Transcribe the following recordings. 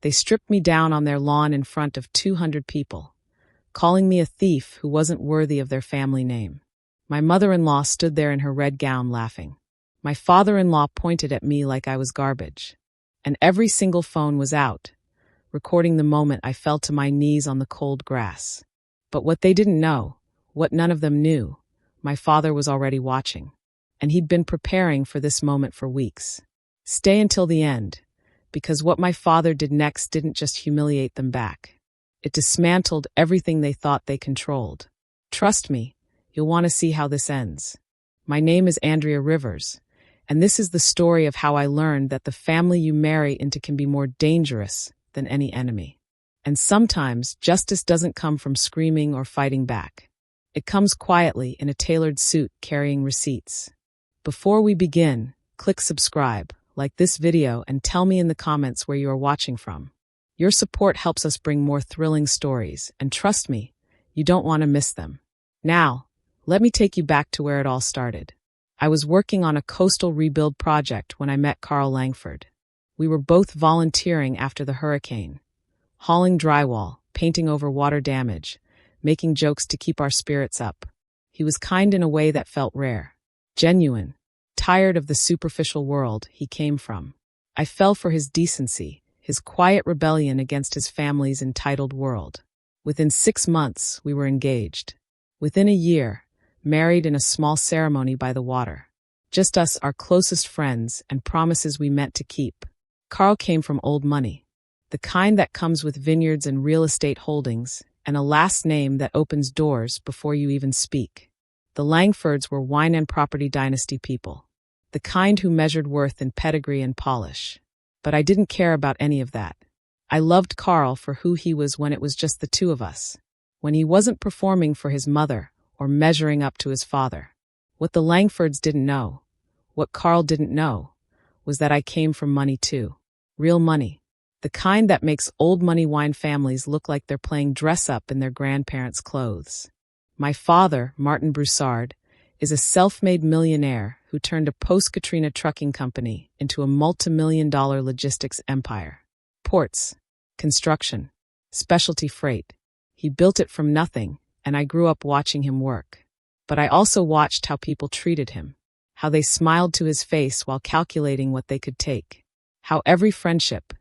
They stripped me down on their lawn in front of 200 people, calling me a thief who wasn't worthy of their family name. My mother-in-law stood there in her red gown laughing. My father-in-law pointed at me like I was garbage. And every single phone was out, recording the moment I fell to my knees on the cold grass. But what they didn't know, what none of them knew, my father was already watching. And he'd been preparing for this moment for weeks. Stay until the end, because what my father did next didn't just humiliate them back. It dismantled everything they thought they controlled. Trust me, you'll want to see how this ends. My name is Andrea Rivers, and this is the story of how I learned that the family you marry into can be more dangerous than any enemy. And sometimes justice doesn't come from screaming or fighting back. It comes quietly in a tailored suit carrying receipts. Before we begin, click subscribe, like this video, and tell me in the comments where you are watching from. Your support helps us bring more thrilling stories, and trust me, you don't want to miss them. Now, let me take you back to where it all started. I was working on a coastal rebuild project when I met Carl Langford. We were both volunteering after the hurricane, hauling drywall, painting over water damage, making jokes to keep our spirits up. He was kind in a way that felt rare, genuine, tired of the superficial world he came from. I fell for his decency, his quiet rebellion against his family's entitled world. Within 6 months, we were engaged. Within a year, married in a small ceremony by the water. Just us, our closest friends, and promises we meant to keep. Carl came from old money, the kind that comes with vineyards and real estate holdings, and a last name that opens doors before you even speak. The Langfords were wine and property dynasty people, the kind who measured worth in pedigree and polish. But I didn't care about any of that. I loved Carl for who he was when it was just the two of us, when he wasn't performing for his mother or measuring up to his father. What the Langfords didn't know, what Carl didn't know, was that I came from money too. Real money. The kind that makes old money wine families look like they're playing dress-up in their grandparents' clothes. My father, Martin Broussard, is a self-made millionaire who turned a post-Katrina trucking company into a multi-million-dollar logistics empire. Ports, construction, specialty freight. He built it from nothing, and I grew up watching him work. But I also watched how people treated him, how they smiled to his face while calculating what they could take, how every friendship,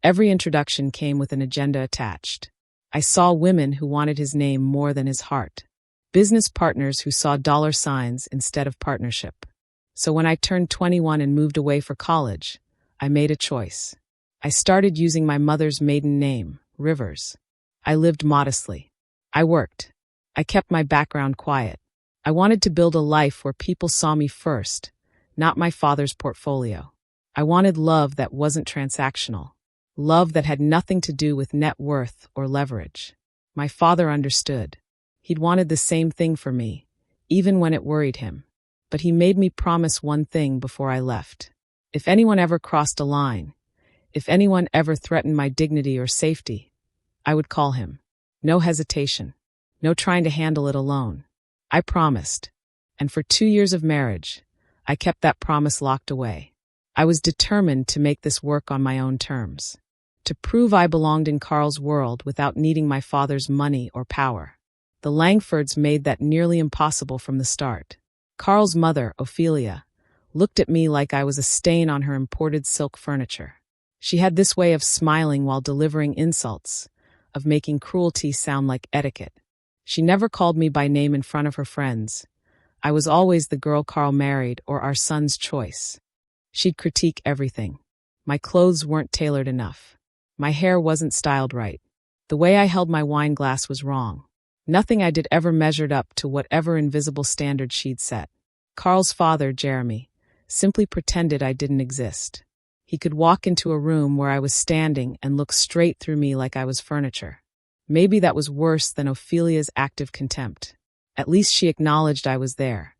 every introduction came with an agenda attached. I saw women who wanted his name more than his heart, business partners who saw dollar signs instead of partnership. So when I turned 21 and moved away for college, I made a choice. I started using my mother's maiden name, Rivers. I lived modestly. I worked. I kept my background quiet. I wanted to build a life where people saw me first, not my father's portfolio. I wanted love that wasn't transactional, love that had nothing to do with net worth or leverage. My father understood. He'd wanted the same thing for me, even when it worried him. But he made me promise one thing before I left. If anyone ever crossed a line, if anyone ever threatened my dignity or safety, I would call him. No hesitation. No trying to handle it alone. I promised. And for 2 years of marriage, I kept that promise locked away. I was determined to make this work on my own terms, to prove I belonged in Carl's world without needing my father's money or power. The Langfords made that nearly impossible from the start. Carl's mother, Ophelia, looked at me like I was a stain on her imported silk furniture. She had this way of smiling while delivering insults, of making cruelty sound like etiquette. She never called me by name in front of her friends. I was always the girl Carl married or our son's choice. She'd critique everything. My clothes weren't tailored enough. My hair wasn't styled right. The way I held my wine glass was wrong. Nothing I did ever measured up to whatever invisible standard she'd set. Carl's father, Jeremy, simply pretended I didn't exist. He could walk into a room where I was standing and look straight through me like I was furniture. Maybe that was worse than Ophelia's active contempt. At least she acknowledged I was there,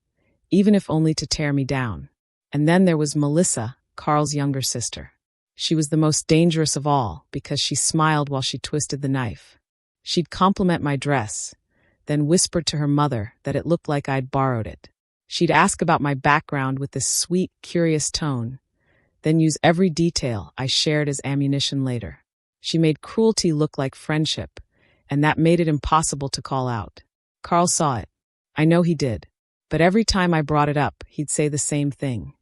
even if only to tear me down. And then there was Melissa, Carl's younger sister. She was the most dangerous of all because she smiled while she twisted the knife. She'd compliment my dress, then whispered to her mother that it looked like I'd borrowed it. She'd ask about my background with this sweet, curious tone, then use every detail I shared as ammunition later. She made cruelty look like friendship, and that made it impossible to call out. Carl saw it. I know he did. But every time I brought it up, he'd say the same thing.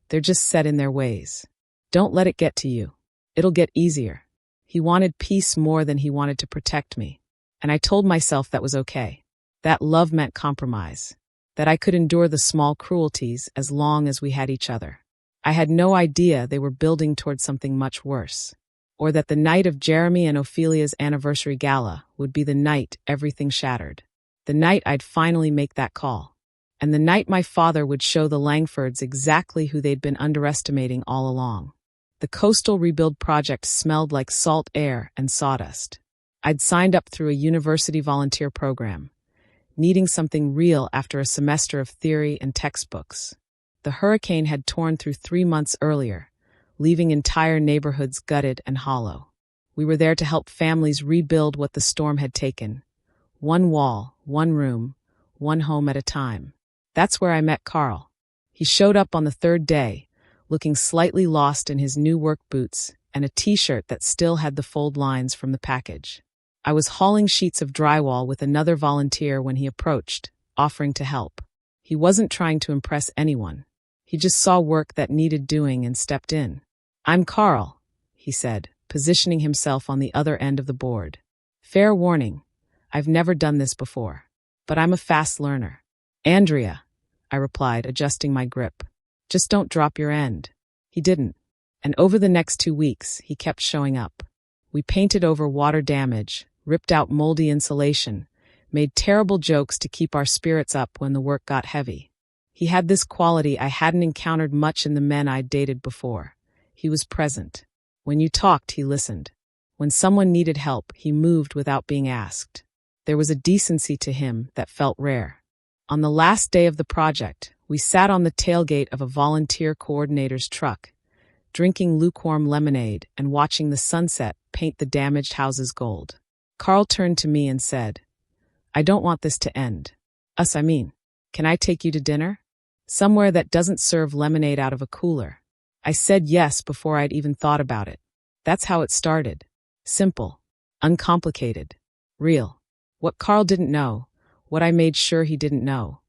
They're just set in their ways. Don't let it get to you. It'll get easier. He wanted peace more than he wanted to protect me. And I told myself that was okay. That love meant compromise. That I could endure the small cruelties as long as we had each other. I had no idea they were building towards something much worse. Or that the night of Jeremy and Ophelia's anniversary gala would be the night everything shattered. The night I'd finally make that call. And the night my father would show the Langfords exactly who they'd been underestimating all along. The coastal rebuild project smelled like salt air and sawdust. I'd signed up through a university volunteer program, needing something real after a semester of theory and textbooks. The hurricane had torn through 3 months earlier, leaving entire neighborhoods gutted and hollow. We were there to help families rebuild what the storm had taken. One wall, one room, one home at a time. That's where I met Carl. He showed up on the 3rd day, looking slightly lost in his new work boots and a t-shirt that still had the fold lines from the package. I was hauling sheets of drywall with another volunteer when he approached, offering to help. He wasn't trying to impress anyone. He just saw work that needed doing and stepped in. I'm Carl, he said, positioning himself on the other end of the board. Fair warning, I've never done this before, but I'm a fast learner. Andrea, I replied, adjusting my grip. Just don't drop your end. He didn't. And over the next 2 weeks, he kept showing up. We painted over water damage, ripped out moldy insulation, made terrible jokes to keep our spirits up when the work got heavy. He had this quality I hadn't encountered much in the men I'd dated before. He was present. When you talked, he listened. When someone needed help, he moved without being asked. There was a decency to him that felt rare. On the last day of the project, we sat on the tailgate of a volunteer coordinator's truck, drinking lukewarm lemonade and watching the sunset paint the damaged houses gold. Carl turned to me and said, I don't want this to end. I mean, can I take you to dinner? Somewhere that doesn't serve lemonade out of a cooler. I said yes before I'd even thought about it. That's how it started. Simple, uncomplicated, real. What Carl didn't know, what I made sure he didn't know,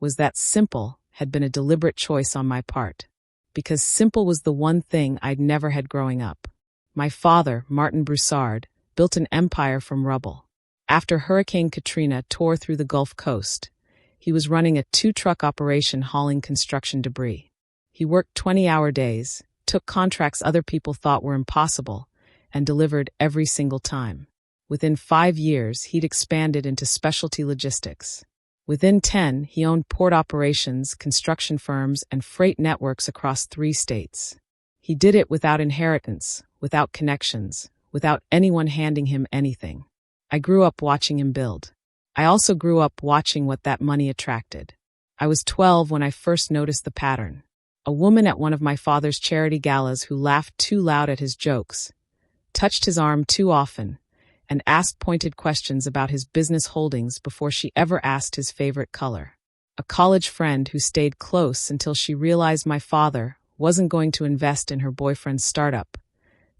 was that simple had been a deliberate choice on my part. Because simple was the one thing I'd never had growing up. My father, Martin Broussard, built an empire from rubble. After Hurricane Katrina tore through the Gulf Coast, he was running a 2-truck operation hauling construction debris. He worked 20-hour days, took contracts other people thought were impossible, and delivered every single time. Within 5 years, he'd expanded into specialty logistics. Within 10, he owned port operations, construction firms, and freight networks across 3 states. He did it without inheritance, without connections, without anyone handing him anything. I grew up watching him build. I also grew up watching what that money attracted. I was 12 when I first noticed the pattern. A woman at one of my father's charity galas who laughed too loud at his jokes, touched his arm too often, and asked pointed questions about his business holdings before she ever asked his favorite color. A college friend who stayed close until she realized my father wasn't going to invest in her boyfriend's startup,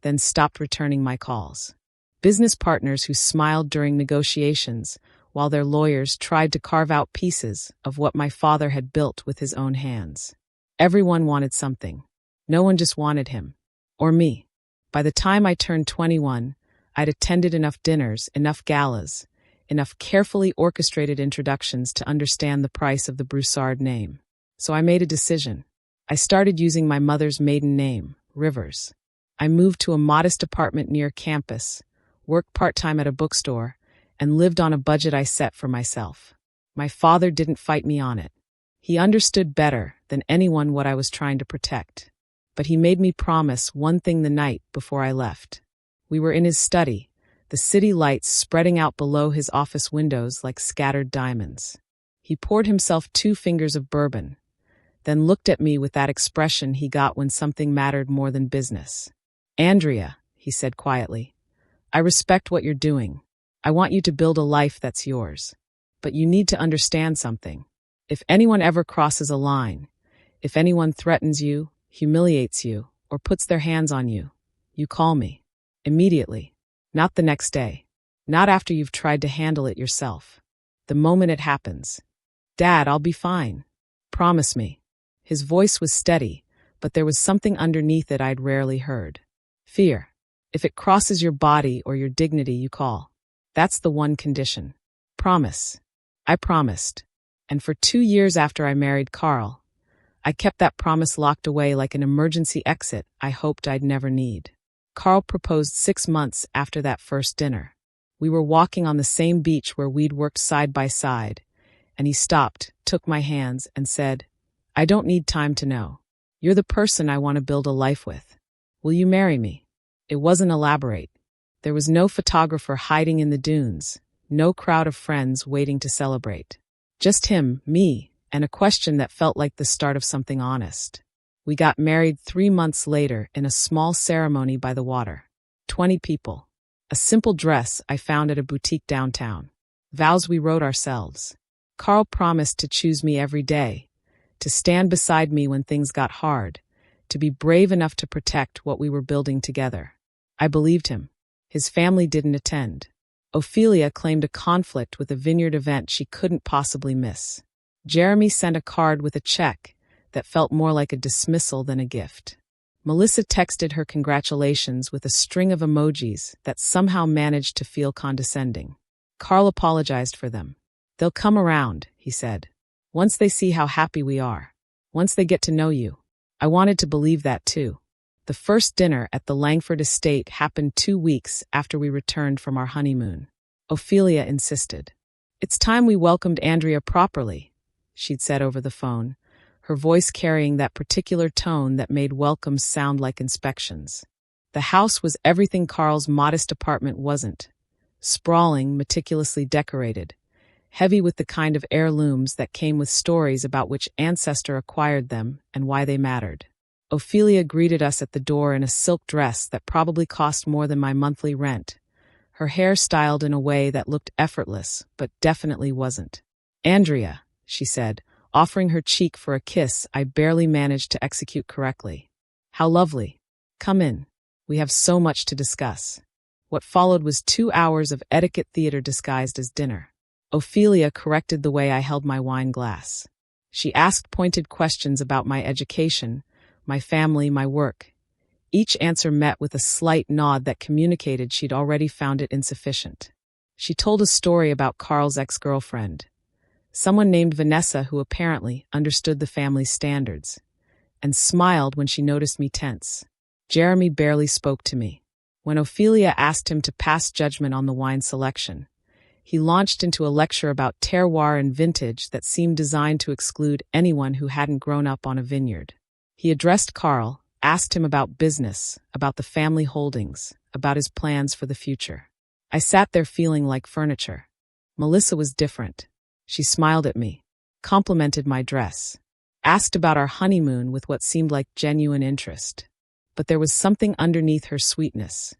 then stopped returning my calls. Business partners who smiled during negotiations while their lawyers tried to carve out pieces of what my father had built with his own hands. Everyone wanted something. No one just wanted him. Or me. By the time I turned 21, I'd attended enough dinners, enough galas, enough carefully orchestrated introductions to understand the price of the Broussard name. So I made a decision. I started using my mother's maiden name, Rivers. I moved to a modest apartment near campus, worked part-time at a bookstore, and lived on a budget I set for myself. My father didn't fight me on it. He understood better than anyone what I was trying to protect. But he made me promise one thing the night before I left. We were in his study, the city lights spreading out below his office windows like scattered diamonds. He poured himself 2 fingers of bourbon, then looked at me with that expression he got when something mattered more than business. Andrea, he said quietly, I respect what you're doing. I want you to build a life that's yours. But you need to understand something. If anyone ever crosses a line, if anyone threatens you, humiliates you, or puts their hands on you, you call me. Immediately. Not the next day. Not after you've tried to handle it yourself. The moment it happens. Dad, I'll be fine. Promise me. His voice was steady, but there was something underneath it I'd rarely heard. Fear. If it crosses your body or your dignity, you call. That's the one condition. Promise. I promised. And for 2 years after I married Carl, I kept that promise locked away like an emergency exit I hoped I'd never need. Carl proposed 6 months after that first dinner. We were walking on the same beach where we'd worked side by side, and he stopped, took my hands, and said, I don't need time to know. You're the person I want to build a life with. Will you marry me? It wasn't elaborate. There was no photographer hiding in the dunes, no crowd of friends waiting to celebrate. Just him, me, and a question that felt like the start of something honest. We got married 3 months later in a small ceremony by the water. 20 people. A simple dress I found at a boutique downtown. Vows we wrote ourselves. Carl promised to choose me every day, to stand beside me when things got hard, to be brave enough to protect what we were building together. I believed him. His family didn't attend. Ophelia claimed a conflict with a vineyard event she couldn't possibly miss. Jeremy sent a card with a check that felt more like a dismissal than a gift. Melissa texted her congratulations with a string of emojis that somehow managed to feel condescending. Carl apologized for them. They'll come around, he said. Once they see how happy we are. Once they get to know you. I wanted to believe that too. The first dinner at the Langford estate happened 2 weeks after we returned from our honeymoon. Ophelia insisted. It's time we welcomed Andrea properly, she'd said over the phone, her voice carrying that particular tone that made welcomes sound like inspections. The house was everything Carl's modest apartment wasn't. Sprawling, meticulously decorated, heavy with the kind of heirlooms that came with stories about which ancestor acquired them and why they mattered. Ophelia greeted us at the door in a silk dress that probably cost more than my monthly rent, her hair styled in a way that looked effortless, but definitely wasn't. Andrea, she said, offering her cheek for a kiss I barely managed to execute correctly. How lovely. Come in. We have so much to discuss. What followed was 2 hours of etiquette theater disguised as dinner. Ophelia corrected the way I held my wine glass. She asked pointed questions about my education, my family, my work. Each answer met with a slight nod that communicated she'd already found it insufficient. She told a story about Carl's ex-girlfriend, someone named Vanessa who apparently understood the family's standards, and smiled when she noticed me tense. Jeremy barely spoke to me. When Ophelia asked him to pass judgment on the wine selection, he launched into a lecture about terroir and vintage that seemed designed to exclude anyone who hadn't grown up on a vineyard. He addressed Carl, asked him about business, about the family holdings, about his plans for the future. I sat there feeling like furniture. Melissa was different. She smiled at me, complimented my dress, asked about our honeymoon with what seemed like genuine interest. But there was something underneath her sweetness,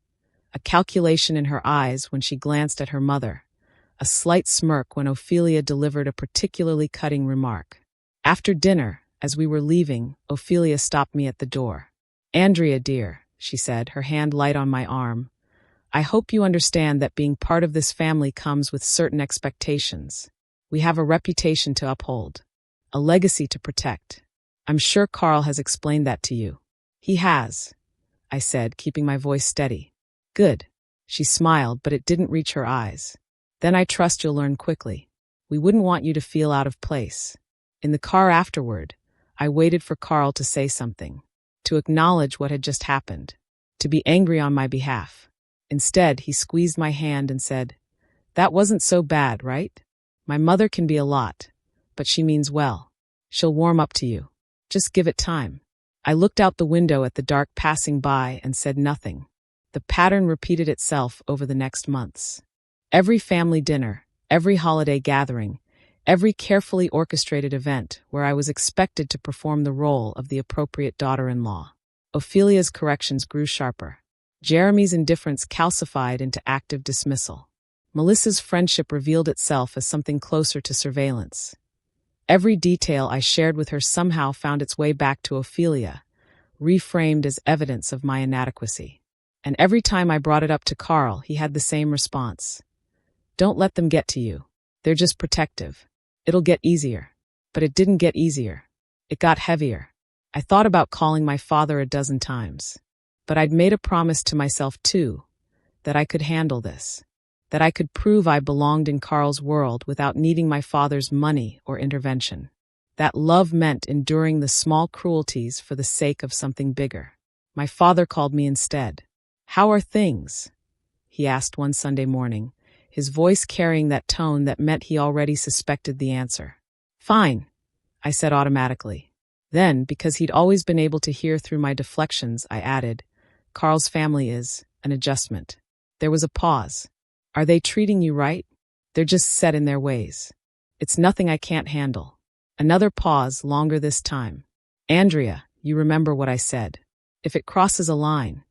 a calculation in her eyes when she glanced at her mother, a slight smirk when Ophelia delivered a particularly cutting remark. After dinner, as we were leaving, Ophelia stopped me at the door. Andrea, dear, she said, her hand light on my arm, I hope you understand that being part of this family comes with certain expectations. We have a reputation to uphold, a legacy to protect. I'm sure Carl has explained that to you. He has, I said, keeping my voice steady. Good. She smiled, but it didn't reach her eyes. Then I trust you'll learn quickly. We wouldn't want you to feel out of place. In the car afterward, I waited for Carl to say something, to acknowledge what had just happened, to be angry on my behalf. Instead, he squeezed my hand and said, That wasn't so bad, right? My mother can be a lot, but she means well. She'll warm up to you. Just give it time. I looked out the window at the dark passing by and said nothing. The pattern repeated itself over the next months. Every family dinner, every holiday gathering, every carefully orchestrated event where I was expected to perform the role of the appropriate daughter-in-law. Ophelia's corrections grew sharper. Jeremy's indifference calcified into active dismissal. Melissa's friendship revealed itself as something closer to surveillance. Every detail I shared with her somehow found its way back to Ophelia, reframed as evidence of my inadequacy. And every time I brought it up to Carl, he had the same response. Don't let them get to you. They're just protective. It'll get easier. But it didn't get easier. It got heavier. I thought about calling my father a dozen times. But I'd made a promise to myself too, that I could handle this. That I could prove I belonged in Carl's world without needing my father's money or intervention. That love meant enduring the small cruelties for the sake of something bigger. My father called me instead. How are things? He asked one Sunday morning, his voice carrying that tone that meant he already suspected the answer. Fine, I said automatically. Then, because he'd always been able to hear through my deflections, I added, Carl's family is an adjustment. There was a pause. Are they treating you right? They're just set in their ways. It's nothing I can't handle. Another pause, longer this time. Andrea, you remember what I said. If it crosses a line.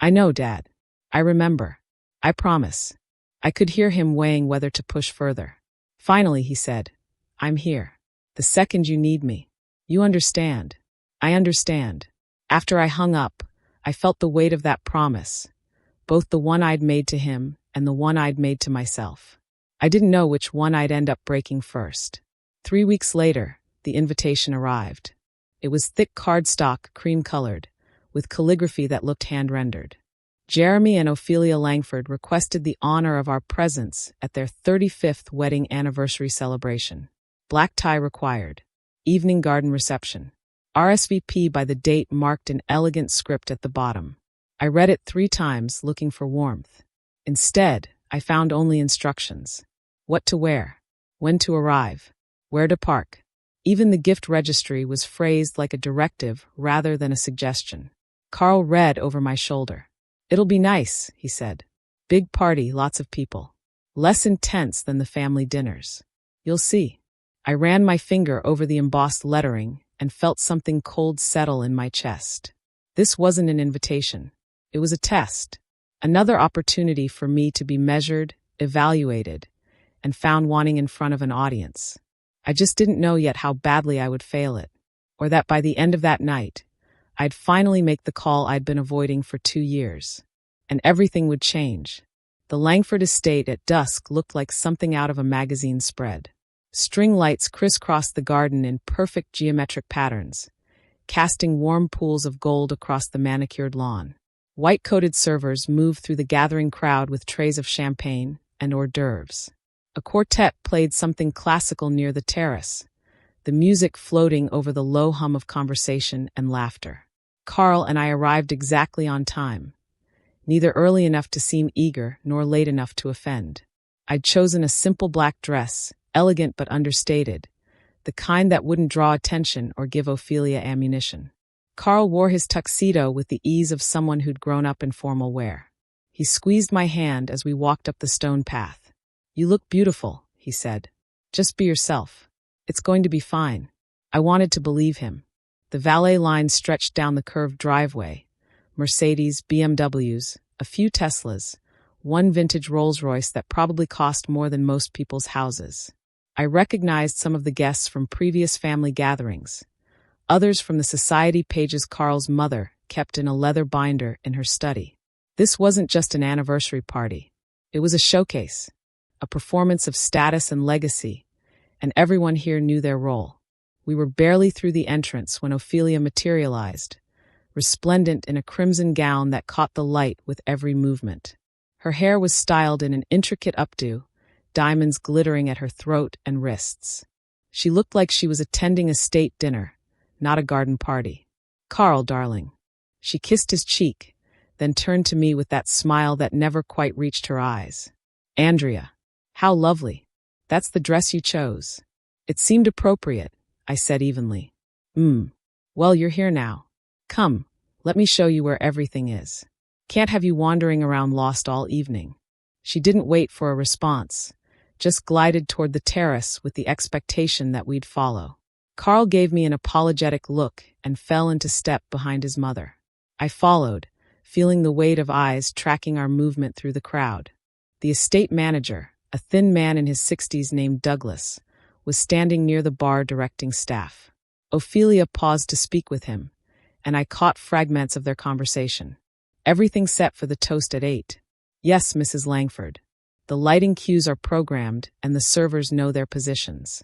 I know, Dad. I remember. I promise. I could hear him weighing whether to push further. Finally, he said, I'm here. The second you need me. You understand. I understand. After I hung up, I felt the weight of that promise, both the one I'd made to him and the one I'd made to myself. I didn't know which one I'd end up breaking first. 3 weeks later, the invitation arrived. It was thick cardstock, cream-colored, with calligraphy that looked hand-rendered. Jeremy and Ophelia Langford requested the honor of our presence at their 35th wedding anniversary celebration. Black tie required. Evening garden reception. RSVP by the date marked in elegant script at the bottom. I read it 3 times, looking for warmth. Instead, I found only instructions. What to wear. When to arrive. Where to park. Even the gift registry was phrased like a directive rather than a suggestion. Carl read over my shoulder. It'll be nice, he said. Big party, lots of people. Less intense than the family dinners. You'll see. I ran my finger over the embossed lettering and felt something cold settle in my chest. This wasn't an invitation. It was a test. Another opportunity for me to be measured, evaluated, and found wanting in front of an audience. I just didn't know yet how badly I would fail it, or that by the end of that night, I'd finally make the call I'd been avoiding for 2 years. And everything would change. The Langford estate at dusk looked like something out of a magazine spread. String lights crisscrossed the garden in perfect geometric patterns, casting warm pools of gold across the manicured lawn. White-coated servers moved through the gathering crowd with trays of champagne and hors d'oeuvres. A quartet played something classical near the terrace, the music floating over the low hum of conversation and laughter. Carl and I arrived exactly on time, neither early enough to seem eager nor late enough to offend. I'd chosen a simple black dress, elegant but understated, the kind that wouldn't draw attention or give Ophelia ammunition. Carl wore his tuxedo with the ease of someone who'd grown up in formal wear. He squeezed my hand as we walked up the stone path. You look beautiful, he said. Just be yourself. It's going to be fine. I wanted to believe him. The valet line stretched down the curved driveway. Mercedes, BMWs, a few Teslas, one vintage Rolls-Royce that probably cost more than most people's houses. I recognized some of the guests from previous family gatherings. Others from the society pages Carl's mother kept in a leather binder in her study. This wasn't just an anniversary party. It was a showcase, a performance of status and legacy, and everyone here knew their role. We were barely through the entrance when Ophelia materialized, resplendent in a crimson gown that caught the light with every movement. Her hair was styled in an intricate updo, diamonds glittering at her throat and wrists. She looked like she was attending a state dinner, not a garden party. Carl, darling. She kissed his cheek, then turned to me with that smile that never quite reached her eyes. Andrea. How lovely. That's the dress you chose. It seemed appropriate, I said evenly. Well, you're here now. Come, let me show you where everything is. Can't have you wandering around lost all evening. She didn't wait for a response, just glided toward the terrace with the expectation that we'd follow. Carl gave me an apologetic look and fell into step behind his mother. I followed, feeling the weight of eyes tracking our movement through the crowd. The estate manager, a thin man in his 60s named Douglas, was standing near the bar directing staff. Ophelia paused to speak with him, and I caught fragments of their conversation. Everything set for the toast at 8. Yes, Mrs. Langford. The lighting cues are programmed and the servers know their positions.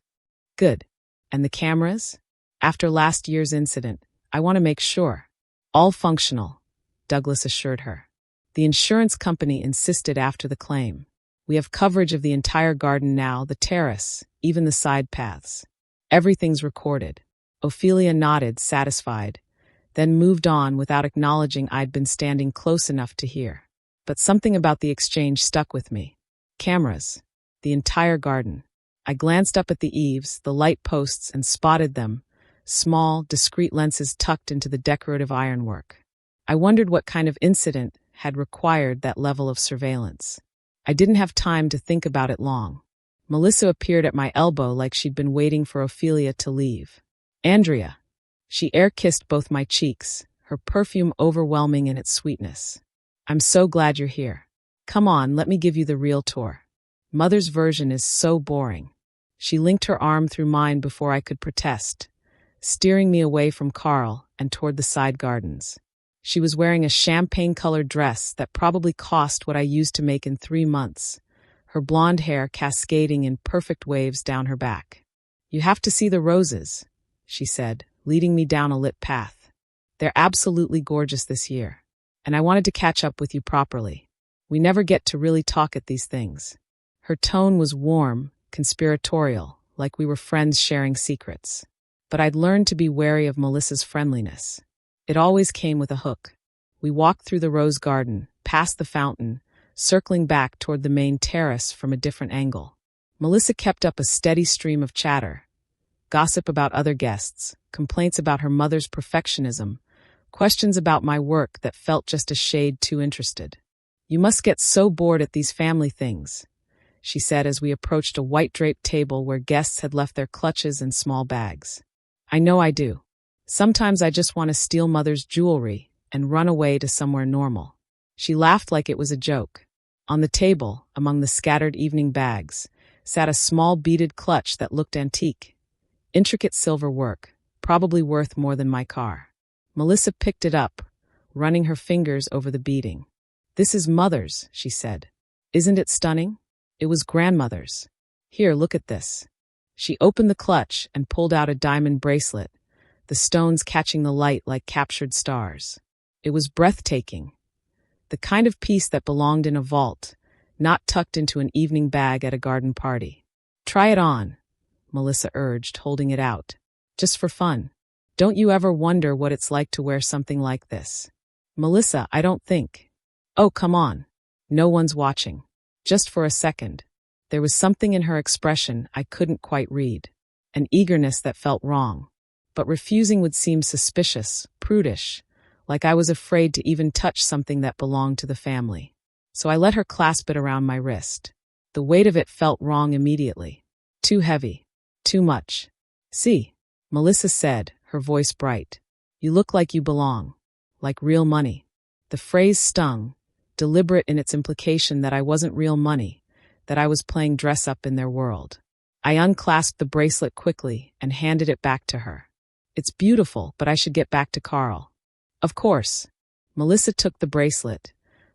Good. And the cameras? After last year's incident, I want to make sure. All functional, Douglas assured her. The insurance company insisted after the claim. We have coverage of the entire garden now, the terrace, even the side paths. Everything's recorded. Ophelia nodded, satisfied, then moved on without acknowledging I'd been standing close enough to hear. But something about the exchange stuck with me. Cameras. The entire garden. I glanced up at the eaves, the light posts, and spotted them, small, discreet lenses tucked into the decorative ironwork. I wondered what kind of incident had required that level of surveillance. I didn't have time to think about it long. Melissa appeared at my elbow like she'd been waiting for Ophelia to leave. Andrea. She air-kissed both my cheeks, her perfume overwhelming in its sweetness. I'm so glad you're here. Come on, let me give you the real tour. Mother's version is so boring. She linked her arm through mine before I could protest, steering me away from Carl and toward the side gardens. She was wearing a champagne-colored dress that probably cost what I used to make in 3 months, her blonde hair cascading in perfect waves down her back. You have to see the roses, she said, leading me down a lit path. They're absolutely gorgeous this year, and I wanted to catch up with you properly. We never get to really talk at these things. Her tone was warm, conspiratorial, like we were friends sharing secrets. But I'd learned to be wary of Melissa's friendliness. It always came with a hook. We walked through the rose garden, past the fountain, circling back toward the main terrace from a different angle. Melissa kept up a steady stream of chatter. Gossip about other guests, complaints about her mother's perfectionism, questions about my work that felt just a shade too interested. You must get so bored at these family things, she said as we approached a white-draped table where guests had left their clutches and small bags. I know I do. Sometimes I just want to steal Mother's jewelry and run away to somewhere normal. She laughed like it was a joke. On the table, among the scattered evening bags, sat a small beaded clutch that looked antique. Intricate silver work, probably worth more than my car. Melissa picked it up, running her fingers over the beading. This is Mother's, she said. Isn't it stunning? It was grandmother's. Here, look at this. She opened the clutch and pulled out a diamond bracelet, the stones catching the light like captured stars. It was breathtaking. The kind of piece that belonged in a vault, not tucked into an evening bag at a garden party. Try it on, Melissa urged, holding it out. Just for fun. Don't you ever wonder what it's like to wear something like this? Melissa, I don't think. Oh, come on. No one's watching. Just for a second. There was something in her expression I couldn't quite read. An eagerness that felt wrong. But refusing would seem suspicious, prudish, like I was afraid to even touch something that belonged to the family. So I let her clasp it around my wrist. The weight of it felt wrong immediately. Too heavy. Too much. See, Melissa said, her voice bright. You look like you belong. Like real money. The phrase stung, deliberate in its implication that I wasn't real money, that I was playing dress-up in their world. I unclasped the bracelet quickly and handed it back to her. It's beautiful, but I should get back to Carl. Of course. Melissa took the bracelet,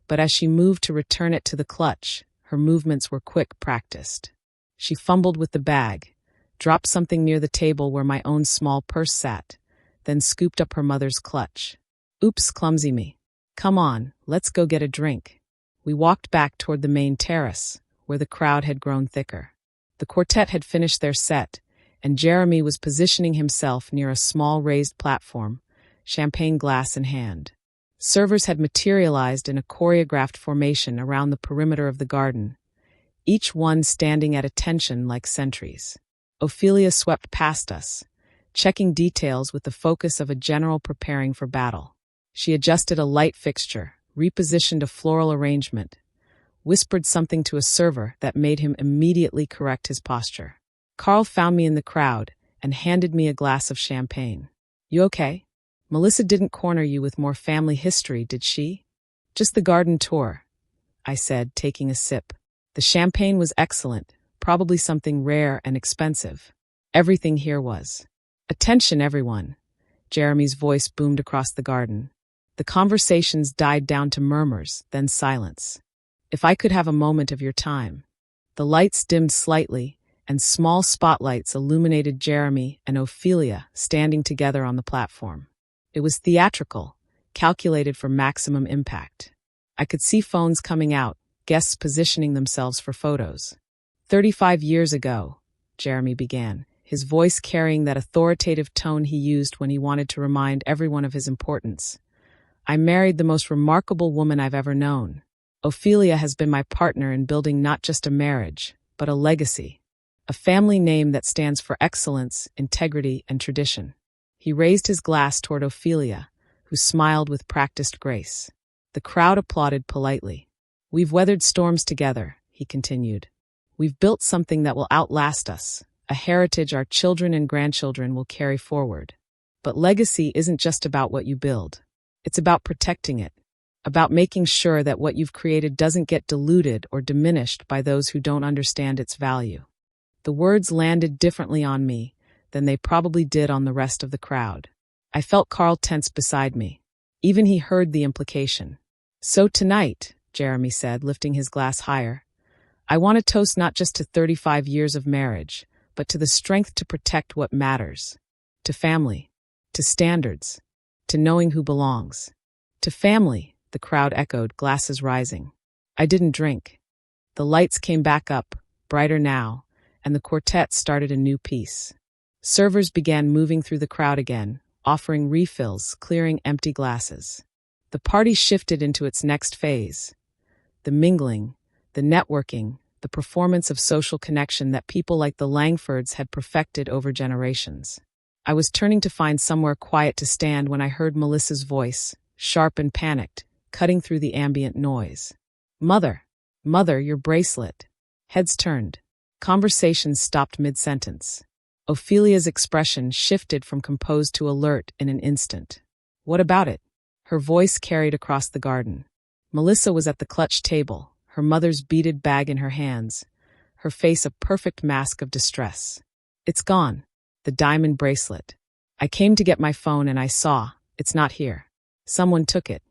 but as she moved to return it to the clutch, her movements were quick, practiced. She fumbled with the bag, dropped something near the table where my own small purse sat, then scooped up her mother's clutch. Oops, clumsy me. Come on, let's go get a drink. We walked back toward the main terrace, where the crowd had grown thicker. The quartet had finished their set, and Jeremy was positioning himself near a small raised platform, champagne glass in hand. Servers had materialized in a choreographed formation around the perimeter of the garden, each one standing at attention like sentries. Ophelia swept past us, checking details with the focus of a general preparing for battle. She adjusted a light fixture, repositioned a floral arrangement, whispered something to a server that made him immediately correct his posture. Carl found me in the crowd and handed me a glass of champagne. You okay? Melissa didn't corner you with more family history, did she? Just the garden tour, I said, taking a sip. The champagne was excellent, probably something rare and expensive. Everything here was. Attention, everyone. Jeremy's voice boomed across the garden. The conversations died down to murmurs, then silence. If I could have a moment of your time. The lights dimmed slightly, and small spotlights illuminated Jeremy and Ophelia standing together on the platform. It was theatrical, calculated for maximum impact. I could see phones coming out, guests positioning themselves for photos. 35 years ago, Jeremy began, his voice carrying that authoritative tone he used when he wanted to remind everyone of his importance. I married the most remarkable woman I've ever known. Ophelia has been my partner in building not just a marriage, but a legacy. A family name that stands for excellence, integrity, and tradition. He raised his glass toward Ophelia, who smiled with practiced grace. The crowd applauded politely. We've weathered storms together, he continued. We've built something that will outlast us, a heritage our children and grandchildren will carry forward. But legacy isn't just about what you build. It's about protecting it, about making sure that what you've created doesn't get diluted or diminished by those who don't understand its value. The words landed differently on me than they probably did on the rest of the crowd. I felt Carl tense beside me. Even he heard the implication. So tonight, Jeremy said, lifting his glass higher, I want to toast not just to 35 years of marriage, but to the strength to protect what matters. To family. To standards. To knowing who belongs. To family, the crowd echoed, glasses rising. I didn't drink. The lights came back up, brighter now, and the quartet started a new piece. Servers began moving through the crowd again, offering refills, clearing empty glasses. The party shifted into its next phase. The mingling, the networking, the performance of social connection that people like the Langfords had perfected over generations. I was turning to find somewhere quiet to stand when I heard Melissa's voice, sharp and panicked, cutting through the ambient noise. Mother, your bracelet. Heads turned. Conversations stopped mid-sentence. Ophelia's expression shifted from composed to alert in an instant. What about it? Her voice carried across the garden. Melissa was at the clutch table, her mother's beaded bag in her hands, her face a perfect mask of distress. It's gone. The diamond bracelet. I came to get my phone and I saw, it's not here. Someone took it.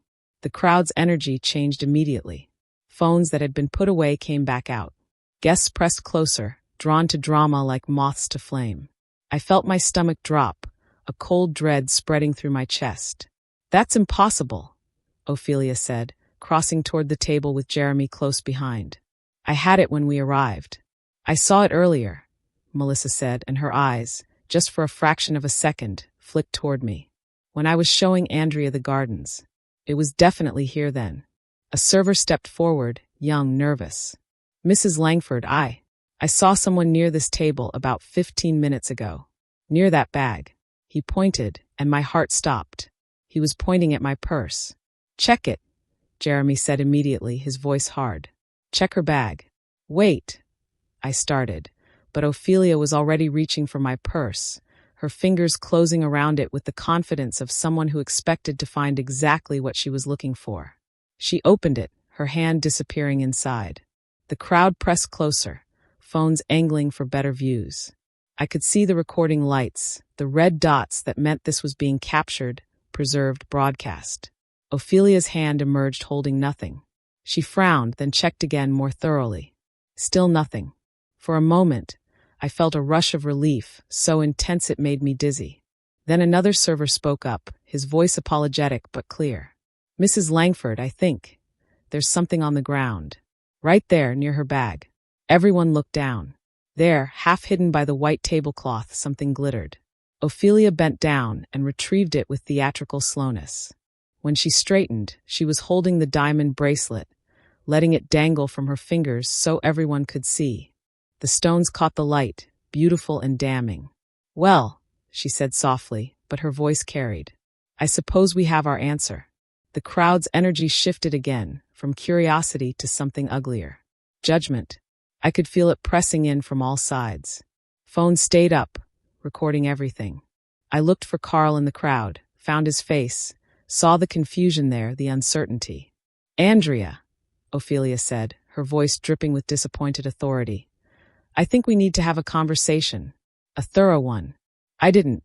The crowd's energy changed immediately. Phones that had been put away came back out. Guests pressed closer, drawn to drama like moths to flame. I felt my stomach drop, a cold dread spreading through my chest. That's impossible, Ophelia said, crossing toward the table with Jeremy close behind. I had it when we arrived. I saw it earlier, Melissa said, and her eyes, just for a fraction of a second, flicked toward me. When I was showing Andrea the gardens. It was definitely here then. A server stepped forward, young, nervous. Mrs. Langford, I saw someone near this table about 15 minutes ago. Near that bag. He pointed, and my heart stopped. He was pointing at my purse. Check it, Jeremy said immediately, his voice hard. Check her bag. Wait, I started, but Ophelia was already reaching for my purse, her fingers closing around it with the confidence of someone who expected to find exactly what she was looking for. She opened it, her hand disappearing inside. The crowd pressed closer, phones angling for better views. I could see the recording lights, the red dots that meant this was being captured, preserved, broadcast. Ophelia's hand emerged holding nothing. She frowned, then checked again more thoroughly. Still nothing. For a moment, I felt a rush of relief, so intense it made me dizzy. Then another server spoke up, his voice apologetic but clear. Mrs. Langford, I think. There's something on the ground. Right there, near her bag. Everyone looked down. There, half hidden by the white tablecloth, something glittered. Ophelia bent down and retrieved it with theatrical slowness. When she straightened, she was holding the diamond bracelet, letting it dangle from her fingers so everyone could see. The stones caught the light, beautiful and damning. Well, she said softly, but her voice carried. I suppose we have our answer. The crowd's energy shifted again, from curiosity to something uglier. Judgment. I could feel it pressing in from all sides. Phone stayed up, recording everything. I looked for Carl in the crowd, found his face, saw the confusion there, the uncertainty. Andrea, Ophelia said, her voice dripping with disappointed authority. I think we need to have a conversation. A thorough one. I didn't.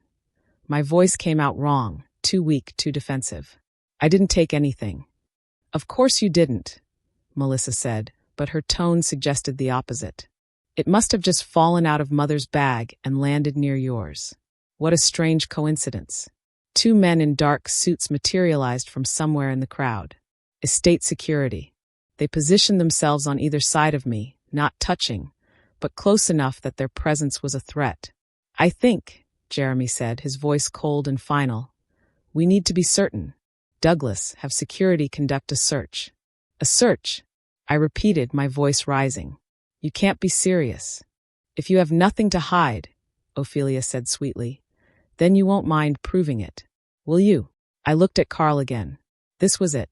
My voice came out wrong, too weak, too defensive. I didn't take anything. Of course you didn't, Melissa said, but her tone suggested the opposite. It must have just fallen out of Mother's bag and landed near yours. What a strange coincidence. Two men in dark suits materialized from somewhere in the crowd. Estate security. They positioned themselves on either side of me, not touching, but close enough that their presence was a threat. I think, Jeremy said, his voice cold and final, we need to be certain. Douglas, have security conduct a search. A search? I repeated, my voice rising. You can't be serious. If you have nothing to hide, Ophelia said sweetly, then you won't mind proving it. Will you? I looked at Carl again. This was it.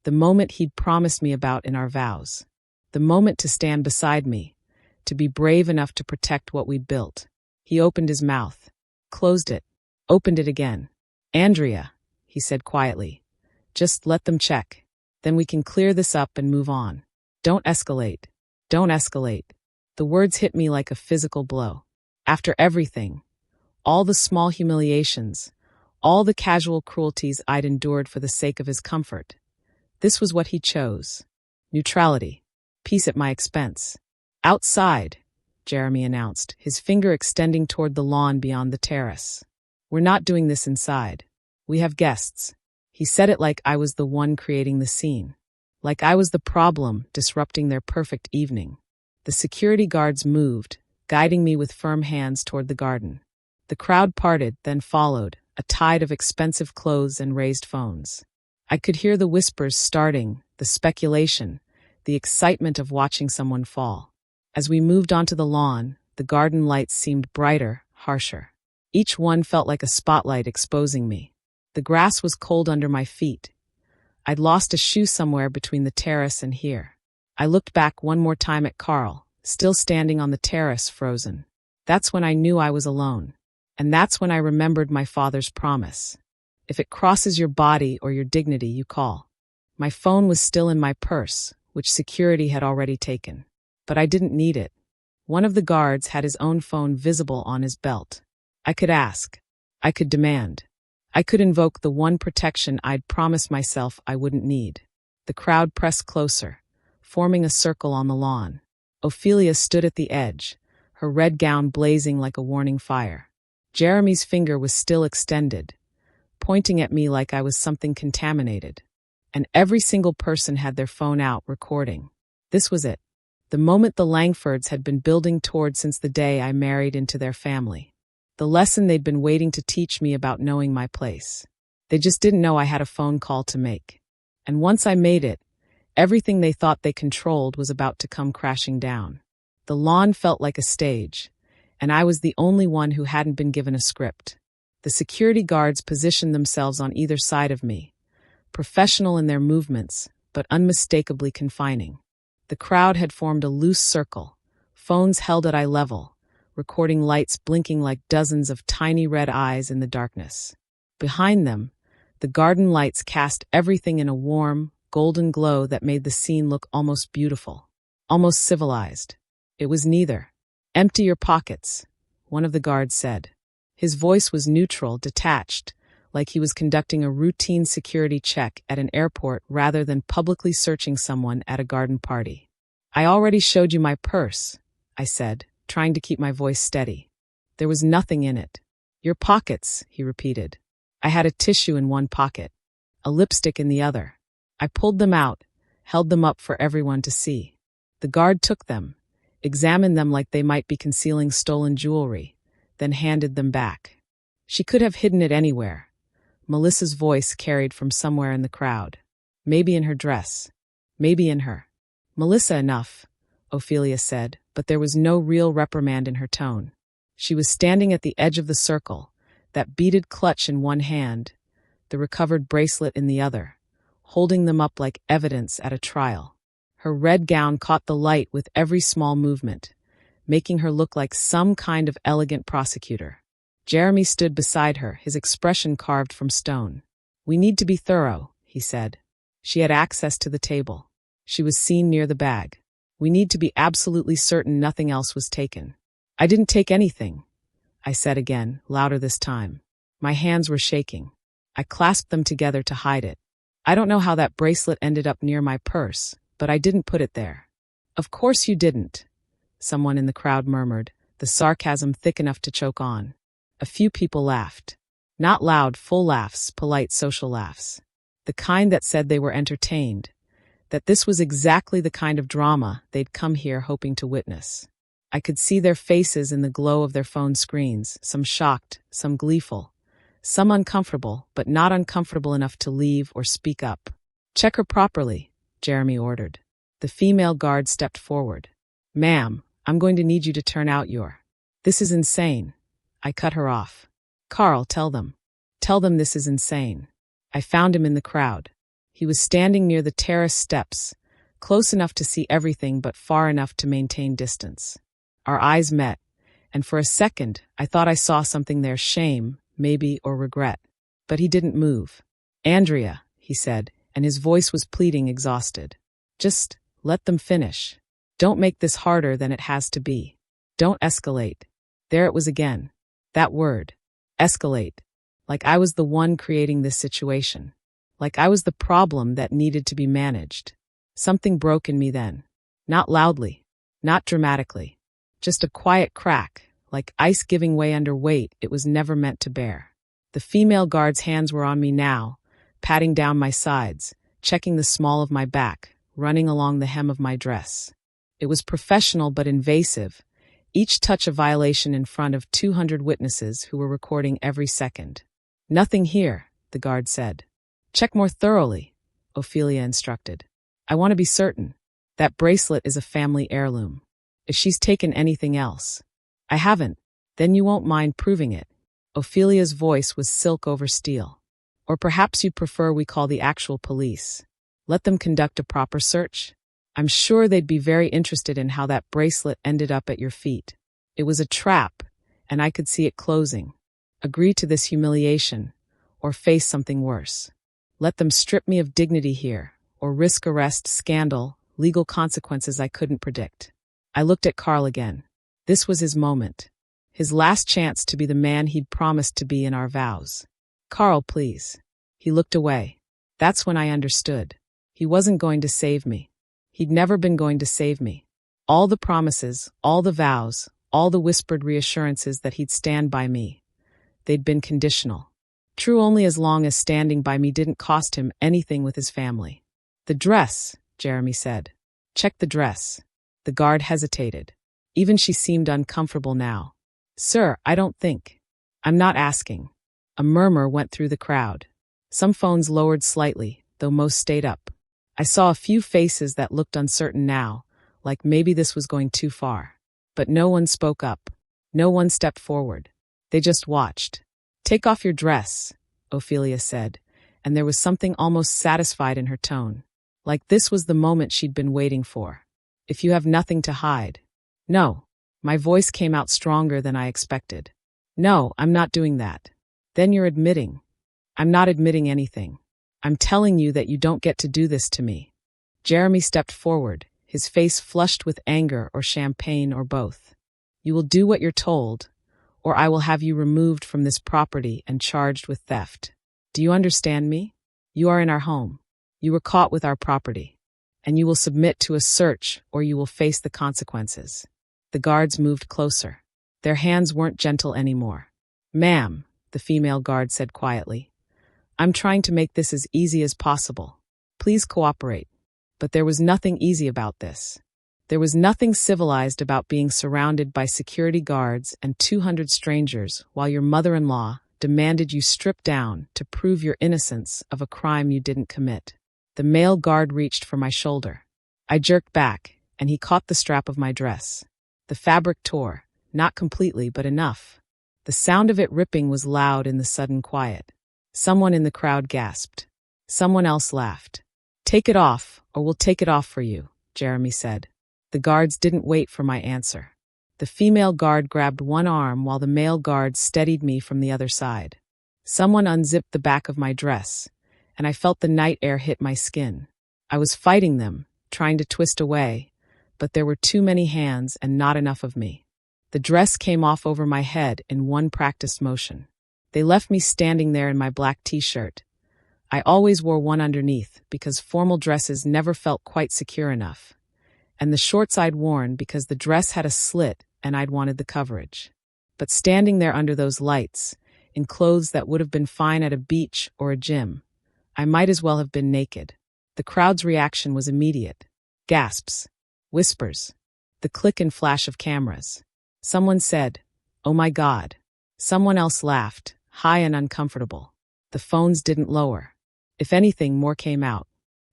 The moment he'd promised me about in our vows. The moment to stand beside me, to be brave enough to protect what we'd built. He opened his mouth, closed it, opened it again. Andrea, he said quietly, just let them check. Then we can clear this up and move on. Don't escalate. Don't escalate. The words hit me like a physical blow. After everything, all the small humiliations, all the casual cruelties I'd endured for the sake of his comfort, this was what he chose. Neutrality. Peace at my expense. Outside, Jeremy announced, his finger extending toward the lawn beyond the terrace. We're not doing this inside. We have guests. He said it like I was the one creating the scene. Like I was the problem disrupting their perfect evening. The security guards moved, guiding me with firm hands toward the garden. The crowd parted, then followed, a tide of expensive clothes and raised phones. I could hear the whispers starting, the speculation, the excitement of watching someone fall. As we moved onto the lawn, the garden lights seemed brighter, harsher. Each one felt like a spotlight exposing me. The grass was cold under my feet. I'd lost a shoe somewhere between the terrace and here. I looked back one more time at Carl, still standing on the terrace, frozen. That's when I knew I was alone. And that's when I remembered my father's promise. If it crosses your body or your dignity, you call. My phone was still in my purse, which security had already taken. But I didn't need it. One of the guards had his own phone visible on his belt. I could ask. I could demand. I could invoke the one protection I'd promised myself I wouldn't need. The crowd pressed closer, forming a circle on the lawn. Ophelia stood at the edge, her red gown blazing like a warning fire. Jeremy's finger was still extended, pointing at me like I was something contaminated. And every single person had their phone out, recording. This was it. The moment the Langfords had been building toward since the day I married into their family. The lesson they'd been waiting to teach me about knowing my place. They just didn't know I had a phone call to make. And once I made it, everything they thought they controlled was about to come crashing down. The lawn felt like a stage, and I was the only one who hadn't been given a script. The security guards positioned themselves on either side of me, professional in their movements, but unmistakably confining. The crowd had formed a loose circle, phones held at eye level, recording lights blinking like dozens of tiny red eyes in the darkness. Behind them, the garden lights cast everything in a warm, golden glow that made the scene look almost beautiful, almost civilized. It was neither. Empty your pockets, one of the guards said. His voice was neutral, detached, like he was conducting a routine security check at an airport rather than publicly searching someone at a garden party. I already showed you my purse, I said, trying to keep my voice steady. There was nothing in it. Your pockets, he repeated. I had a tissue in one pocket, a lipstick in the other. I pulled them out, held them up for everyone to see. The guard took them, examined them like they might be concealing stolen jewelry, then handed them back. She could have hidden it anywhere. Melissa's voice carried from somewhere in the crowd. Maybe in her dress. Maybe in her. Melissa enough, Ophelia said, but there was no real reprimand in her tone. She was standing at the edge of the circle, that beaded clutch in one hand, the recovered bracelet in the other, holding them up like evidence at a trial. Her red gown caught the light with every small movement, making her look like some kind of elegant prosecutor. Jeremy stood beside her, his expression carved from stone. We need to be thorough, he said. She had access to the table. She was seen near the bag. We need to be absolutely certain nothing else was taken. I didn't take anything, I said again, louder this time. My hands were shaking. I clasped them together to hide it. I don't know how that bracelet ended up near my purse, but I didn't put it there. Of course you didn't, someone in the crowd murmured, the sarcasm thick enough to choke on. A few people laughed. Not loud, full laughs, polite social laughs. The kind that said they were entertained, that this was exactly the kind of drama they'd come here hoping to witness. I could see their faces in the glow of their phone screens, some shocked, some gleeful, some uncomfortable, but not uncomfortable enough to leave or speak up. Check her properly, Jeremy ordered. The female guard stepped forward. Ma'am, I'm going to need you to turn out your... This is insane. I cut her off. Carl, tell them. Tell them this is insane. I found him in the crowd. He was standing near the terrace steps, close enough to see everything but far enough to maintain distance. Our eyes met, and for a second I thought I saw something there, shame, maybe, or regret. But he didn't move. Andrea, he said, and his voice was pleading, exhausted. Just let them finish. Don't make this harder than it has to be. Don't escalate. There it was again. That word. Escalate. Like I was the one creating this situation. Like I was the problem that needed to be managed. Something broke in me then. Not loudly. Not dramatically. Just a quiet crack, like ice giving way under weight it was never meant to bear. The female guard's hands were on me now, patting down my sides, checking the small of my back, running along the hem of my dress. It was professional but invasive, each touch a violation in front of 200 witnesses who were recording every second. Nothing here, the guard said. Check more thoroughly, Ophelia instructed. I want to be certain. That bracelet is a family heirloom. If she's taken anything else. I haven't. Then you won't mind proving it. Ophelia's voice was silk over steel. Or perhaps you'd prefer we call the actual police. Let them conduct a proper search. I'm sure they'd be very interested in how that bracelet ended up at your feet. It was a trap, and I could see it closing. Agree to this humiliation, or face something worse. Let them strip me of dignity here, or risk arrest, scandal, legal consequences I couldn't predict. I looked at Carl again. This was his moment. His last chance to be the man he'd promised to be in our vows. Carl, please. He looked away. That's when I understood. He wasn't going to save me. He'd never been going to save me. All the promises, all the vows, all the whispered reassurances that he'd stand by me. They'd been conditional. True only as long as standing by me didn't cost him anything with his family. The dress, Jeremy said. Check the dress. The guard hesitated. Even she seemed uncomfortable now. Sir, I don't think. I'm not asking. A murmur went through the crowd. Some phones lowered slightly, though most stayed up. I saw a few faces that looked uncertain now, like maybe this was going too far. But no one spoke up. No one stepped forward. They just watched. Take off your dress, Ophelia said, and there was something almost satisfied in her tone. Like this was the moment she'd been waiting for. If you have nothing to hide. No. My voice came out stronger than I expected. No, I'm not doing that. Then you're admitting. I'm not admitting anything. I'm telling you that you don't get to do this to me. Jeremy stepped forward, his face flushed with anger or champagne or both. You will do what you're told, or I will have you removed from this property and charged with theft. Do you understand me? You are in our home. You were caught with our property. And you will submit to a search or you will face the consequences. The guards moved closer. Their hands weren't gentle anymore. Ma'am, the female guard said quietly. I'm trying to make this as easy as possible. Please cooperate. But there was nothing easy about this. There was nothing civilized about being surrounded by security guards and 200 strangers while your mother-in-law demanded you strip down to prove your innocence of a crime you didn't commit. The male guard reached for my shoulder. I jerked back, and he caught the strap of my dress. The fabric tore, not completely, but enough. The sound of it ripping was loud in the sudden quiet. Someone in the crowd gasped. Someone else laughed. Take it off, or we'll take it off for you, Jeremy said. The guards didn't wait for my answer. The female guard grabbed one arm while the male guard steadied me from the other side. Someone unzipped the back of my dress, and I felt the night air hit my skin. I was fighting them, trying to twist away, but there were too many hands and not enough of me. The dress came off over my head in one practiced motion. They left me standing there in my black t-shirt. I always wore one underneath because formal dresses never felt quite secure enough. And the shorts I'd worn because the dress had a slit and I'd wanted the coverage. But standing there under those lights, in clothes that would have been fine at a beach or a gym, I might as well have been naked. The crowd's reaction was immediate. Gasps. Whispers. The click and flash of cameras. Someone said, "Oh my God." Someone else laughed, high and uncomfortable. The phones didn't lower. If anything, more came out.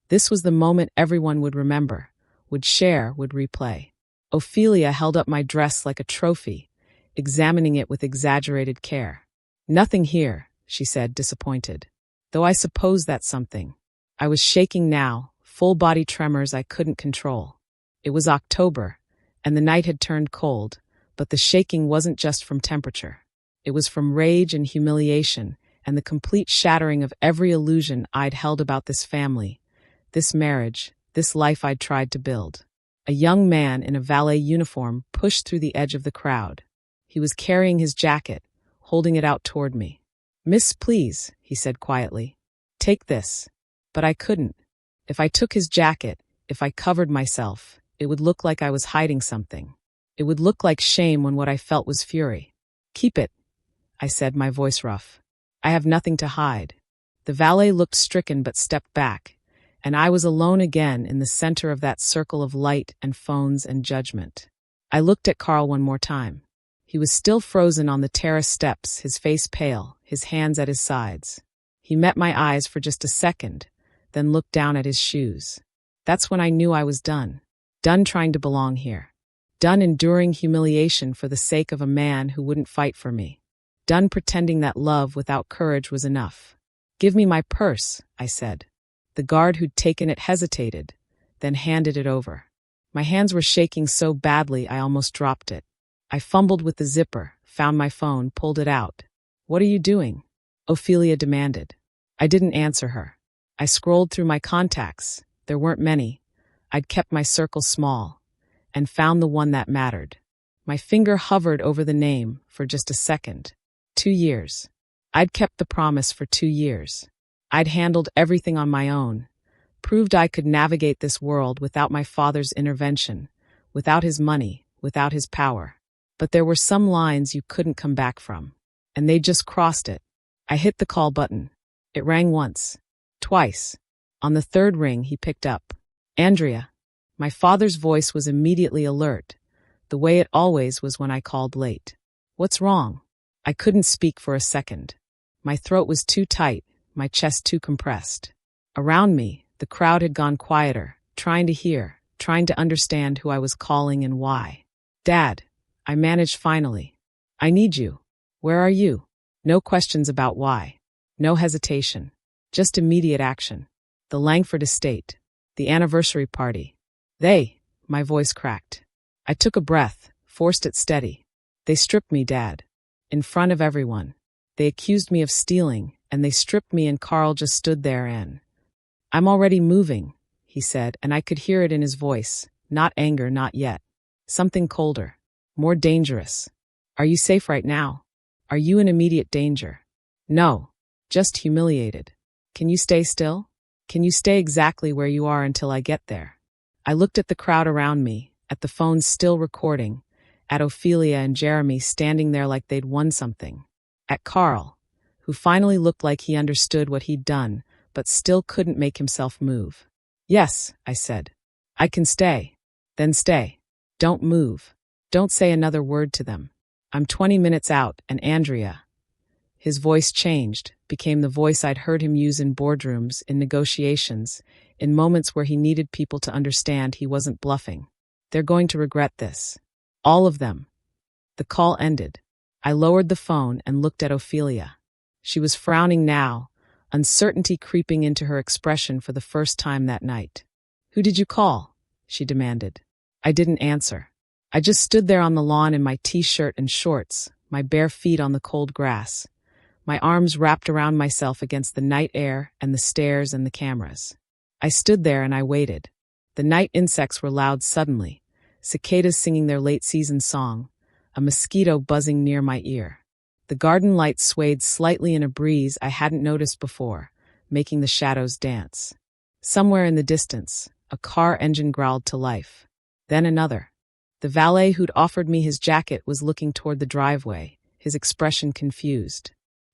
This was the moment everyone would remember, would share, would replay. Ophelia held up my dress like a trophy, examining it with exaggerated care. "Nothing here," she said, disappointed. Though I suppose that's something. I was shaking now, full-body tremors I couldn't control. It was October, and the night had turned cold, but the shaking wasn't just from temperature. It was from rage and humiliation, and the complete shattering of every illusion I'd held about this family, this marriage, this life I'd tried to build. A young man in a valet uniform pushed through the edge of the crowd. He was carrying his jacket, holding it out toward me. "Miss, please," he said quietly. "Take this." But I couldn't. If I took his jacket, if I covered myself, it would look like I was hiding something. It would look like shame when what I felt was fury. "Keep it," I said, my voice rough. "I have nothing to hide." The valet looked stricken but stepped back, and I was alone again in the center of that circle of light and phones and judgment. I looked at Carl one more time. He was still frozen on the terrace steps, his face pale, his hands at his sides. He met my eyes for just a second, then looked down at his shoes. That's when I knew I was done. Done trying to belong here. Done enduring humiliation for the sake of a man who wouldn't fight for me. Done pretending that love without courage was enough. "Give me my purse," I said. The guard who'd taken it hesitated, then handed it over. My hands were shaking so badly I almost dropped it. I fumbled with the zipper, found my phone, pulled it out. "What are you doing?" Ophelia demanded. I didn't answer her. I scrolled through my contacts. There weren't many. I'd kept my circle small, and found the one that mattered. My finger hovered over the name for just a second. 2 years. I'd kept the promise for 2 years. I'd handled everything on my own, proved I could navigate this world without my father's intervention, without his money, without his power. But there were some lines you couldn't come back from, and they just crossed it. I hit the call button. It rang once, twice. On the third ring, he picked up. "Andrea." My father's voice was immediately alert, the way it always was when I called late. "What's wrong?" I couldn't speak for a second. My throat was too tight, my chest too compressed. Around me, the crowd had gone quieter, trying to hear, trying to understand who I was calling and why. "Dad," I managed finally. "I need you. Where are you?" No questions about why. No hesitation. Just immediate action. The Langford estate. The anniversary party. My voice cracked. I took a breath, forced it steady. "They stripped me, Dad. In front of everyone. They accused me of stealing, and they stripped me, and Carl just stood there and—" "I'm already moving," he said, and I could hear it in his voice. Not anger, not yet. Something colder. More dangerous. "Are you safe right now? Are you in immediate danger?" "No. Just humiliated." "Can you stay still? Can you stay exactly where you are until I get there?" I looked at the crowd around me, at the phones still recording, at Ophelia and Jeremy standing there like they'd won something, at Carl, who finally looked like he understood what he'd done, but still couldn't make himself move. "Yes," I said. "I can stay." "Then stay. Don't move. Don't say another word to them. I'm 20 minutes out, and Andrea—" His voice changed, became the voice I'd heard him use in boardrooms, in negotiations, in moments where he needed people to understand he wasn't bluffing. "They're going to regret this. All of them." The call ended. I lowered the phone and looked at Ophelia. She was frowning now, uncertainty creeping into her expression for the first time that night. "Who did you call?" she demanded. I didn't answer. I just stood there on the lawn in my t-shirt and shorts, my bare feet on the cold grass, my arms wrapped around myself against the night air and the stairs and the cameras. I stood there and I waited. The night insects were loud suddenly, cicadas singing their late-season song, a mosquito buzzing near my ear. The garden lights swayed slightly in a breeze I hadn't noticed before, making the shadows dance. Somewhere in the distance, a car engine growled to life. Then another. The valet who'd offered me his jacket was looking toward the driveway, his expression confused.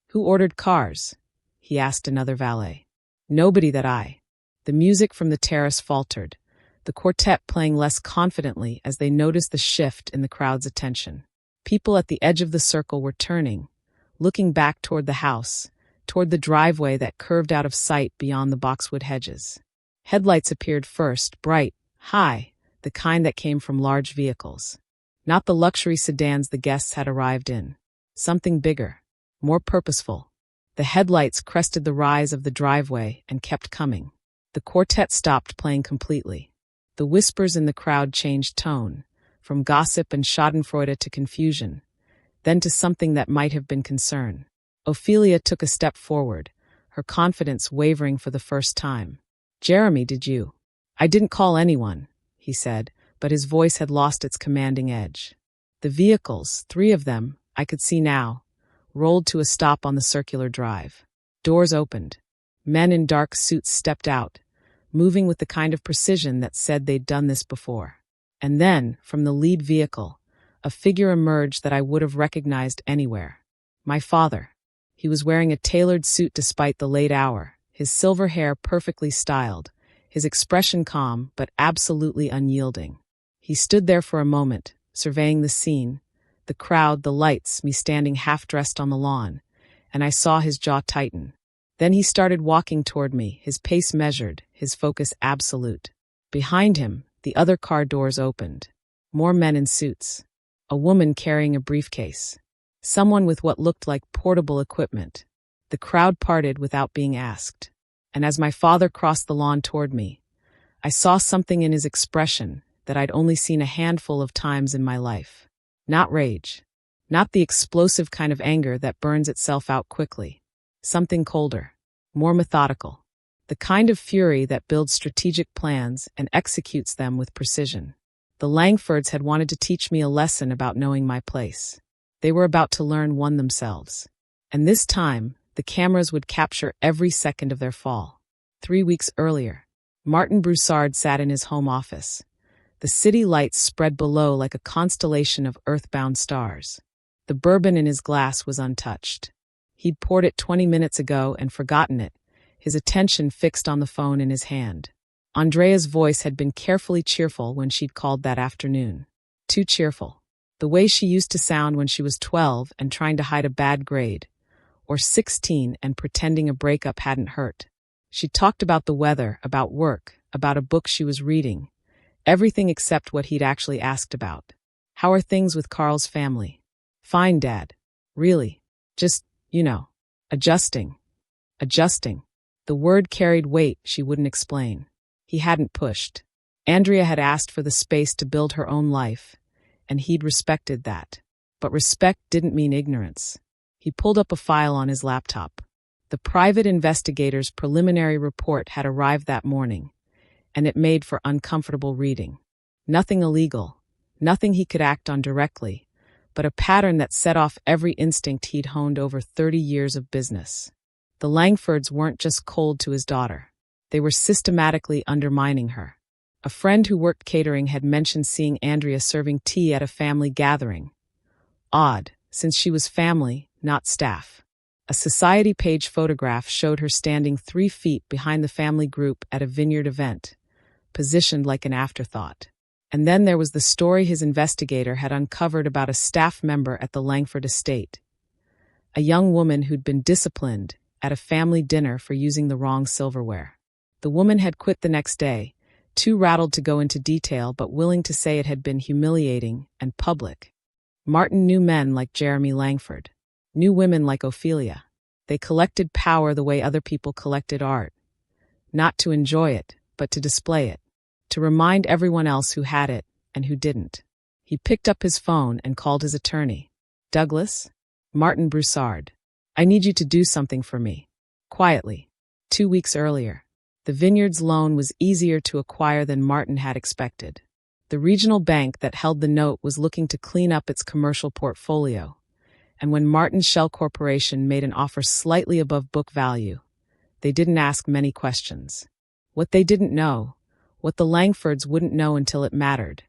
"Who ordered cars?" he asked another valet. "Nobody that I." The music from the terrace faltered, the quartet playing less confidently as they noticed the shift in the crowd's attention. People at the edge of the circle were turning, looking back toward the house, toward the driveway that curved out of sight beyond the boxwood hedges. Headlights appeared first, bright, high, the kind that came from large vehicles. Not the luxury sedans the guests had arrived in. Something bigger, more purposeful. The headlights crested the rise of the driveway and kept coming. The quartet stopped playing completely. The whispers in the crowd changed tone, from gossip and schadenfreude to confusion, then to something that might have been concern. Ophelia took a step forward, her confidence wavering for the first time. "Jeremy, did you?" "I didn't call anyone," he said, but his voice had lost its commanding edge. The vehicles, 3 of them, I could see now, rolled to a stop on the circular drive. Doors opened. Men in dark suits stepped out, moving with the kind of precision that said they'd done this before. And then, from the lead vehicle, a figure emerged that I would have recognized anywhere. My father. He was wearing a tailored suit despite the late hour, his silver hair perfectly styled, his expression calm but absolutely unyielding. He stood there for a moment, surveying the scene, the crowd, the lights, me standing half-dressed on the lawn, and I saw his jaw tighten. Then he started walking toward me, his pace measured, his focus absolute. Behind him, the other car doors opened. More men in suits. A woman carrying a briefcase. Someone with what looked like portable equipment. The crowd parted without being asked. And as my father crossed the lawn toward me, I saw something in his expression that I'd only seen a handful of times in my life. Not rage. Not the explosive kind of anger that burns itself out quickly. Something colder, more methodical. The kind of fury that builds strategic plans and executes them with precision. The Langfords had wanted to teach me a lesson about knowing my place. They were about to learn one themselves. And this time, the cameras would capture every second of their fall. 3 weeks earlier, Martin Broussard sat in his home office. The city lights spread below like a constellation of earthbound stars. The bourbon in his glass was untouched. He'd poured it 20 minutes ago and forgotten it, his attention fixed on the phone in his hand. Andrea's voice had been carefully cheerful when she'd called that afternoon. Too cheerful. The way she used to sound when she was 12 and trying to hide a bad grade, or 16 and pretending a breakup hadn't hurt. She talked about the weather, about work, about a book she was reading, everything except what he'd actually asked about. "How are things with Carl's family?" "Fine, Dad. Really. Just, adjusting." Adjusting. The word carried weight she wouldn't explain. He hadn't pushed. Andrea had asked for the space to build her own life, and he'd respected that. But respect didn't mean ignorance. He pulled up a file on his laptop. The private investigator's preliminary report had arrived that morning, and it made for uncomfortable reading. Nothing illegal, nothing he could act on directly, but a pattern that set off every instinct he'd honed over 30 years of business. The Langfords weren't just cold to his daughter. They were systematically undermining her. A friend who worked catering had mentioned seeing Andrea serving tea at a family gathering. Odd, since she was family, not staff. A society page photograph showed her standing 3 feet behind the family group at a vineyard event, positioned like an afterthought. And then there was the story his investigator had uncovered about a staff member at the Langford estate. A young woman who'd been disciplined at a family dinner for using the wrong silverware. The woman had quit the next day, too rattled to go into detail but willing to say it had been humiliating and public. Martin knew men like Jeremy Langford, knew women like Ophelia. They collected power the way other people collected art. Not to enjoy it, but to display it. To remind everyone else who had it and who didn't. He picked up his phone and called his attorney. "Douglas? Martin Broussard. I need you to do something for me." Quietly. 2 weeks earlier. The vineyard's loan was easier to acquire than Martin had expected. The regional bank that held the note was looking to clean up its commercial portfolio, and when Martin Shell Corporation made an offer slightly above book value, They didn't ask many questions. What they didn't know, what the Langfords wouldn't know until it mattered,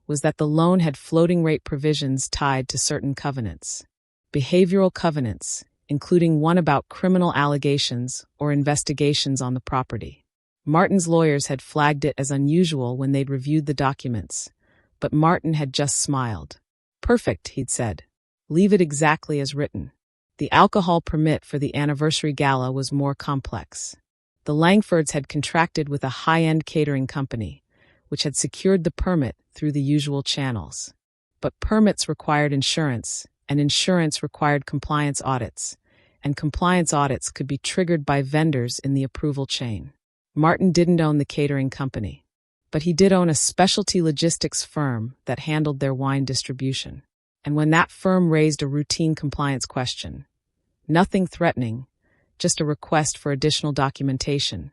was that the loan had floating rate provisions tied to certain covenants. Behavioral covenants, including one about criminal allegations or investigations on the property. Martin's lawyers had flagged it as unusual when they'd reviewed the documents, but Martin had just smiled. "Perfect," he'd said. "Leave it exactly as written." The alcohol permit for the anniversary gala was more complex. The Langfords had contracted with a high-end catering company, which had secured the permit through the usual channels. But permits required insurance, and insurance required compliance audits, and compliance audits could be triggered by vendors in the approval chain. Martin didn't own the catering company, but he did own a specialty logistics firm that handled their wine distribution. And when that firm raised a routine compliance question, nothing threatening, just a request for additional documentation,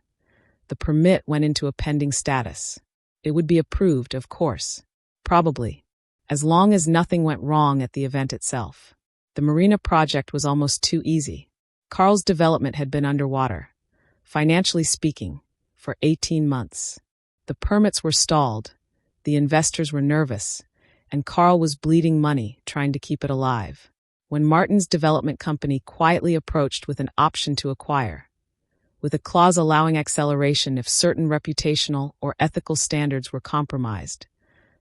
the permit went into a pending status. It would be approved, of course, probably, as long as nothing went wrong at the event itself. The marina project was almost too easy. Carl's development had been underwater, financially speaking, for 18 months. The permits were stalled, the investors were nervous, and Carl was bleeding money trying to keep it alive. When Martin's development company quietly approached with an option to acquire, with a clause allowing acceleration if certain reputational or ethical standards were compromised,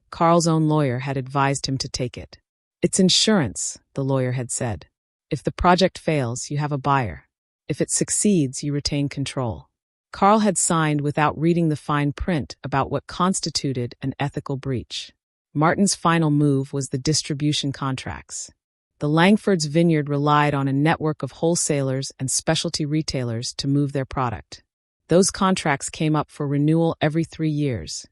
Carl's own lawyer had advised him to take it. "It's insurance," the lawyer had said. "If the project fails, you have a buyer. If it succeeds, you retain control." Carl had signed without reading the fine print about what constituted an ethical breach. Martin's final move was the distribution contracts. The Langfords' vineyard relied on a network of wholesalers and specialty retailers to move their product. Those contracts came up for renewal every 3 years,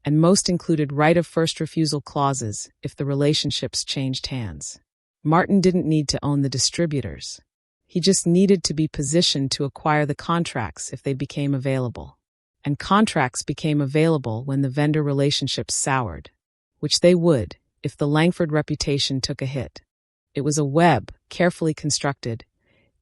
and most included right of first refusal clauses if the relationships changed hands. Martin didn't need to own the distributors. He just needed to be positioned to acquire the contracts if they became available. And contracts became available when the vendor relationships soured, which they would if the Langford reputation took a hit. It was a web, carefully constructed,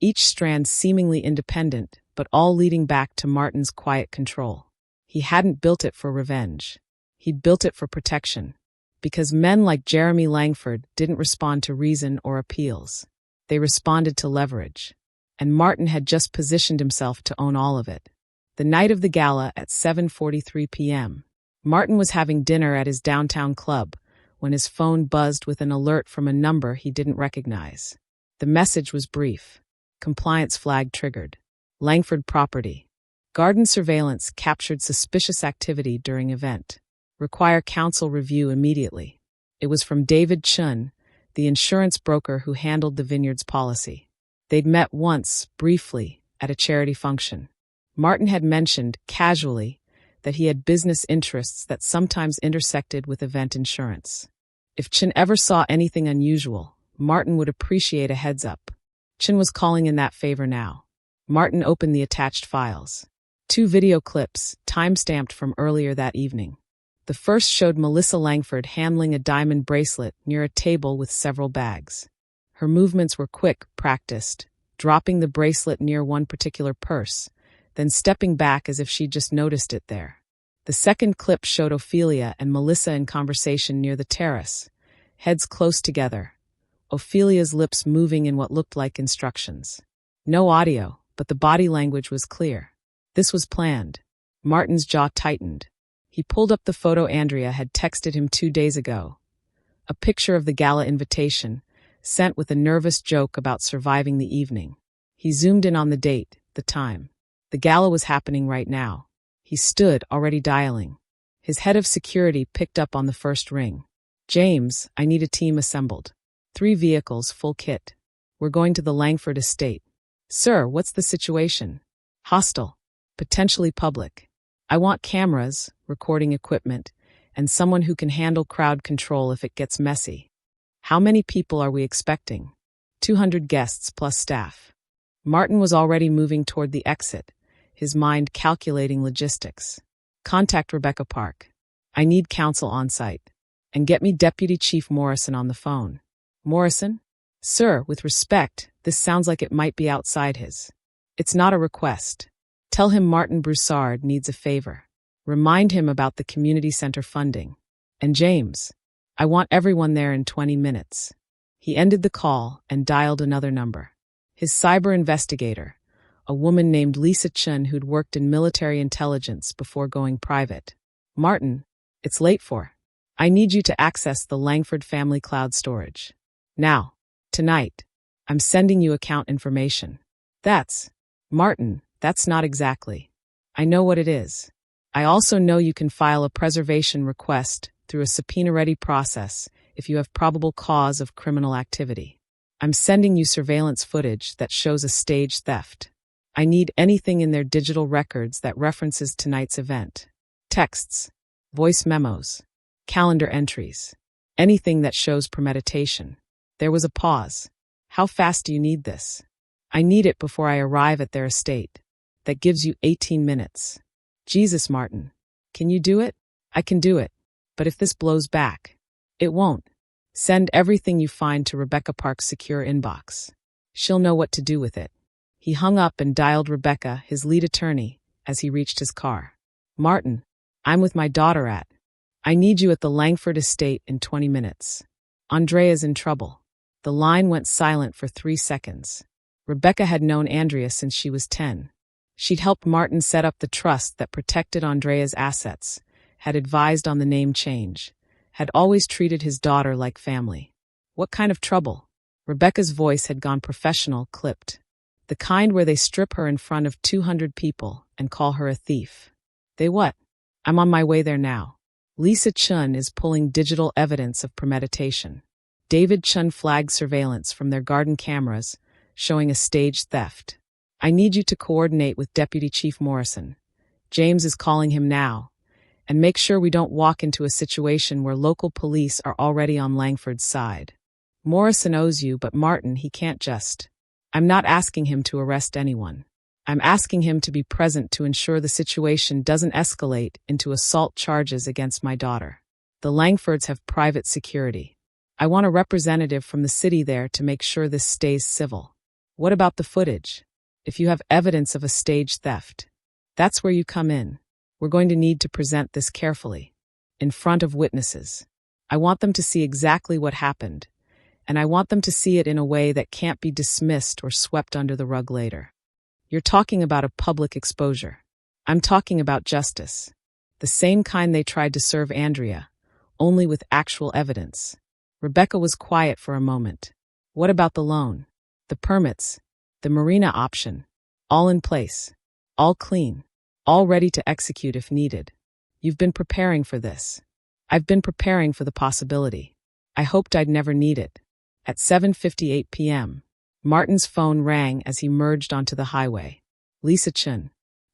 each strand seemingly independent, but all leading back to Martin's quiet control. He hadn't built it for revenge. He'd built it for protection, because men like Jeremy Langford didn't respond to reason or appeals. They responded to leverage, and Martin had just positioned himself to own all of it. The night of the gala at 7:43 p.m., Martin was having dinner at his downtown club when his phone buzzed with an alert from a number he didn't recognize. The message was brief. Compliance flag triggered. Langford property. Garden surveillance captured suspicious activity during event. Require counsel review immediately. It was from David Chun, the insurance broker who handled the vineyard's policy. They'd met once, briefly, at a charity function. Martin had mentioned, casually, that he had business interests that sometimes intersected with event insurance. If Chun ever saw anything unusual, Martin would appreciate a heads-up. Chun was calling in that favor now. Martin opened the attached files. 2 video clips, time-stamped from earlier that evening. The first showed Melissa Langford handling a diamond bracelet near a table with several bags. Her movements were quick, practiced, dropping the bracelet near one particular purse, then stepping back as if she'd just noticed it there. The second clip showed Ophelia and Melissa in conversation near the terrace, heads close together, Ophelia's lips moving in what looked like instructions. No audio, but the body language was clear. This was planned. Martin's jaw tightened. He pulled up the photo Andrea had texted him 2 days ago. A picture of the gala invitation, sent with a nervous joke about surviving the evening. He zoomed in on the date, the time. The gala was happening right now. He stood, already dialing. His head of security picked up on the first ring. "James, I need a team assembled. 3 vehicles, full kit. We're going to the Langford estate." "Sir, what's the situation?" "Hostile. Potentially public. I want cameras, recording equipment, and someone who can handle crowd control if it gets messy." "How many people are we expecting?" 200 guests plus staff. Martin was already moving toward the exit, his mind calculating logistics. "Contact Rebecca Park. I need counsel on site. And get me Deputy Chief Morrison on the phone." "Morrison?" "Sir, with respect, this sounds like it might be outside his." It's not a request. Tell him Martin Broussard needs a favor. Remind him about the community center funding. And James, I want everyone there in 20 minutes. He ended the call and dialed another number. His cyber investigator, a woman named Lisa Chun who'd worked in military intelligence before going private. Martin, it's late for. I need you to access the Langford family cloud storage. Now, tonight. I'm sending you account information. Martin, that's not exactly. I know what it is. I also know you can file a preservation request through a subpoena-ready process if you have probable cause of criminal activity. I'm sending you surveillance footage that shows a staged theft. I need anything in their digital records that references tonight's event. Texts, voice memos, calendar entries, anything that shows premeditation. There was a pause. How fast do you need this? I need it before I arrive at their estate. That gives you 18 minutes. Jesus, Martin. Can you do it? I can do it. But if this blows back, it won't. Send everything you find to Rebecca Park's secure inbox. She'll know what to do with it. He hung up and dialed Rebecca, his lead attorney, as he reached his car. Martin, I'm with my daughter at. I need you at the Langford estate in 20 minutes. Andrea's in trouble. The line went silent for 3 seconds. Rebecca had known Andrea since she was 10. She'd helped Martin set up the trust that protected Andrea's assets, had advised on the name change, had always treated his daughter like family. What kind of trouble? Rebecca's voice had gone professional, clipped. The kind where they strip her in front of 200 people and call her a thief. They what? I'm on my way there now. Lisa Chun is pulling digital evidence of premeditation. David Chun flagged surveillance from their garden cameras, showing a staged theft. I need you to coordinate with Deputy Chief Morrison. James is calling him now. And make sure we don't walk into a situation where local police are already on Langford's side. Morrison owes you, but Martin, he can't just. I'm not asking him to arrest anyone. I'm asking him to be present to ensure the situation doesn't escalate into assault charges against my daughter. The Langfords have private security. I want a representative from the city there to make sure this stays civil. What about the footage? If you have evidence of a staged theft, that's where you come in. We're going to need to present this carefully, in front of witnesses. I want them to see exactly what happened, and I want them to see it in a way that can't be dismissed or swept under the rug later. You're talking about a public exposure. I'm talking about justice. The same kind they tried to serve Andrea, only with actual evidence. Rebecca was quiet for a moment. What about the loan? The permits? The marina option? All in place. All clean. All ready to execute if needed. You've been preparing for this. I've been preparing for the possibility. I hoped I'd never need it. At 7:58 p.m., Martin's phone rang as he merged onto the highway. Lisa Chun.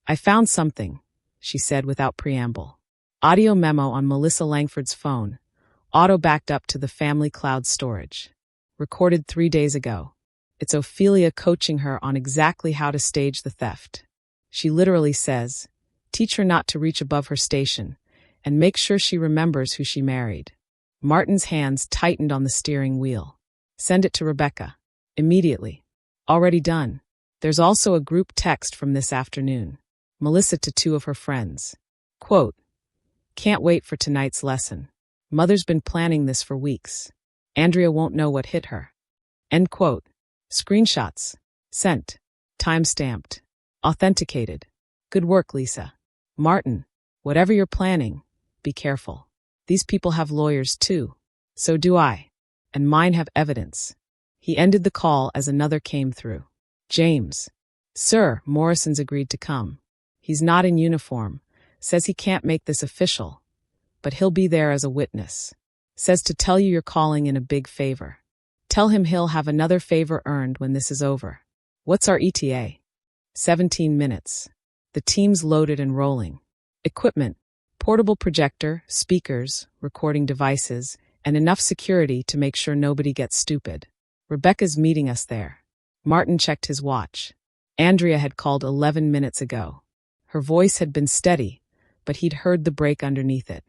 I found something, she said without preamble. Audio memo on Melissa Langford's phone, auto-backed up to the family cloud storage. Recorded 3 days ago. It's Ophelia coaching her on exactly how to stage the theft. She literally says, teach her not to reach above her station, and make sure she remembers who she married. Martin's hands tightened on the steering wheel. Send it to Rebecca. Immediately. Already done. There's also a group text from this afternoon. Melissa to 2 of her friends. Quote, can't wait for tonight's lesson. Mother's been planning this for weeks. Andrea won't know what hit her. End quote. Screenshots. Sent. Time-stamped. Authenticated. Good work, Lisa. Martin, whatever you're planning, be careful. These people have lawyers too. So do I. And mine have evidence. He ended the call as another came through. James. Sir, Morrison's agreed to come. He's not in uniform. Says he can't make this official. But he'll be there as a witness. Says to tell you you're calling in a big favor. Tell him he'll have another favor earned when this is over. What's our ETA? 17 minutes. The team's loaded and rolling. Equipment, portable projector, speakers, recording devices, and enough security to make sure nobody gets stupid. Rebecca's meeting us there. Martin checked his watch. Andrea had called 11 minutes ago. Her voice had been steady, but he'd heard the break underneath it.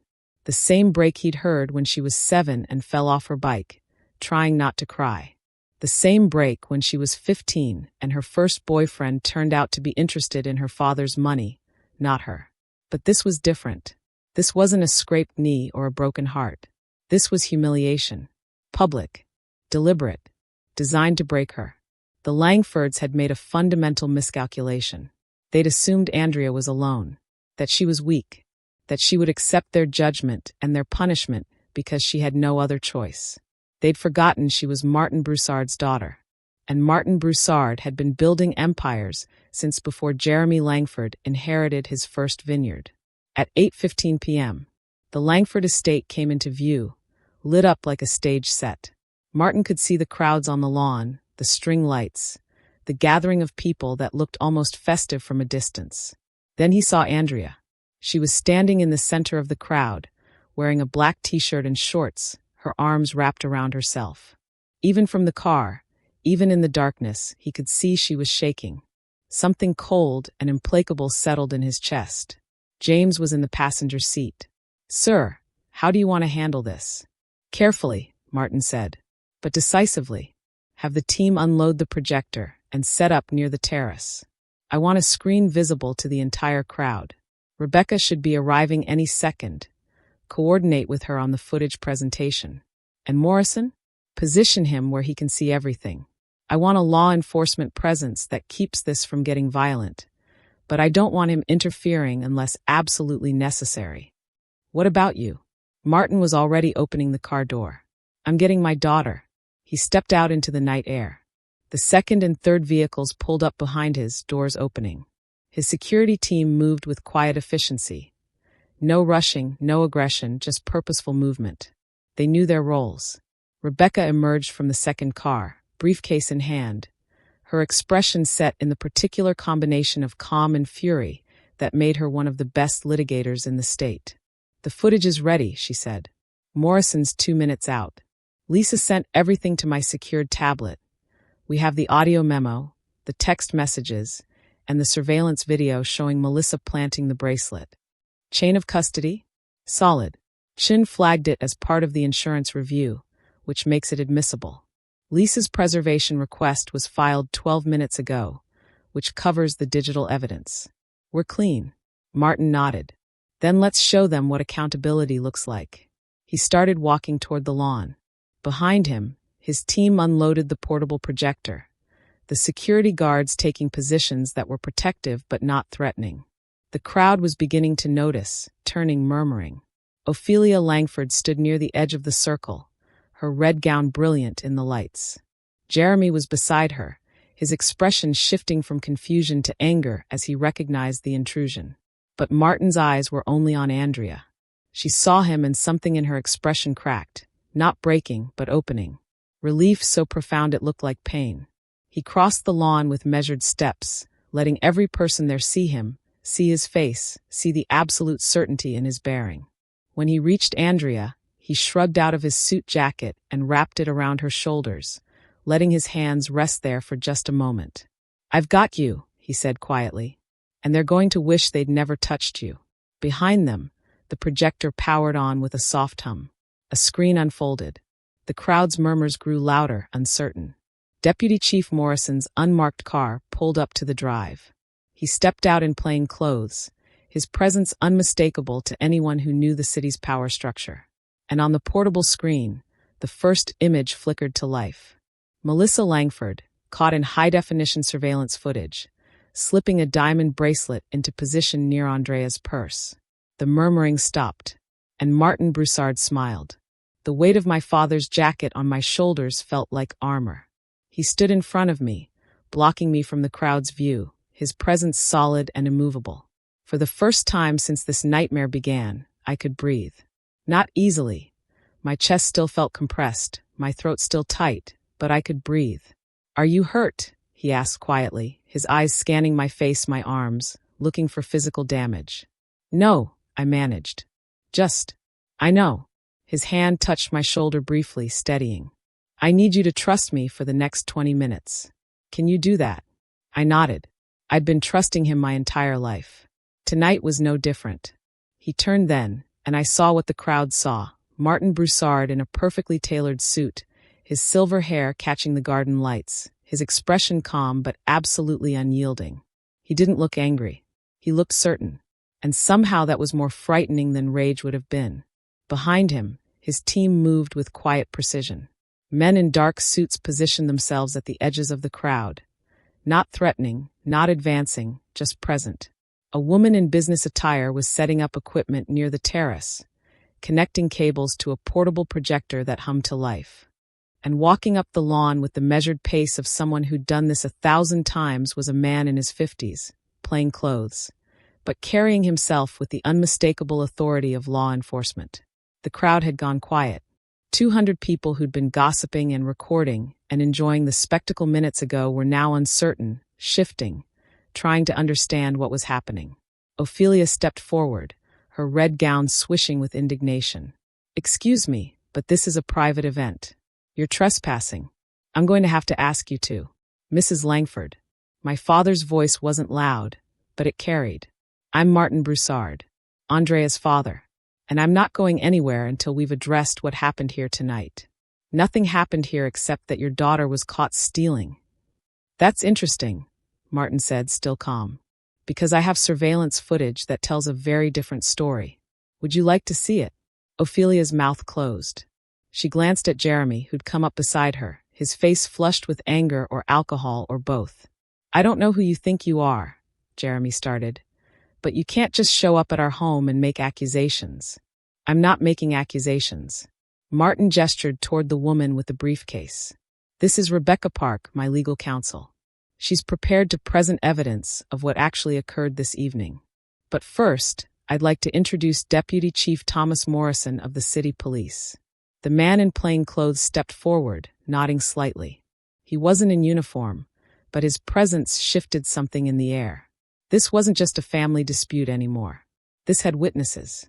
The same break he'd heard when she was 7 and fell off her bike, trying not to cry. The same break when she was 15 and her first boyfriend turned out to be interested in her father's money, not her. But this was different. This wasn't a scraped knee or a broken heart. This was humiliation. Public. Deliberate. Designed to break her. The Langfords had made a fundamental miscalculation. They'd assumed Andrea was alone, that she was weak, that she would accept their judgment and their punishment because she had no other choice. They'd forgotten she was Martin Broussard's daughter, and Martin Broussard had been building empires since before Jeremy Langford inherited his first vineyard. At 8:15 p.m., the Langford estate came into view, lit up like a stage set. Martin could see the crowds on the lawn, the string lights, the gathering of people that looked almost festive from a distance. Then he saw Andrea. She was standing in the center of the crowd, wearing a black t-shirt and shorts, her arms wrapped around herself. Even from the car, even in the darkness, he could see she was shaking. Something cold and implacable settled in his chest. James was in the passenger seat. "Sir, how do you want to handle this?" "Carefully," Martin said, "but decisively. Have the team unload the projector and set up near the terrace. I want a screen visible to the entire crowd. Rebecca should be arriving any second. Coordinate with her on the footage presentation. And Morrison? Position him where he can see everything. I want a law enforcement presence that keeps this from getting violent, but I don't want him interfering unless absolutely necessary. What about you?" Martin was already opening the car door. "I'm getting my daughter." He stepped out into the night air. The second and third vehicles pulled up behind his, doors opening. His security team moved with quiet efficiency. No rushing, no aggression, just purposeful movement. They knew their roles. Rebecca emerged from the second car, briefcase in hand, her expression set in the particular combination of calm and fury that made her one of the best litigators in the state. "The footage is ready," she said. "Morrison's 2 minutes out. Lisa sent everything to my secured tablet. We have the audio memo, the text messages, and the surveillance video showing Melissa planting the bracelet. Chain of custody? Solid. Chin flagged it as part of the insurance review, which makes it admissible. Lisa's preservation request was filed 12 minutes ago, which covers the digital evidence. We're clean." Martin nodded. "Then let's show them what accountability looks like." He started walking toward the lawn. Behind him, his team unloaded the portable projector, the security guards taking positions that were protective but not threatening. The crowd was beginning to notice, turning murmuring. Ophelia Langford stood near the edge of the circle, her red gown brilliant in the lights. Jeremy was beside her, his expression shifting from confusion to anger as he recognized the intrusion. But Martin's eyes were only on Andrea. She saw him and something in her expression cracked, not breaking but opening. Relief so profound it looked like pain. He crossed the lawn with measured steps, letting every person there see him, see his face, see the absolute certainty in his bearing. When he reached Andrea, he shrugged out of his suit jacket and wrapped it around her shoulders, letting his hands rest there for just a moment. "I've got you," he said quietly, "and they're going to wish they'd never touched you." Behind them, the projector powered on with a soft hum. A screen unfolded. The crowd's murmurs grew louder, uncertain. Deputy Chief Morrison's unmarked car pulled up to the drive. He stepped out in plain clothes, his presence unmistakable to anyone who knew the city's power structure. And on the portable screen, the first image flickered to life. Melissa Langford, caught in high-definition surveillance footage, slipping a diamond bracelet into position near Andrea's purse. The murmuring stopped, and Martin Broussard smiled. The weight of my father's jacket on my shoulders felt like armor. He stood in front of me, blocking me from the crowd's view, his presence solid and immovable. For the first time since this nightmare began, I could breathe. Not easily. My chest still felt compressed, my throat still tight, but I could breathe. "Are you hurt?" he asked quietly, his eyes scanning my face, my arms, looking for physical damage. "No," I managed. I know." His hand touched my shoulder briefly, steadying. "I need you to trust me for the next 20 minutes. Can you do that?" I nodded. I'd been trusting him my entire life. Tonight was no different. He turned then, and I saw what the crowd saw. Martin Broussard in a perfectly tailored suit, his silver hair catching the garden lights, his expression calm but absolutely unyielding. He didn't look angry. He looked certain. And somehow that was more frightening than rage would have been. Behind him, his team moved with quiet precision. Men in dark suits positioned themselves at the edges of the crowd. Not threatening, not advancing, just present. A woman in business attire was setting up equipment near the terrace, connecting cables to a portable projector that hummed to life. And walking up the lawn with the measured pace of someone who'd done this 1,000 times was a man in his 50s, plain clothes, but carrying himself with the unmistakable authority of law enforcement. The crowd had gone quiet. 200 people who'd been gossiping and recording and enjoying the spectacle minutes ago were now uncertain, shifting, trying to understand what was happening. Ophelia stepped forward, her red gown swishing with indignation. "Excuse me, but this is a private event. You're trespassing. I'm going to have to ask you to." "Mrs. Langford." My father's voice wasn't loud, but it carried. "I'm Martin Broussard, Andrea's father, and I'm not going anywhere until we've addressed what happened here tonight. Nothing happened here except that your daughter was caught stealing." "That's interesting," Martin said, still calm, "because I have surveillance footage that tells a very different story. Would you like to see it?" Ophelia's mouth closed. She glanced at Jeremy, who'd come up beside her, his face flushed with anger or alcohol or both. "I don't know who you think you are," Jeremy started, "but you can't just show up at our home and make accusations." "I'm not making accusations." Martin gestured toward the woman with the briefcase. "This is Rebecca Park, my legal counsel. She's prepared to present evidence of what actually occurred this evening. But first, I'd like to introduce Deputy Chief Thomas Morrison of the City Police." The man in plain clothes stepped forward, nodding slightly. He wasn't in uniform, but his presence shifted something in the air. This wasn't just a family dispute anymore. This had witnesses.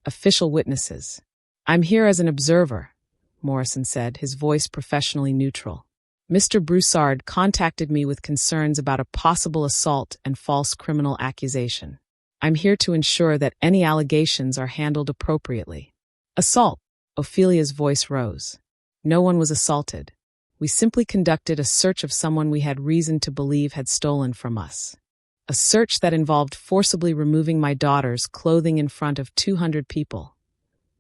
Official witnesses. "I'm here as an observer," Morrison said, his voice professionally neutral. "Mr. Broussard contacted me with concerns about a possible assault and false criminal accusation. I'm here to ensure that any allegations are handled appropriately." "Assault?" Ophelia's voice rose. "No one was assaulted. We simply conducted a search of someone we had reason to believe had stolen from us. A search that involved forcibly removing my daughter's clothing in front of 200 people,"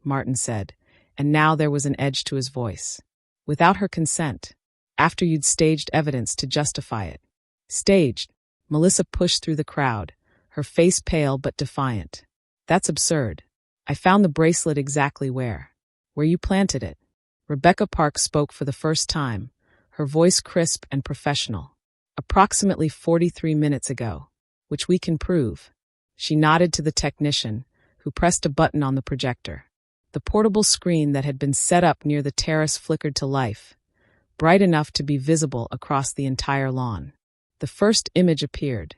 Martin said, and now there was an edge to his voice. "Without her consent, after you'd staged evidence to justify it." "Staged?" Melissa pushed through the crowd, her face pale but defiant. "That's absurd. I found the bracelet exactly where you planted it." Rebecca Park spoke for the first time, her voice crisp and professional. "Approximately 43 minutes ago, which we can prove." She nodded to the technician, who pressed a button on the projector. The portable screen that had been set up near the terrace flickered to life, bright enough to be visible across the entire lawn. The first image appeared.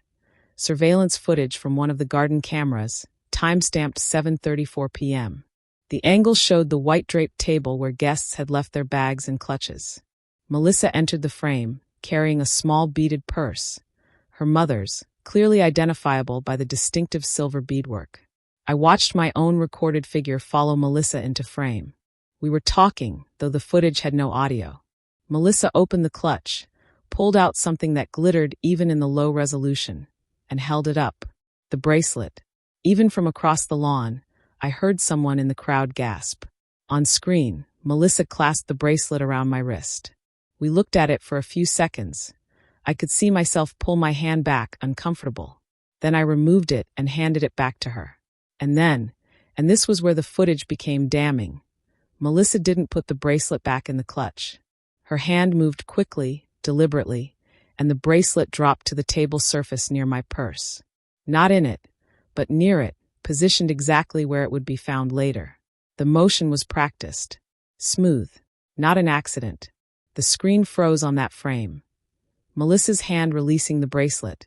Surveillance footage from one of the garden cameras, time-stamped 7:34 p.m. The angle showed the white-draped table where guests had left their bags and clutches. Melissa entered the frame, carrying a small beaded purse, her mother's, clearly identifiable by the distinctive silver beadwork. I watched my own recorded figure follow Melissa into frame. We were talking, though the footage had no audio. Melissa opened the clutch, pulled out something that glittered even in the low resolution, and held it up. The bracelet. Even from across the lawn, I heard someone in the crowd gasp. On screen, Melissa clasped the bracelet around my wrist. We looked at it for a few seconds. I could see myself pull my hand back, uncomfortable. Then I removed it and handed it back to her. And this was where the footage became damning. Melissa didn't put the bracelet back in the clutch. Her hand moved quickly, deliberately, and the bracelet dropped to the table surface near my purse. Not in it, but near it, positioned exactly where it would be found later. The motion was practiced. Smooth. Not an accident. The screen froze on that frame. Melissa's hand releasing the bracelet.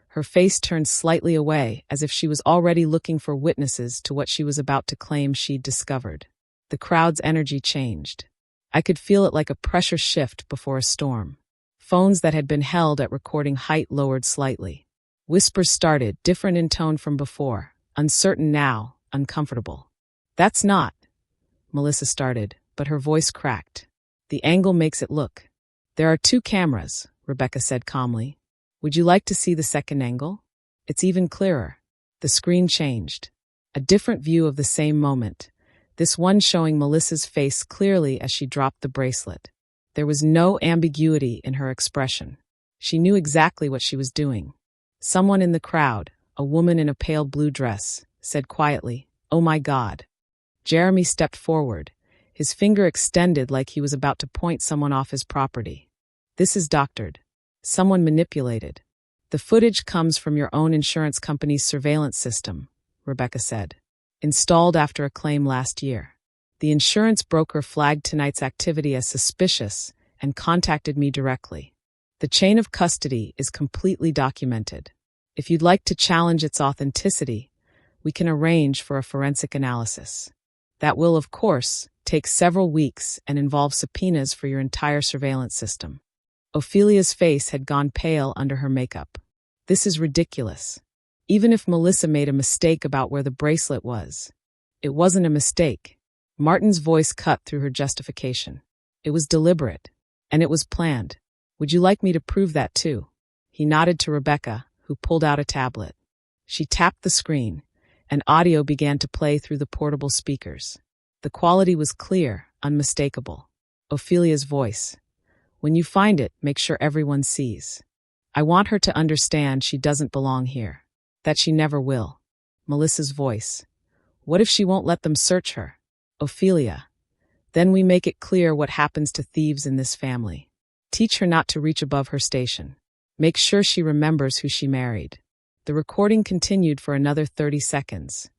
Her face turned slightly away, as if she was already looking for witnesses to what she was about to claim she'd discovered. The crowd's energy changed. I could feel it like a pressure shift before a storm. Phones that had been held at recording height lowered slightly. Whispers started, different in tone from before, uncertain now, uncomfortable. "That's not," Melissa started, but her voice cracked. The angle makes it look. There are 2 cameras, Rebecca said calmly. Would you like to see the second angle? It's even clearer. The screen changed. A different view of the same moment. This one showing Melissa's face clearly as she dropped the bracelet. There was no ambiguity in her expression. She knew exactly what she was doing. Someone in the crowd, a woman in a pale blue dress, said quietly, "Oh my God." Jeremy stepped forward, his finger extended like he was about to point someone off his property. "This is doctored. Someone manipulated. The footage comes from your own insurance company's surveillance system," Rebecca said. "Installed after a claim last year. The insurance broker flagged tonight's activity as suspicious and contacted me directly. The chain of custody is completely documented. If you'd like to challenge its authenticity, we can arrange for a forensic analysis. That will, of course, take several weeks and involve subpoenas for your entire surveillance system." Ophelia's face had gone pale under her makeup. "This is ridiculous. Even if Melissa made a mistake about where the bracelet was, it wasn't a mistake." Martin's voice cut through her justification. "It was deliberate, and it was planned. Would you like me to prove that too?" He nodded to Rebecca, who pulled out a tablet. She tapped the screen, and audio began to play through the portable speakers. The quality was clear, unmistakable. Ophelia's voice. "When you find it, make sure everyone sees. I want her to understand she doesn't belong here. That she never will." Melissa's voice. "What if she won't let them search her?" Ophelia. "Then we make it clear what happens to thieves in this family. Teach her not to reach above her station. Make sure she remembers who she married." The recording continued for another 30 seconds.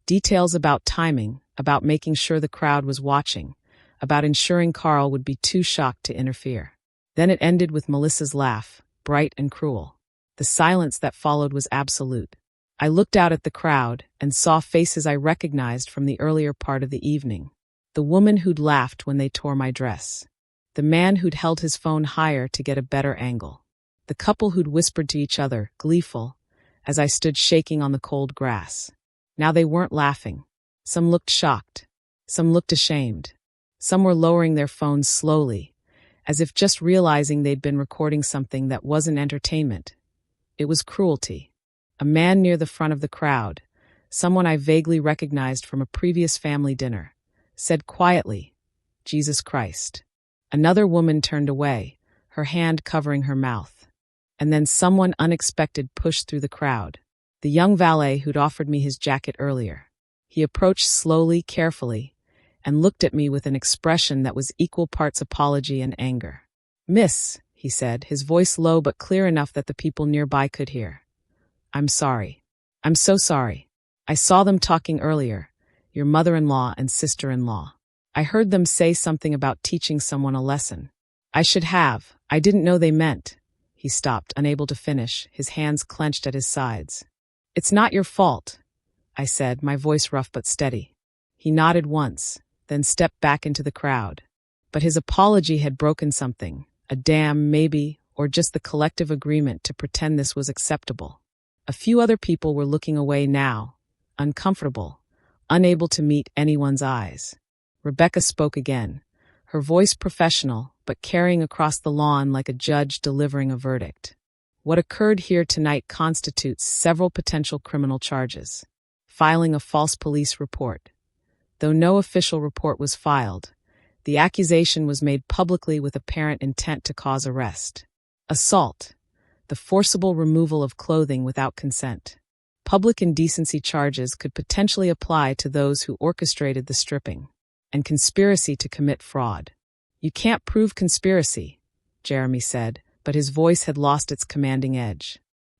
Details about timing, about making sure the crowd was watching, about ensuring Carl would be too shocked to interfere. Then it ended with Melissa's laugh, bright and cruel. The silence that followed was absolute. I looked out at the crowd and saw faces I recognized from the earlier part of the evening. The woman who'd laughed when they tore my dress. The man who'd held his phone higher to get a better angle. The couple who'd whispered to each other, gleeful, as I stood shaking on the cold grass. Now they weren't laughing. Some looked shocked. Some looked ashamed. Some were lowering their phones slowly, as if just realizing they'd been recording something that wasn't entertainment. It was cruelty. A man near the front of the crowd, someone I vaguely recognized from a previous family dinner, said quietly, "Jesus Christ." Another woman turned away, her hand covering her mouth. And then someone unexpected pushed through the crowd. The young valet who'd offered me his jacket earlier. He approached slowly, carefully, and looked at me with an expression that was equal parts apology and anger. "Miss," he said, his voice low but clear enough that the people nearby could hear. "I'm sorry. I'm so sorry. I saw them talking earlier, your mother-in-law and sister-in-law. I heard them say something about teaching someone a lesson. I should have. I didn't know they meant." He stopped, unable to finish, his hands clenched at his sides. "It's not your fault," I said, my voice rough but steady. He nodded once, then stepped back into the crowd. But his apology had broken something, a dam, maybe, or just the collective agreement to pretend this was acceptable. A few other people were looking away now, uncomfortable, unable to meet anyone's eyes. Rebecca spoke again, her voice professional, but carrying across the lawn like a judge delivering a verdict. "What occurred here tonight constitutes several potential criminal charges. Filing a false police report. Though no official report was filed, the accusation was made publicly with apparent intent to cause arrest. Assault. The forcible removal of clothing without consent. Public indecency charges could potentially apply to those who orchestrated the stripping. And conspiracy to commit fraud. You can't prove conspiracy," Jeremy said, but his voice had lost its commanding edge.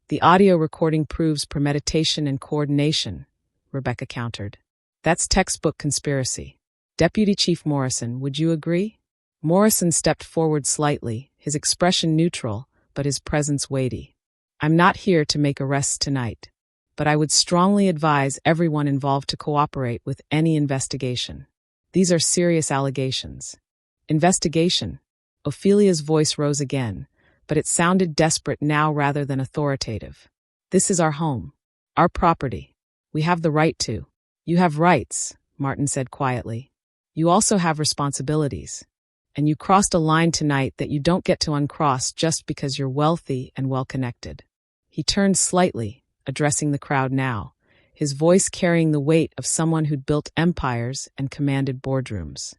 "The audio recording proves premeditation and coordination," Rebecca countered. "That's textbook conspiracy. Deputy Chief Morrison, would you agree?" Morrison stepped forward slightly, his expression neutral, but his presence weighty. "I'm not here to make arrests tonight, but I would strongly advise everyone involved to cooperate with any investigation. These are serious allegations." "Investigation?" Ophelia's voice rose again, but it sounded desperate now rather than authoritative. "This is our home. Our property. We have the right to." "You have rights," Martin said quietly. "You also have responsibilities. And you crossed a line tonight that you don't get to uncross just because you're wealthy and well-connected." He turned slightly, addressing the crowd now, his voice carrying the weight of someone who'd built empires and commanded boardrooms.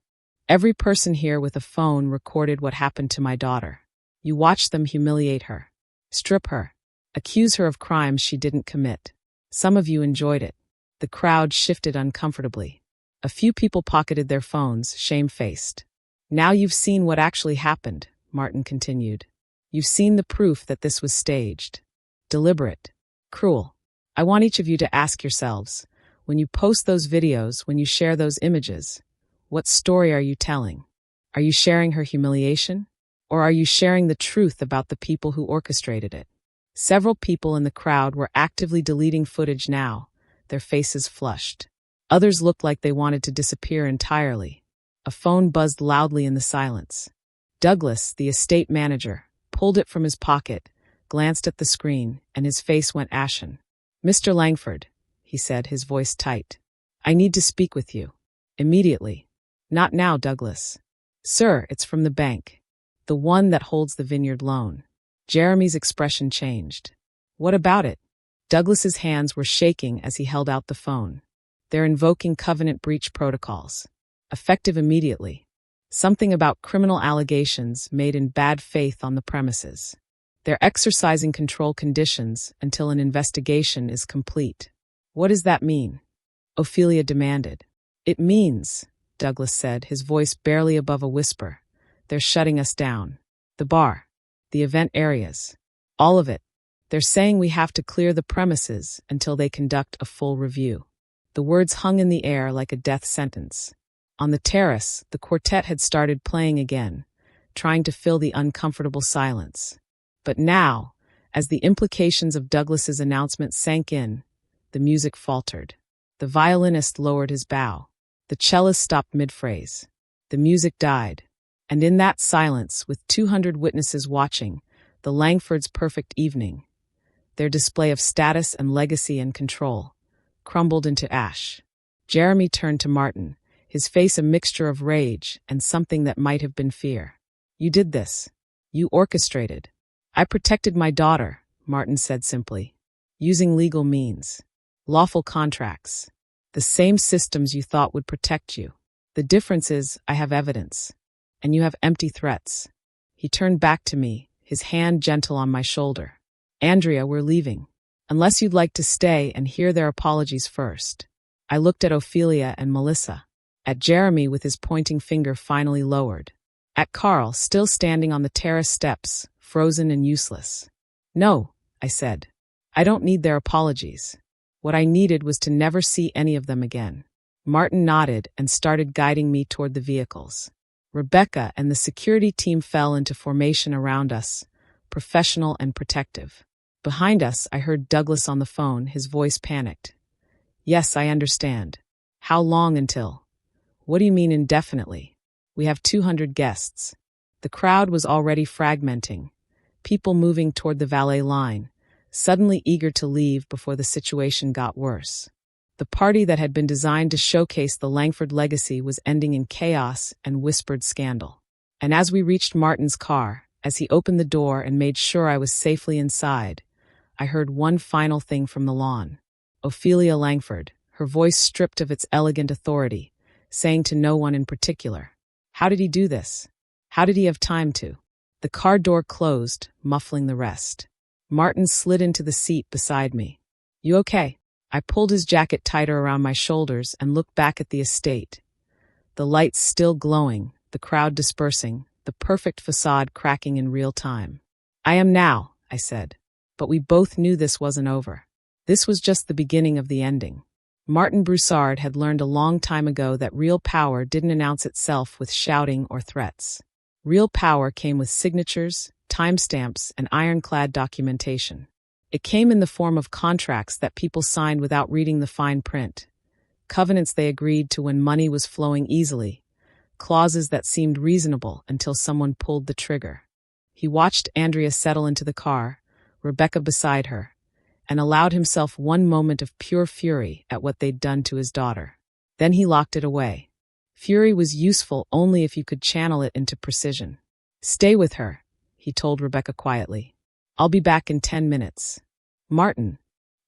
"Every person here with a phone recorded what happened to my daughter. You watched them humiliate her, strip her, accuse her of crimes she didn't commit. Some of you enjoyed it." The crowd shifted uncomfortably. A few people pocketed their phones, shamefaced. "Now you've seen what actually happened," Martin continued. "You've seen the proof that this was staged. Deliberate. Cruel. I want each of you to ask yourselves, when you post those videos, when you share those images, what story are you telling? Are you sharing her humiliation? Or are you sharing the truth about the people who orchestrated it?" Several people in the crowd were actively deleting footage now, their faces flushed. Others looked like they wanted to disappear entirely. A phone buzzed loudly in the silence. Douglas, the estate manager, pulled it from his pocket, glanced at the screen, and his face went ashen. "Mr. Langford," he said, his voice tight. "I need to speak with you. Immediately." "Not now, Douglas." "Sir, it's from the bank. The one that holds the vineyard loan." Jeremy's expression changed. "What about it?" Douglas's hands were shaking as he held out the phone. "They're invoking covenant breach protocols. Effective immediately. Something about criminal allegations made in bad faith on the premises. They're exercising control conditions until an investigation is complete." "What does that mean?" Ophelia demanded. "It means," Douglas said, his voice barely above a whisper, "they're shutting us down. The bar. The event areas. All of it. They're saying we have to clear the premises until they conduct a full review." The words hung in the air like a death sentence. On the terrace, the quartet had started playing again, trying to fill the uncomfortable silence. But now, as the implications of Douglas's announcement sank in, the music faltered. The violinist lowered his bow. The cellist stopped mid-phrase. The music died. And in that silence, with 200 witnesses watching, the Langfords' perfect evening, their display of status and legacy and control, crumbled into ash. Jeremy turned to Martin, his face a mixture of rage and something that might have been fear. "You did this. You orchestrated." "I protected my daughter," Martin said simply. "Using legal means. Lawful contracts. The same systems you thought would protect you. The difference is I have evidence. And you have empty threats." He turned back to me, his hand gentle on my shoulder. "Andrea, we're leaving. Unless you'd like to stay and hear their apologies first." I looked at Ophelia and Melissa. At Jeremy with his pointing finger finally lowered. At Carl, still standing on the terrace steps, frozen and useless. "No," I said. "I don't need their apologies. What I needed was to never see any of them again." Martin nodded and started guiding me toward the vehicles. Rebecca and the security team fell into formation around us, professional and protective. Behind us, I heard Douglas on the phone, his voice panicked. "Yes, I understand. How long until?" "What do you mean indefinitely? We have 200 guests." The crowd was already fragmenting, people moving toward the valet line, suddenly eager to leave before the situation got worse. The party that had been designed to showcase the Langford legacy was ending in chaos and whispered scandal. And as we reached Martin's car, as he opened the door and made sure I was safely inside, I heard one final thing from the lawn. Ophelia Langford, her voice stripped of its elegant authority, saying to no one in particular, "How did he do this? How did he have time to?" The car door closed, muffling the rest. Martin slid into the seat beside me. "You okay?" I pulled his jacket tighter around my shoulders and looked back at the estate. The lights still glowing, the crowd dispersing, the perfect facade cracking in real time. "I am now," I said. But we both knew this wasn't over. This was just the beginning of the ending. Martin Broussard had learned a long time ago that real power didn't announce itself with shouting or threats. Real power came with signatures, timestamps, and ironclad documentation. It came in the form of contracts that people signed without reading the fine print, covenants they agreed to when money was flowing easily, clauses that seemed reasonable until someone pulled the trigger. He watched Andrea settle into the car, Rebecca beside her, and allowed himself one moment of pure fury at what they'd done to his daughter. Then he locked it away. Fury was useful only if you could channel it into precision. Stay with her, he told Rebecca quietly. I'll be back in 10 minutes. Martin,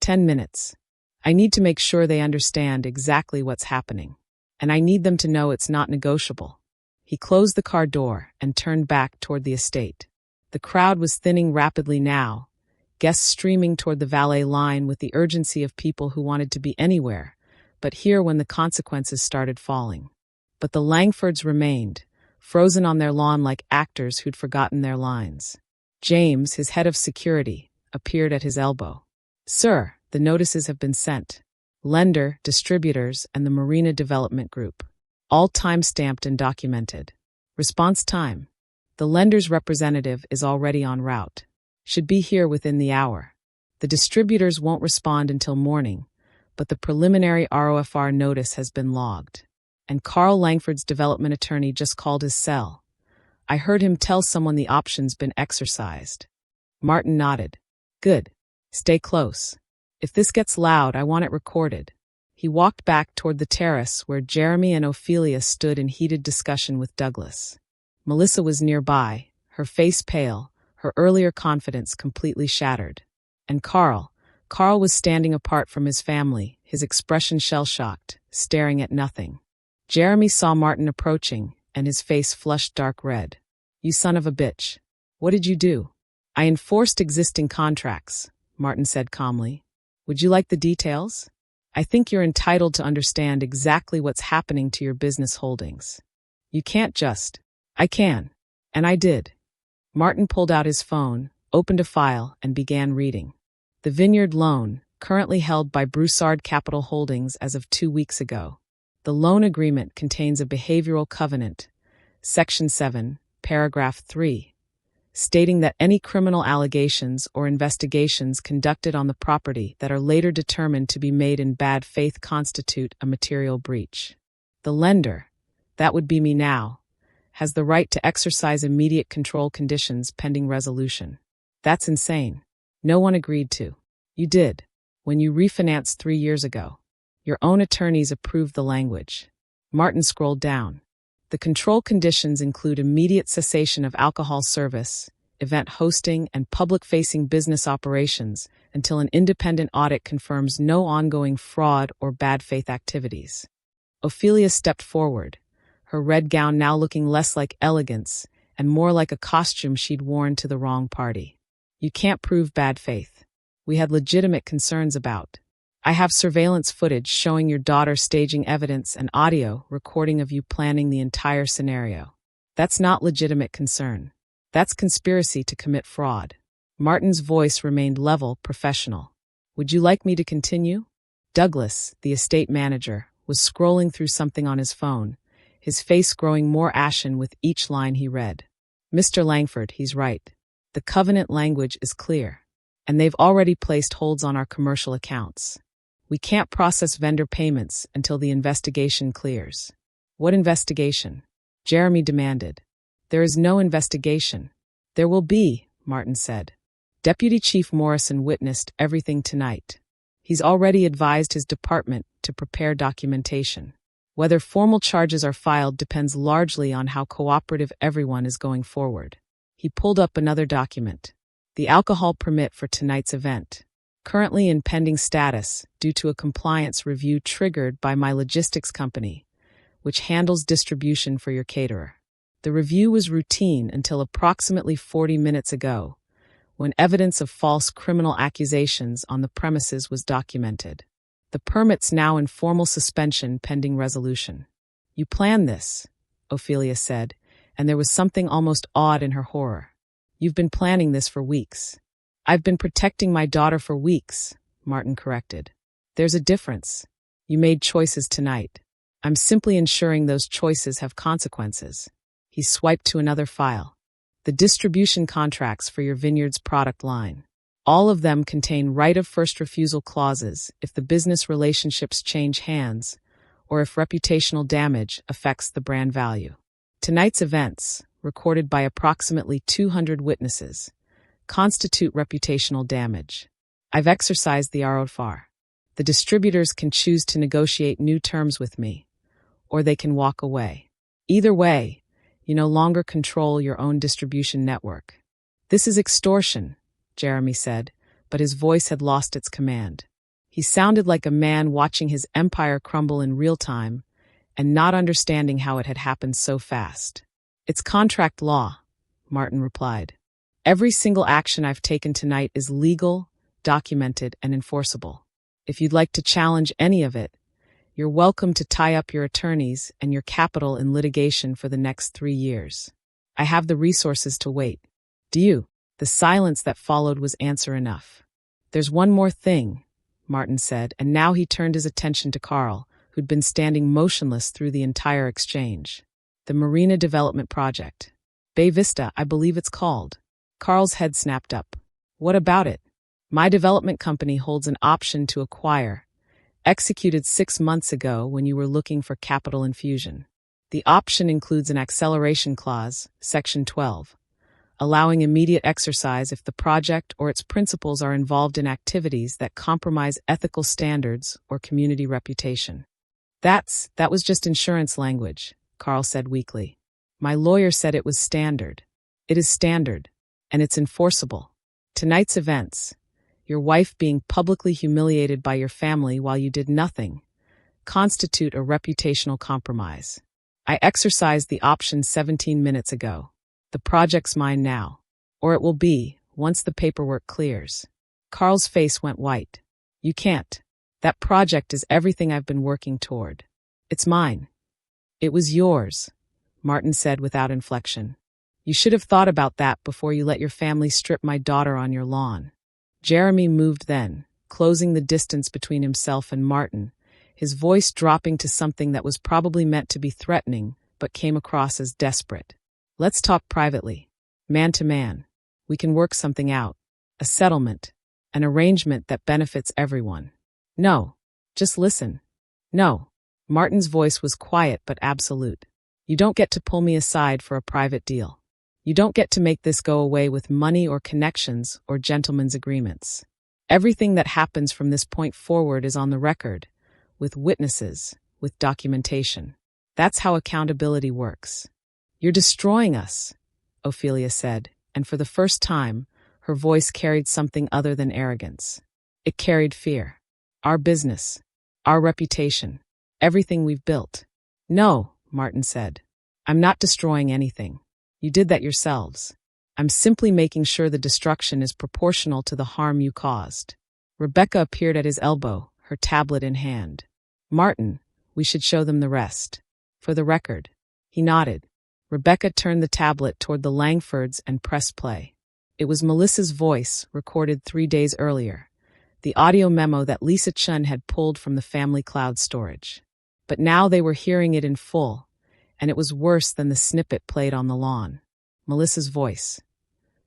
10 minutes. I need to make sure they understand exactly what's happening. And I need them to know it's not negotiable. He closed the car door and turned back toward the estate. The crowd was thinning rapidly now, guests streaming toward the valet line with the urgency of people who wanted to be anywhere, but here when the consequences started falling. But the Langfords remained, frozen on their lawn like actors who'd forgotten their lines. James, his head of security, appeared at his elbow. Sir, the notices have been sent. Lender, distributors, and the Marina Development Group. All time-stamped and documented. Response time. The lender's representative is already en route. Should be here within the hour. The distributors won't respond until morning, but the preliminary ROFR notice has been logged. And Carl Langford's development attorney just called his cell. I heard him tell someone the option's been exercised. Martin nodded. Good. Stay close. If this gets loud, I want it recorded. He walked back toward the terrace where Jeremy and Ophelia stood in heated discussion with Douglas. Melissa was nearby, her face pale, her earlier confidence completely shattered. And Carl was standing apart from his family, his expression shell-shocked, staring at nothing. Jeremy saw Martin approaching, and his face flushed dark red. You son of a bitch. What did you do? I enforced existing contracts, Martin said calmly. Would you like the details? I think you're entitled to understand exactly what's happening to your business holdings. You can't just. I can. And I did. Martin pulled out his phone, opened a file, and began reading. The Vineyard loan, currently held by Broussard Capital Holdings as of 2 weeks ago. The loan agreement contains a behavioral covenant, Section 7, Paragraph 3, stating that any criminal allegations or investigations conducted on the property that are later determined to be made in bad faith constitute a material breach. The lender, that would be me now, has the right to exercise immediate control conditions pending resolution. That's insane. No one agreed to. You did. When you refinanced 3 years ago. Your own attorneys approved the language. Martin scrolled down. The control conditions include immediate cessation of alcohol service, event hosting, and public-facing business operations until an independent audit confirms no ongoing fraud or bad faith activities. Ophelia stepped forward, her red gown now looking less like elegance and more like a costume she'd worn to the wrong party. You can't prove bad faith. We had legitimate concerns about. I have surveillance footage showing your daughter staging evidence and audio recording of you planning the entire scenario. That's not legitimate concern. That's conspiracy to commit fraud. Martin's voice remained level, professional. Would you like me to continue? Douglas, the estate manager, was scrolling through something on his phone, his face growing more ashen with each line he read. Mr. Langford, he's right. The covenant language is clear, and they've already placed holds on our commercial accounts. We can't process vendor payments until the investigation clears. What investigation? Jeremy demanded. There is no investigation. There will be, Martin said. Deputy Chief Morrison witnessed everything tonight. He's already advised his department to prepare documentation. Whether formal charges are filed depends largely on how cooperative everyone is going forward. He pulled up another document. The alcohol permit for tonight's event. Currently in pending status due to a compliance review triggered by my logistics company, which handles distribution for your caterer. The review was routine until approximately 40 minutes ago, when evidence of false criminal accusations on the premises was documented. The permit's now in formal suspension pending resolution. You planned this, Ophelia said, and there was something almost awed in her horror. You've been planning this for weeks. I've been protecting my daughter for weeks, Martin corrected. There's a difference. You made choices tonight. I'm simply ensuring those choices have consequences. He swiped to another file. The distribution contracts for your vineyard's product line. All of them contain right of first refusal clauses if the business relationships change hands or if reputational damage affects the brand value. Tonight's events, recorded by approximately 200 witnesses, constitute reputational damage. I've exercised the ROFR. The distributors can choose to negotiate new terms with me, or they can walk away. Either way, you no longer control your own distribution network. This is extortion, Jeremy said, but his voice had lost its command. He sounded like a man watching his empire crumble in real time and not understanding how it had happened so fast. It's contract law, Martin replied. Every single action I've taken tonight is legal, documented, and enforceable. If you'd like to challenge any of it, you're welcome to tie up your attorneys and your capital in litigation for the next 3 years. I have the resources to wait. Do you? The silence that followed was answer enough. There's one more thing, Martin said, and now he turned his attention to Carl, who'd been standing motionless through the entire exchange. The Marina Development Project. Bay Vista, I believe it's called. Carl's head snapped up. What about it? My development company holds an option to acquire, executed 6 months ago when you were looking for capital infusion. The option includes an acceleration clause, Section 12, allowing immediate exercise if the project or its principals are involved in activities that compromise ethical standards or community reputation. That was just insurance language, Carl said weakly. My lawyer said it was standard. It is standard, and it's enforceable. Tonight's events, your wife being publicly humiliated by your family while you did nothing, constitute a reputational compromise. I exercised the option 17 minutes ago. The project's mine now. Or it will be, once the paperwork clears. Carl's face went white. You can't. That project is everything I've been working toward. It's mine. It was yours, Martin said without inflection. You should have thought about that before you let your family strip my daughter on your lawn. Jeremy moved then, closing the distance between himself and Martin, his voice dropping to something that was probably meant to be threatening, but came across as desperate. Let's talk privately, man to man. We can work something out, a settlement, an arrangement that benefits everyone. No, just listen. No. Martin's voice was quiet but absolute. You don't get to pull me aside for a private deal. You don't get to make this go away with money or connections or gentlemen's agreements. Everything that happens from this point forward is on the record, with witnesses, with documentation. That's how accountability works. You're destroying us, Ophelia said, and for the first time, her voice carried something other than arrogance. It carried fear. Our business, our reputation, everything we've built. No, Martin said. I'm not destroying anything. You did that yourselves. I'm simply making sure the destruction is proportional to the harm you caused. Rebecca appeared at his elbow, her tablet in hand. Martin, we should show them the rest. For the record. He nodded. Rebecca turned the tablet toward the Langfords and pressed play. It was Melissa's voice, recorded 3 days earlier, the audio memo that Lisa Chun had pulled from the family cloud storage. But now they were hearing it in full, and it was worse than the snippet played on the lawn. Melissa's voice.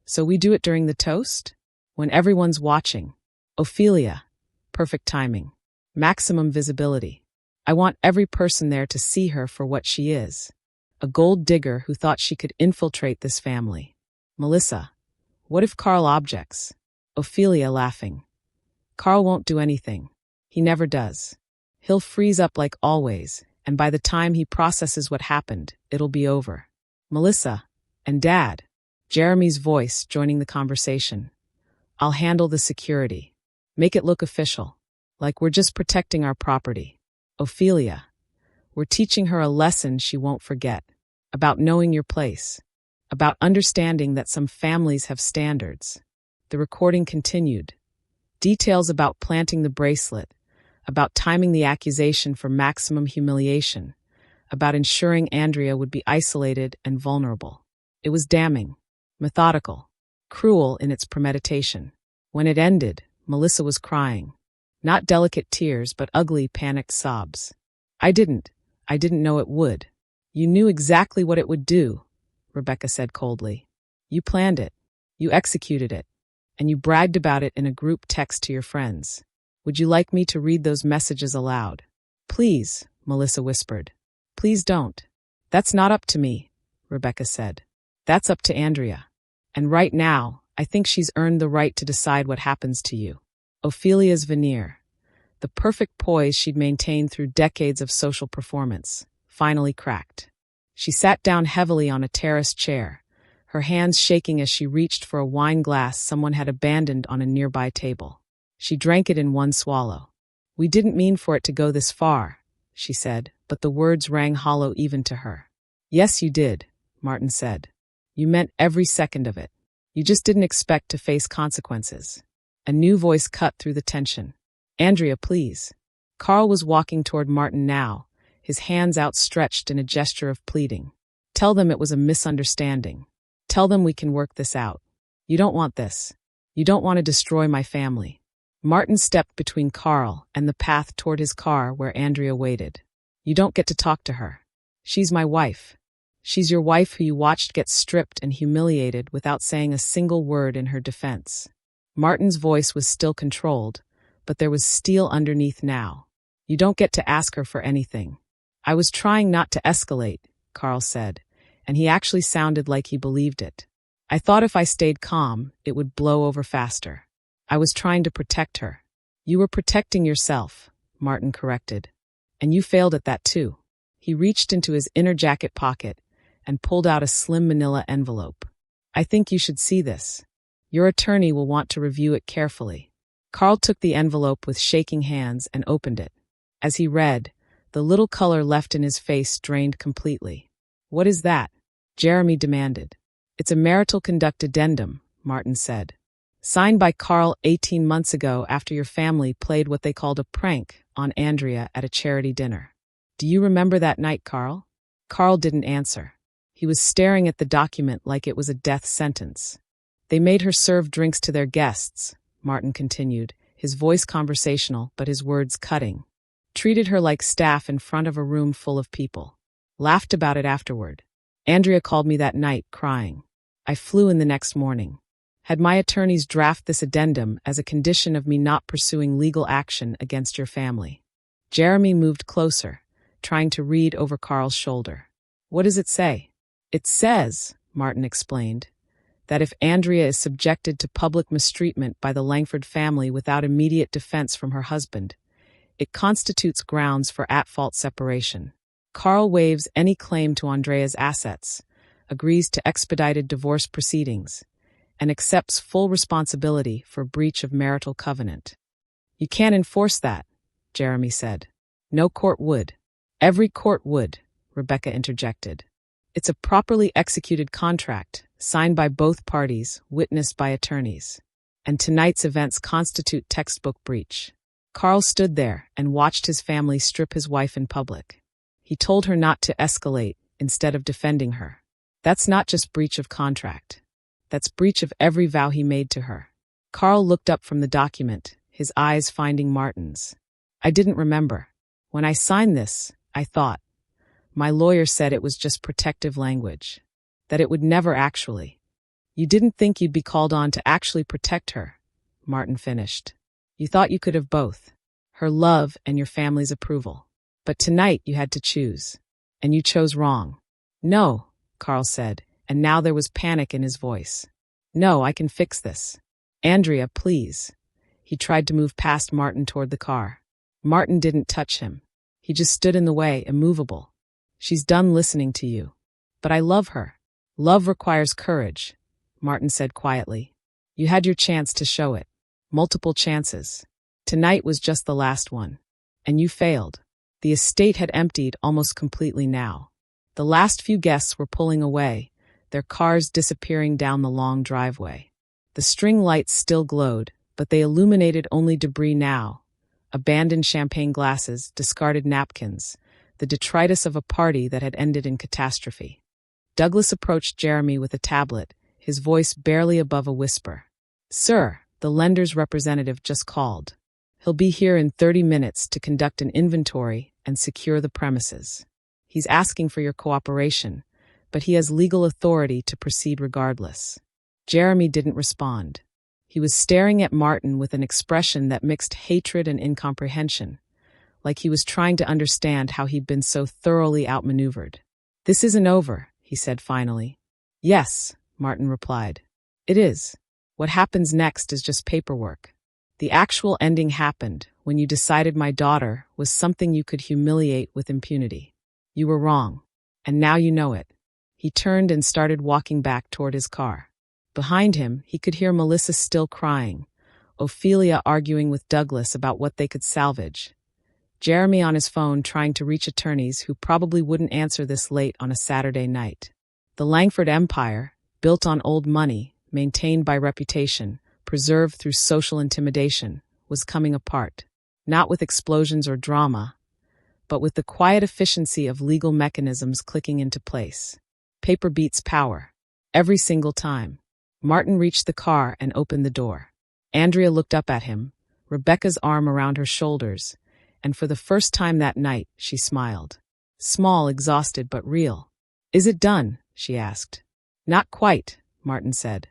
So we do it during the toast? When everyone's watching. Ophelia. Perfect timing. Maximum visibility. I want every person there to see her for what she is. A gold digger who thought she could infiltrate this family. Melissa. What if Carl objects? Ophelia laughing. Carl won't do anything. He never does. He'll freeze up like always, and by the time he processes what happened, it'll be over. Melissa. And Dad. Jeremy's voice joining the conversation. I'll handle the security. Make it look official. Like we're just protecting our property. Ophelia. We're teaching her a lesson she won't forget. About knowing your place. About understanding that some families have standards. The recording continued. Details about planting the bracelet. About timing the accusation for maximum humiliation. About ensuring Andrea would be isolated and vulnerable. It was damning. Methodical. Cruel in its premeditation. When it ended, Melissa was crying. Not delicate tears, but ugly, panicked sobs. I didn't know it would. You knew exactly what it would do, Rebecca said coldly. You planned it. You executed it. And you bragged about it in a group text to your friends. Would you like me to read those messages aloud? Please, Melissa whispered. Please don't. That's not up to me, Rebecca said. That's up to Andrea. And right now, I think she's earned the right to decide what happens to you. Ophelia's veneer. The perfect poise she'd maintained through decades of social performance. finally cracked. She sat down heavily on a terrace chair, her hands shaking as she reached for a wine glass someone had abandoned on a nearby table. She drank it in one swallow. "We didn't mean for it to go this far," she said, but the words rang hollow even to her. "Yes, you did," Martin said. "You meant every second of it. You just didn't expect to face consequences." A new voice cut through the tension. "Andrea, please." Carl was walking toward Martin now, his hands outstretched in a gesture of pleading. "Tell them it was a misunderstanding. Tell them we can work this out. You don't want this. You don't want to destroy my family." Martin stepped between Carl and the path toward his car where Andrea waited. "You don't get to talk to her. She's my wife. She's your wife who you watched get stripped and humiliated without saying a single word in her defense." Martin's voice was still controlled, but there was steel underneath now. "You don't get to ask her for anything." "I was trying not to escalate," Carl said, and he actually sounded like he believed it. "I thought if I stayed calm, it would blow over faster. I was trying to protect her." "You were protecting yourself," Martin corrected. "And you failed at that too." He reached into his inner jacket pocket and pulled out a slim manila envelope. "I think you should see this. Your attorney will want to review it carefully." Carl took the envelope with shaking hands and opened it. As he read, the little color left in his face drained completely. "What is that?" Jeremy demanded. "It's a marital conduct addendum," Martin said. "Signed by Carl 18 months ago after your family played what they called a prank on Andrea at a charity dinner. Do you remember that night, Carl?" Carl didn't answer. He was staring at the document like it was a death sentence. "They made her serve drinks to their guests," Martin continued, his voice conversational but his words cutting. "Treated her like staff in front of a room full of people. Laughed about it afterward. Andrea called me that night, crying. I flew in the next morning. Had my attorneys draft this addendum as a condition of me not pursuing legal action against your family." Jeremy moved closer, trying to read over Carl's shoulder. "What does it say?" "It says," Martin explained, "that if Andrea is subjected to public mistreatment by the Langford family without immediate defense from her husband, it constitutes grounds for at-fault separation. Carl waives any claim to Andrea's assets, agrees to expedited divorce proceedings, and accepts full responsibility for breach of marital covenant." "You can't enforce that," Jeremy said. "No court would." "Every court would," Rebecca interjected. "It's a properly executed contract, signed by both parties, witnessed by attorneys. And tonight's events constitute textbook breach." Carl stood there and watched his family strip his wife in public. He told her not to escalate instead of defending her. That's not just breach of contract. That's breach of every vow he made to her. Carl looked up from the document, his eyes finding Martin's. "I didn't remember. When I signed this, I thought. My lawyer said it was just protective language. That it would never actually." "You didn't think you'd be called on to actually protect her," Martin finished. "You thought you could have both. Her love and your family's approval. But tonight you had to choose. And you chose wrong." "No," Carl said, and now there was panic in his voice. "No, I can fix this. Andrea, please." He tried to move past Martin toward the car. Martin didn't touch him. He just stood in the way, immovable. "She's done listening to you. But I love her." "Love requires courage," Martin said quietly. "You had your chance to show it. Multiple chances. Tonight was just the last one. And you failed." The estate had emptied almost completely now. The last few guests were pulling away, their cars disappearing down the long driveway. The string lights still glowed, but they illuminated only debris now. Abandoned champagne glasses, discarded napkins, the detritus of a party that had ended in catastrophe. Douglas approached Jeremy with a tablet, his voice barely above a whisper. "Sir, the lender's representative just called. He'll be here in 30 minutes to conduct an inventory and secure the premises. He's asking for your cooperation, but he has legal authority to proceed regardless." Jeremy didn't respond. He was staring at Martin with an expression that mixed hatred and incomprehension, like he was trying to understand how he'd been so thoroughly outmaneuvered. "This isn't over," he said finally. "Yes," Martin replied. "It is. What happens next is just paperwork. The actual ending happened when you decided my daughter was something you could humiliate with impunity. You were wrong. And now you know it. He turned and started walking back toward his car. Behind him, he could hear Melissa still crying, Ophelia arguing with Douglas about what they could salvage, Jeremy on his phone trying to reach attorneys who probably wouldn't answer this late on a Saturday night. The Langford empire, built on old money, maintained by reputation, preserved through social intimidation, was coming apart. Not with explosions or drama, but with the quiet efficiency of legal mechanisms clicking into place. Paper beats power. Every single time. Martin reached the car and opened the door. Andrea looked up at him, Rebecca's arm around her shoulders, and for the first time that night, she smiled. Small, exhausted, but real. Is it done? She asked. Not quite, Martin said.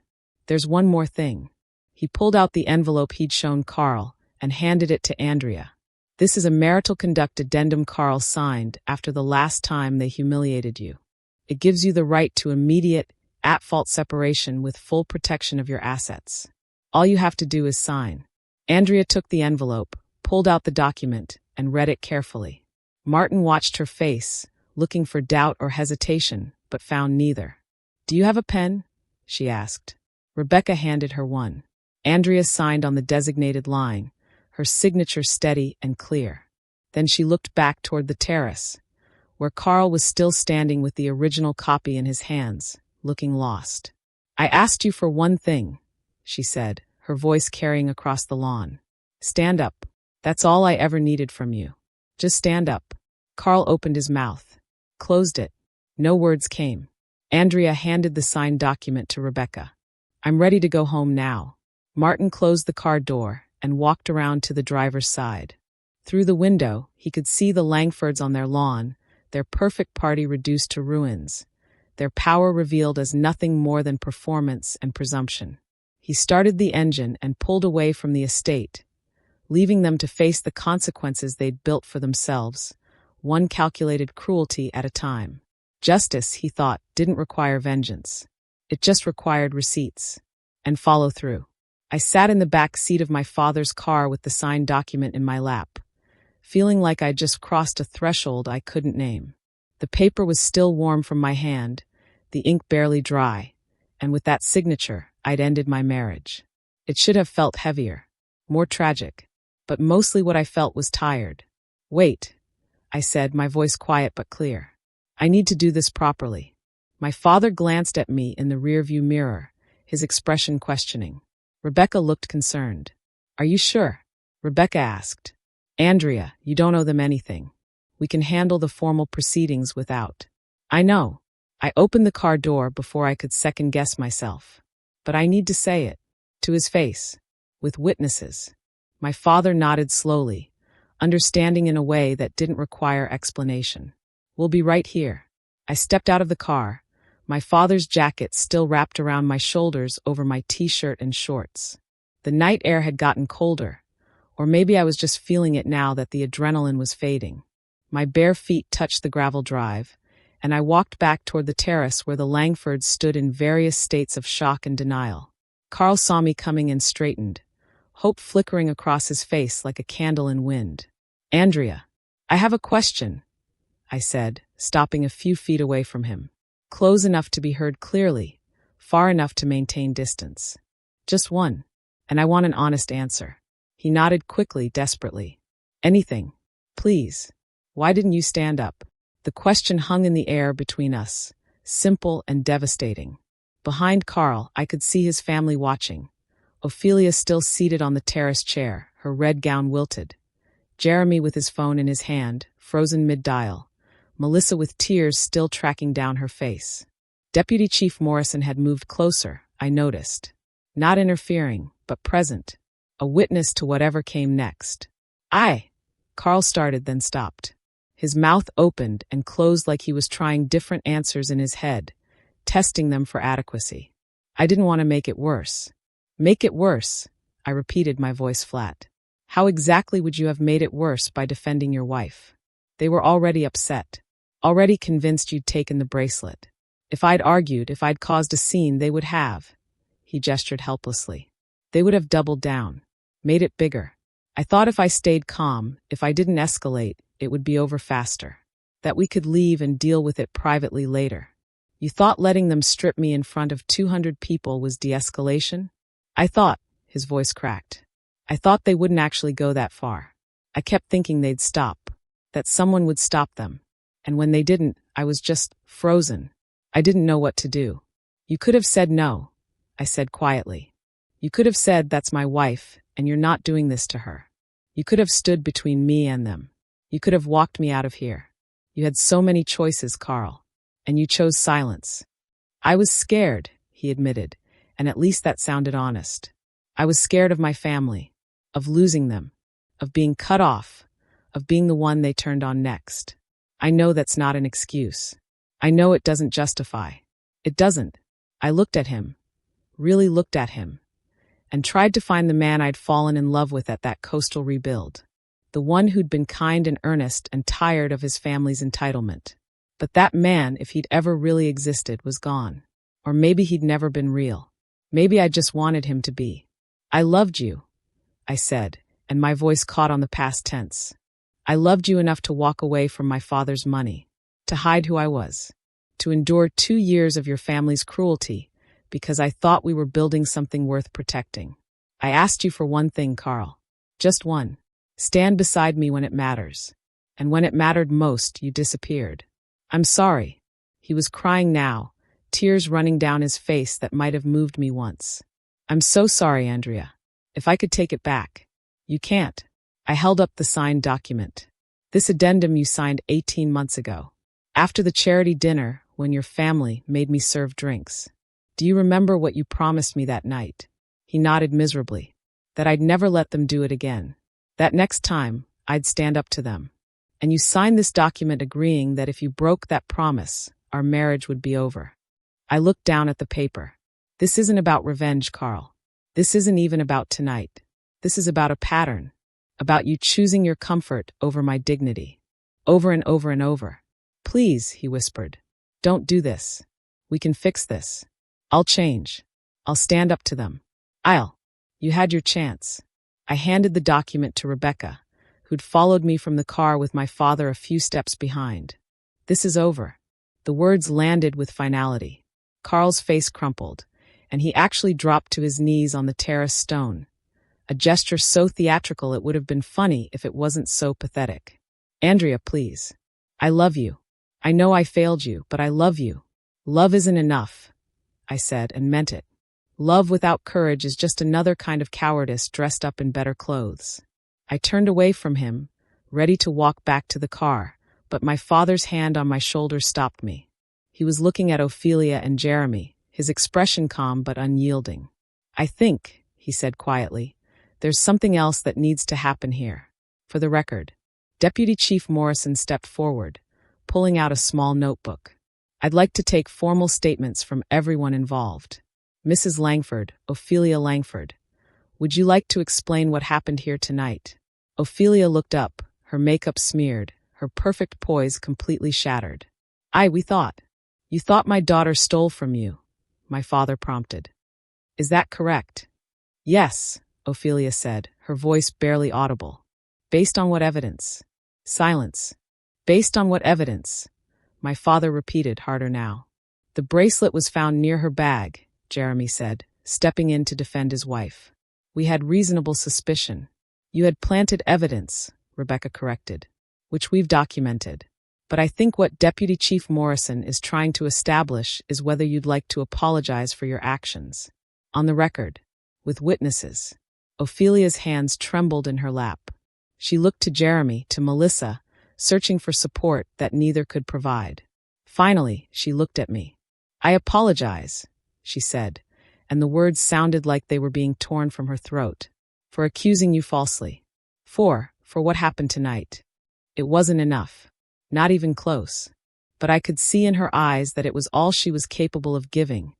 There's one more thing. He pulled out the envelope he'd shown Carl and handed it to Andrea. This is a marital conduct addendum Carl signed after the last time they humiliated you. It gives you the right to immediate, at-fault separation with full protection of your assets. All you have to do is sign. Andrea took the envelope, pulled out the document, and read it carefully. Martin watched her face, looking for doubt or hesitation, but found neither. Do you have a pen? She asked. Rebecca handed her one. Andrea signed on the designated line, her signature steady and clear. Then she looked back toward the terrace, where Carl was still standing with the original copy in his hands, looking lost. I asked you for one thing, she said, her voice carrying across the lawn. Stand up. That's all I ever needed from you. Just stand up. Carl opened his mouth, closed it. No words came. Andrea handed the signed document to Rebecca. I'm ready to go home now. Martin closed the car door and walked around to the driver's side. Through the window, he could see the Langfords on their lawn, their perfect party reduced to ruins, their power revealed as nothing more than performance and presumption. He started the engine and pulled away from the estate, leaving them to face the consequences they'd built for themselves, one calculated cruelty at a time. Justice, he thought, didn't require vengeance. It just required receipts and follow through. I sat in the back seat of my father's car with the signed document in my lap, feeling like I'd just crossed a threshold I couldn't name. The paper was still warm from my hand, the ink barely dry, and with that signature, I'd ended my marriage. It should have felt heavier, more tragic, but mostly what I felt was tired. Wait, I said, my voice quiet but clear. I need to do this properly. My father glanced at me in the rearview mirror, his expression questioning. Rebecca looked concerned. Are you sure? Rebecca asked. Andrea, you don't owe them anything. We can handle the formal proceedings without. I know. I opened the car door before I could second-guess myself. But I need to say it. To his face. With witnesses. My father nodded slowly, understanding in a way that didn't require explanation. We'll be right here. I stepped out of the car, my father's jacket still wrapped around my shoulders over my t-shirt and shorts. The night air had gotten colder, or maybe I was just feeling it now that the adrenaline was fading. My bare feet touched the gravel drive, and I walked back toward the terrace where the Langfords stood in various states of shock and denial. Carl saw me coming and straightened, hope flickering across his face like a candle in wind. Andrea, I have a question, I said, stopping a few feet away from him. Close enough to be heard clearly, far enough to maintain distance. Just one, and I want an honest answer. He nodded quickly, desperately. Anything. Please. Why didn't you stand up? The question hung in the air between us, simple and devastating. Behind Carl, I could see his family watching. Ophelia still seated on the terrace chair, her red gown wilted. Jeremy with his phone in his hand, frozen mid-dial. Melissa with tears still tracking down her face. Deputy Chief Morrison had moved closer, I noticed. Not interfering, but present. A witness to whatever came next. Carl started, then stopped. His mouth opened and closed like he was trying different answers in his head, testing them for adequacy. I didn't want to make it worse. Make it worse, I repeated, my voice flat. How exactly would you have made it worse by defending your wife? They were already upset, already convinced you'd taken the bracelet. If I'd argued, if I'd caused a scene, they would have. He gestured helplessly. They would have doubled down, made it bigger. I thought if I stayed calm, if I didn't escalate, it would be over faster. that we could leave and deal with it privately later. You thought letting them strip me in front of 200 people was de-escalation? I thought, his voice cracked. I thought they wouldn't actually go that far. I kept thinking they'd stop, that someone would stop them. And when they didn't, I was just frozen. I didn't know what to do. You could have said no, I said quietly. You could have said that's my wife, and you're not doing this to her. You could have stood between me and them. You could have walked me out of here. You had so many choices, Carl. And you chose silence. I was scared, he admitted, and at least that sounded honest. I was scared of my family, of losing them, of being cut off, of being the one they turned on next. I know that's not an excuse. I know it doesn't justify. It doesn't. I looked at him, really looked at him, and tried to find the man I'd fallen in love with at that coastal rebuild. The one who'd been kind and earnest and tired of his family's entitlement. But that man, if he'd ever really existed, was gone. Or maybe he'd never been real. Maybe I just wanted him to be. I loved you, I said, and my voice caught on the past tense. I loved you enough to walk away from my father's money, to hide who I was, to endure 2 years of your family's cruelty, because I thought we were building something worth protecting. I asked you for one thing, Carl. Just one. Stand beside me when it matters. And when it mattered most, you disappeared. I'm sorry. He was crying now, tears running down his face that might have moved me once. I'm so sorry, Andrea. If I could take it back. You can't. I held up the signed document. This addendum you signed 18 months ago. After the charity dinner, when your family made me serve drinks. Do you remember what you promised me that night? He nodded miserably. That I'd never let them do it again. That next time, I'd stand up to them. And you signed this document agreeing that if you broke that promise, our marriage would be over. I looked down at the paper. This isn't about revenge, Carl. This isn't even about tonight. This is about a pattern. About you choosing your comfort over my dignity. Over and over and over. Please, he whispered. Don't do this. We can fix this. I'll change. I'll stand up to them. You had your chance. I handed the document to Rebecca, who'd followed me from the car with my father a few steps behind. This is over. The words landed with finality. Carl's face crumpled, and he actually dropped to his knees on the terrace stone. A gesture so theatrical it would have been funny if it wasn't so pathetic. Andrea, please. I love you. I know I failed you, but I love you. Love isn't enough, I said, and meant it. Love without courage is just another kind of cowardice dressed up in better clothes. I turned away from him, ready to walk back to the car, but my father's hand on my shoulder stopped me. He was looking at Ophelia and Jeremy, his expression calm but unyielding. I think, he said quietly, there's something else that needs to happen here. For the record, Deputy Chief Morrison stepped forward, pulling out a small notebook. I'd like to take formal statements from everyone involved. Mrs. Langford, Ophelia Langford, would you like to explain what happened here tonight? Ophelia looked up, her makeup smeared, her perfect poise completely shattered. You thought my daughter stole from you, my father prompted. Is that correct? Yes, Ophelia said, her voice barely audible. Based on what evidence? Silence. Based on what evidence? My father repeated, harder now. The bracelet was found near her bag, Jeremy said, stepping in to defend his wife. We had reasonable suspicion. You had planted evidence, Rebecca corrected, which we've documented. But I think what Deputy Chief Morrison is trying to establish is whether you'd like to apologize for your actions. On the record, with witnesses. Ophelia's hands trembled in her lap. She looked to Jeremy, to Melissa, searching for support that neither could provide. Finally, she looked at me. I apologize, she said, and the words sounded like they were being torn from her throat. For accusing you falsely. For what happened tonight. It wasn't enough. Not even close. But I could see in her eyes that it was all she was capable of giving,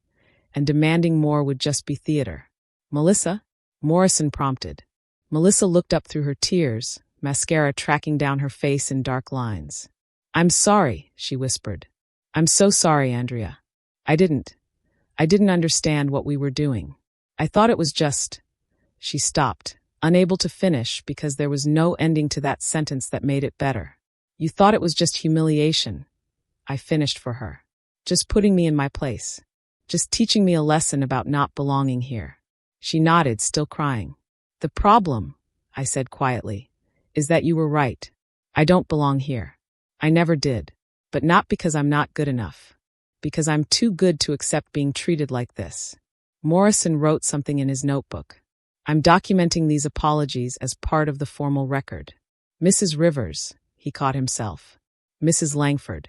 and demanding more would just be theater. Melissa? Morrison prompted. Melissa looked up through her tears, mascara tracking down her face in dark lines. I'm sorry, she whispered. I'm so sorry, Andrea. I didn't understand what we were doing. I thought it was just... She stopped, unable to finish because there was no ending to that sentence that made it better. You thought it was just humiliation. I finished for her. Just putting me in my place. Just teaching me a lesson about not belonging here. She nodded, still crying. The problem, I said quietly, is that you were right. I don't belong here. I never did. But not because I'm not good enough. Because I'm too good to accept being treated like this. Morrison wrote something in his notebook. I'm documenting these apologies as part of the formal record. Mrs. Rivers, he caught himself. Mrs. Langford,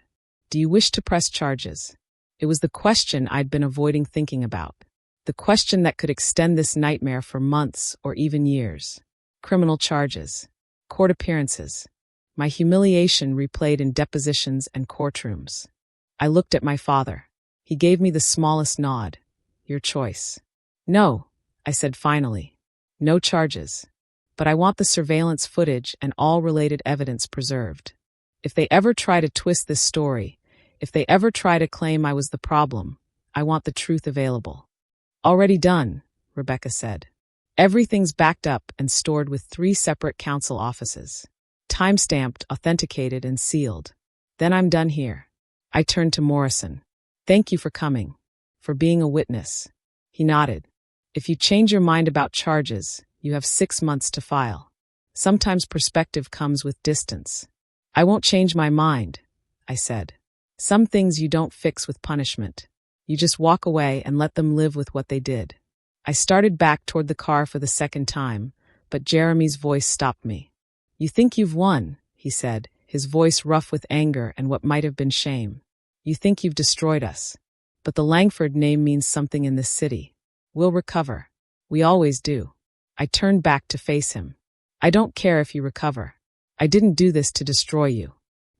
do you wish to press charges? It was the question I'd been avoiding thinking about. The question that could extend this nightmare for months or even years. Criminal charges. Court appearances. My humiliation replayed in depositions and courtrooms. I looked at my father. He gave me the smallest nod. Your choice. No, I said finally. No charges. But I want the surveillance footage and all related evidence preserved. If they ever try to twist this story, if they ever try to claim I was the problem, I want the truth available. Already done, Rebecca said. Everything's backed up and stored with 3 separate council offices. Time-stamped, authenticated, and sealed. Then I'm done here. I turned to Morrison. Thank you for coming. For being a witness. He nodded. If you change your mind about charges, you have 6 months to file. Sometimes perspective comes with distance. I won't change my mind, I said. Some things you don't fix with punishment. You just walk away and let them live with what they did. I started back toward the car for the second time, but Jeremy's voice stopped me. You think you've won, he said, his voice rough with anger and what might have been shame. You think you've destroyed us. But the Langford name means something in this city. We'll recover. We always do. I turned back to face him. I don't care if you recover. I didn't do this to destroy you.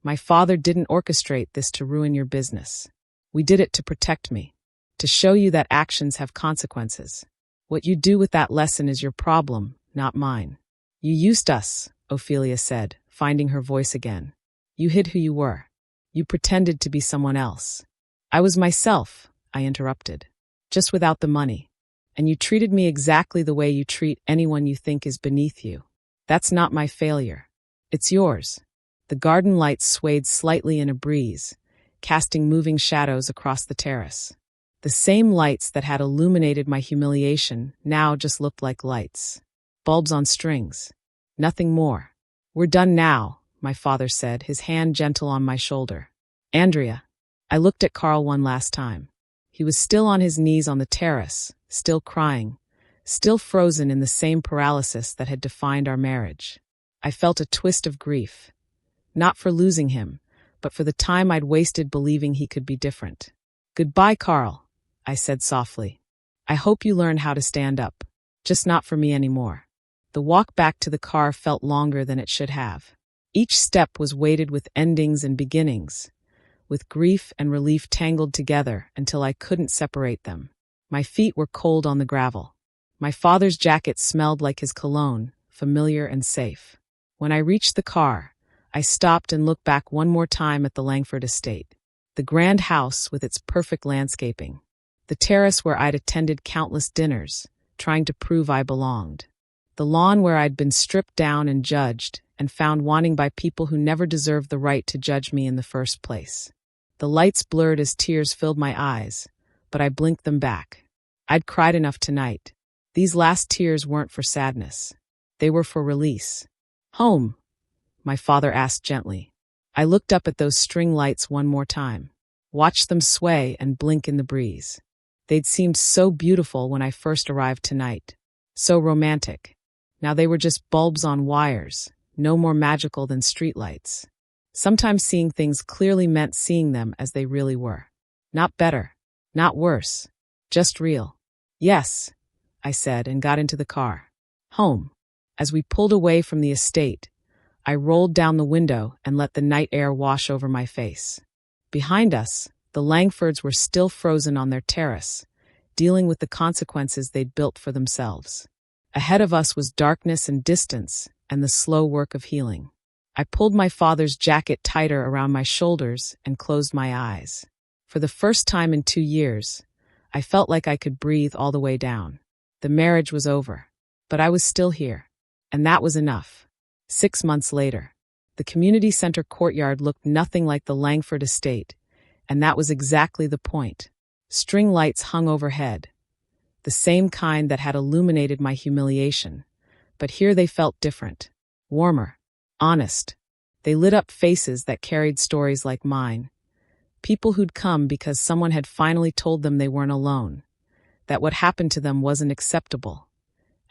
My father didn't orchestrate this to ruin your business. We did it to protect me. To show you that actions have consequences. What you do with that lesson is your problem, not mine. You used us, Ophelia said, finding her voice again. You hid who you were. You pretended to be someone else. I was myself, I interrupted. Just without the money. And you treated me exactly the way you treat anyone you think is beneath you. That's not my failure. It's yours. The garden lights swayed slightly in a breeze, casting moving shadows across the terrace. The same lights that had illuminated my humiliation now just looked like lights. Bulbs on strings. Nothing more. We're done now, my father said, his hand gentle on my shoulder. Andrea. I looked at Carl one last time. He was still on his knees on the terrace, still crying, still frozen in the same paralysis that had defined our marriage. I felt a twist of grief. Not for losing him, but for the time I'd wasted believing he could be different. Goodbye, Carl, I said softly. I hope you learn how to stand up. Just not for me anymore. The walk back to the car felt longer than it should have. Each step was weighted with endings and beginnings, with grief and relief tangled together until I couldn't separate them. My feet were cold on the gravel. My father's jacket smelled like his cologne, familiar and safe. When I reached the car, I stopped and looked back one more time at the Langford estate. The grand house with its perfect landscaping. The terrace where I'd attended countless dinners, trying to prove I belonged. The lawn where I'd been stripped down and judged, and found wanting by people who never deserved the right to judge me in the first place. The lights blurred as tears filled my eyes, but I blinked them back. I'd cried enough tonight. These last tears weren't for sadness. They were for release. Home, my father asked gently. I looked up at those string lights one more time, watched them sway and blink in the breeze. They'd seemed so beautiful when I first arrived tonight, so romantic. Now they were just bulbs on wires, no more magical than streetlights. Sometimes seeing things clearly meant seeing them as they really were. Not better, not worse, just real. Yes, I said and got into the car. Home. As we pulled away from the estate, I rolled down the window and let the night air wash over my face. Behind us, the Langfords were still frozen on their terrace, dealing with the consequences they'd built for themselves. Ahead of us was darkness and distance and the slow work of healing. I pulled my father's jacket tighter around my shoulders and closed my eyes. For the first time in 2 years, I felt like I could breathe all the way down. The marriage was over, but I was still here, and that was enough. 6 months later, The community center courtyard looked nothing like the Langford estate, and that was exactly the point. String lights hung overhead, the same kind that had illuminated my humiliation, but here they felt different, warmer, honest. They lit up faces that carried stories like mine, people who'd come because someone had finally told them they weren't alone, that what happened to them wasn't acceptable,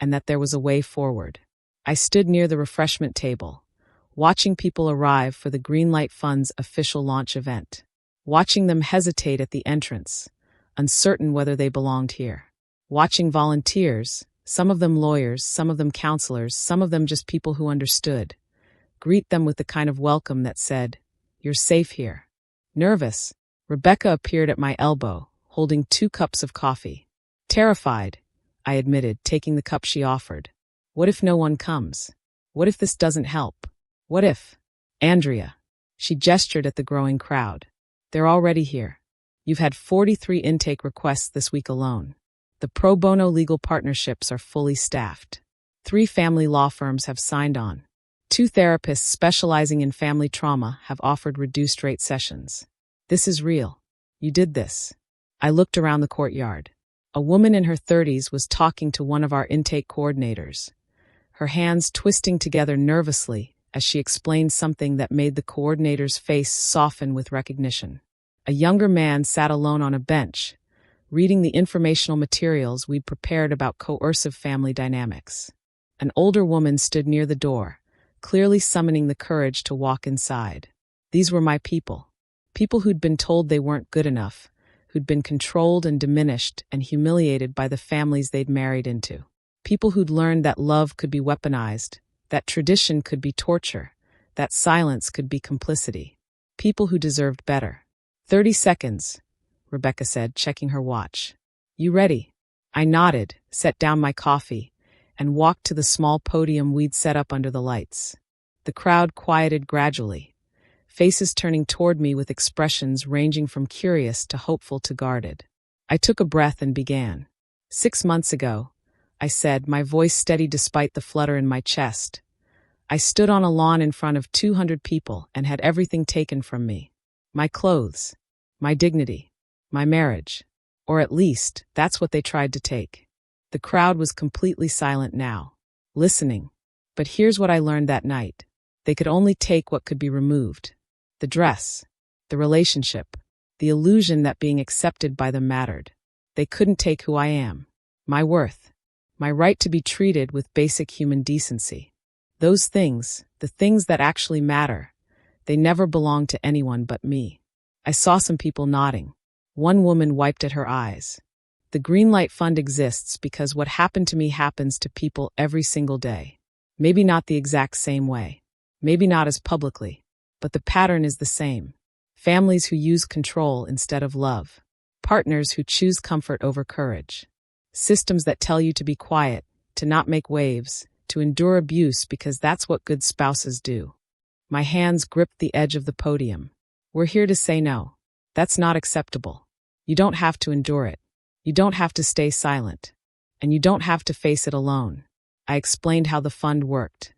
and that there was a way forward. I stood near the refreshment table, watching people arrive for the Greenlight Fund's official launch event, watching them hesitate at the entrance, uncertain whether they belonged here, watching volunteers, some of them lawyers, some of them counselors, some of them just people who understood, greet them with the kind of welcome that said, "You're safe here." Nervous, Rebecca appeared at my elbow, holding 2 cups of coffee. Terrified, I admitted, taking the cup she offered. What if no one comes? What if this doesn't help? What if? Andrea. She gestured at the growing crowd. They're already here. You've had 43 intake requests this week alone. The pro bono legal partnerships are fully staffed. 3 family law firms have signed on. 2 therapists specializing in family trauma have offered reduced rate sessions. This is real. You did this. I looked around the courtyard. A woman in her 30s was talking to one of our intake coordinators, her hands twisting together nervously as she explained something that made the coordinator's face soften with recognition. A younger man sat alone on a bench, reading the informational materials we'd prepared about coercive family dynamics. An older woman stood near the door, clearly summoning the courage to walk inside. These were my people. People who'd been told they weren't good enough, who'd been controlled and diminished and humiliated by the families they'd married into. People who'd learned that love could be weaponized, that tradition could be torture, that silence could be complicity. People who deserved better. 30 seconds, Rebecca said, checking her watch. You ready? I nodded, set down my coffee, and walked to the small podium we'd set up under the lights. The crowd quieted gradually, faces turning toward me with expressions ranging from curious to hopeful to guarded. I took a breath and began. 6 months ago, I said, my voice steady despite the flutter in my chest. I stood on a lawn in front of 200 people and had everything taken from me. My clothes, my dignity, my marriage. Or at least, that's what they tried to take. The crowd was completely silent now, listening. But here's what I learned that night. They could only take what could be removed. The dress, the relationship, the illusion that being accepted by them mattered. They couldn't take who I am, my worth, my right to be treated with basic human decency. Those things, the things that actually matter, they never belonged to anyone but me. I saw some people nodding. One woman wiped at her eyes. The Greenlight Fund exists because what happened to me happens to people every single day. Maybe not the exact same way. Maybe not as publicly. But the pattern is the same. Families who use control instead of love. Partners who choose comfort over courage. Systems that tell you to be quiet, to not make waves, to endure abuse because that's what good spouses do. My hands gripped the edge of the podium. We're here to say no. That's not acceptable. You don't have to endure it. You don't have to stay silent. And you don't have to face it alone. I explained how the fund worked.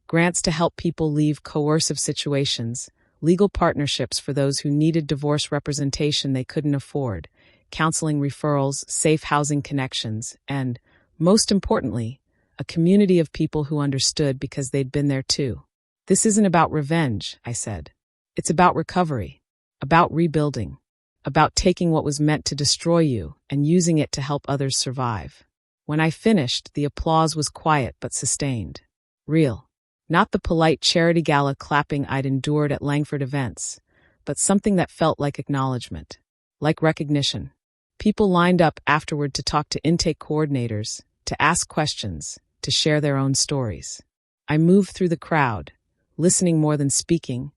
Grants to help people leave coercive situations, legal partnerships for those who needed divorce representation they couldn't afford, counseling referrals, safe housing connections, and, most importantly, a community of people who understood because they'd been there too. This isn't about revenge, I said. It's about recovery, about rebuilding, about taking what was meant to destroy you and using it to help others survive. When I finished, the applause was quiet but sustained. Real. Not the polite charity gala clapping I'd endured at Langford events, but something that felt like acknowledgement, like recognition. People lined up afterward to talk to intake coordinators, to ask questions, to share their own stories. I moved through the crowd, listening more than speaking,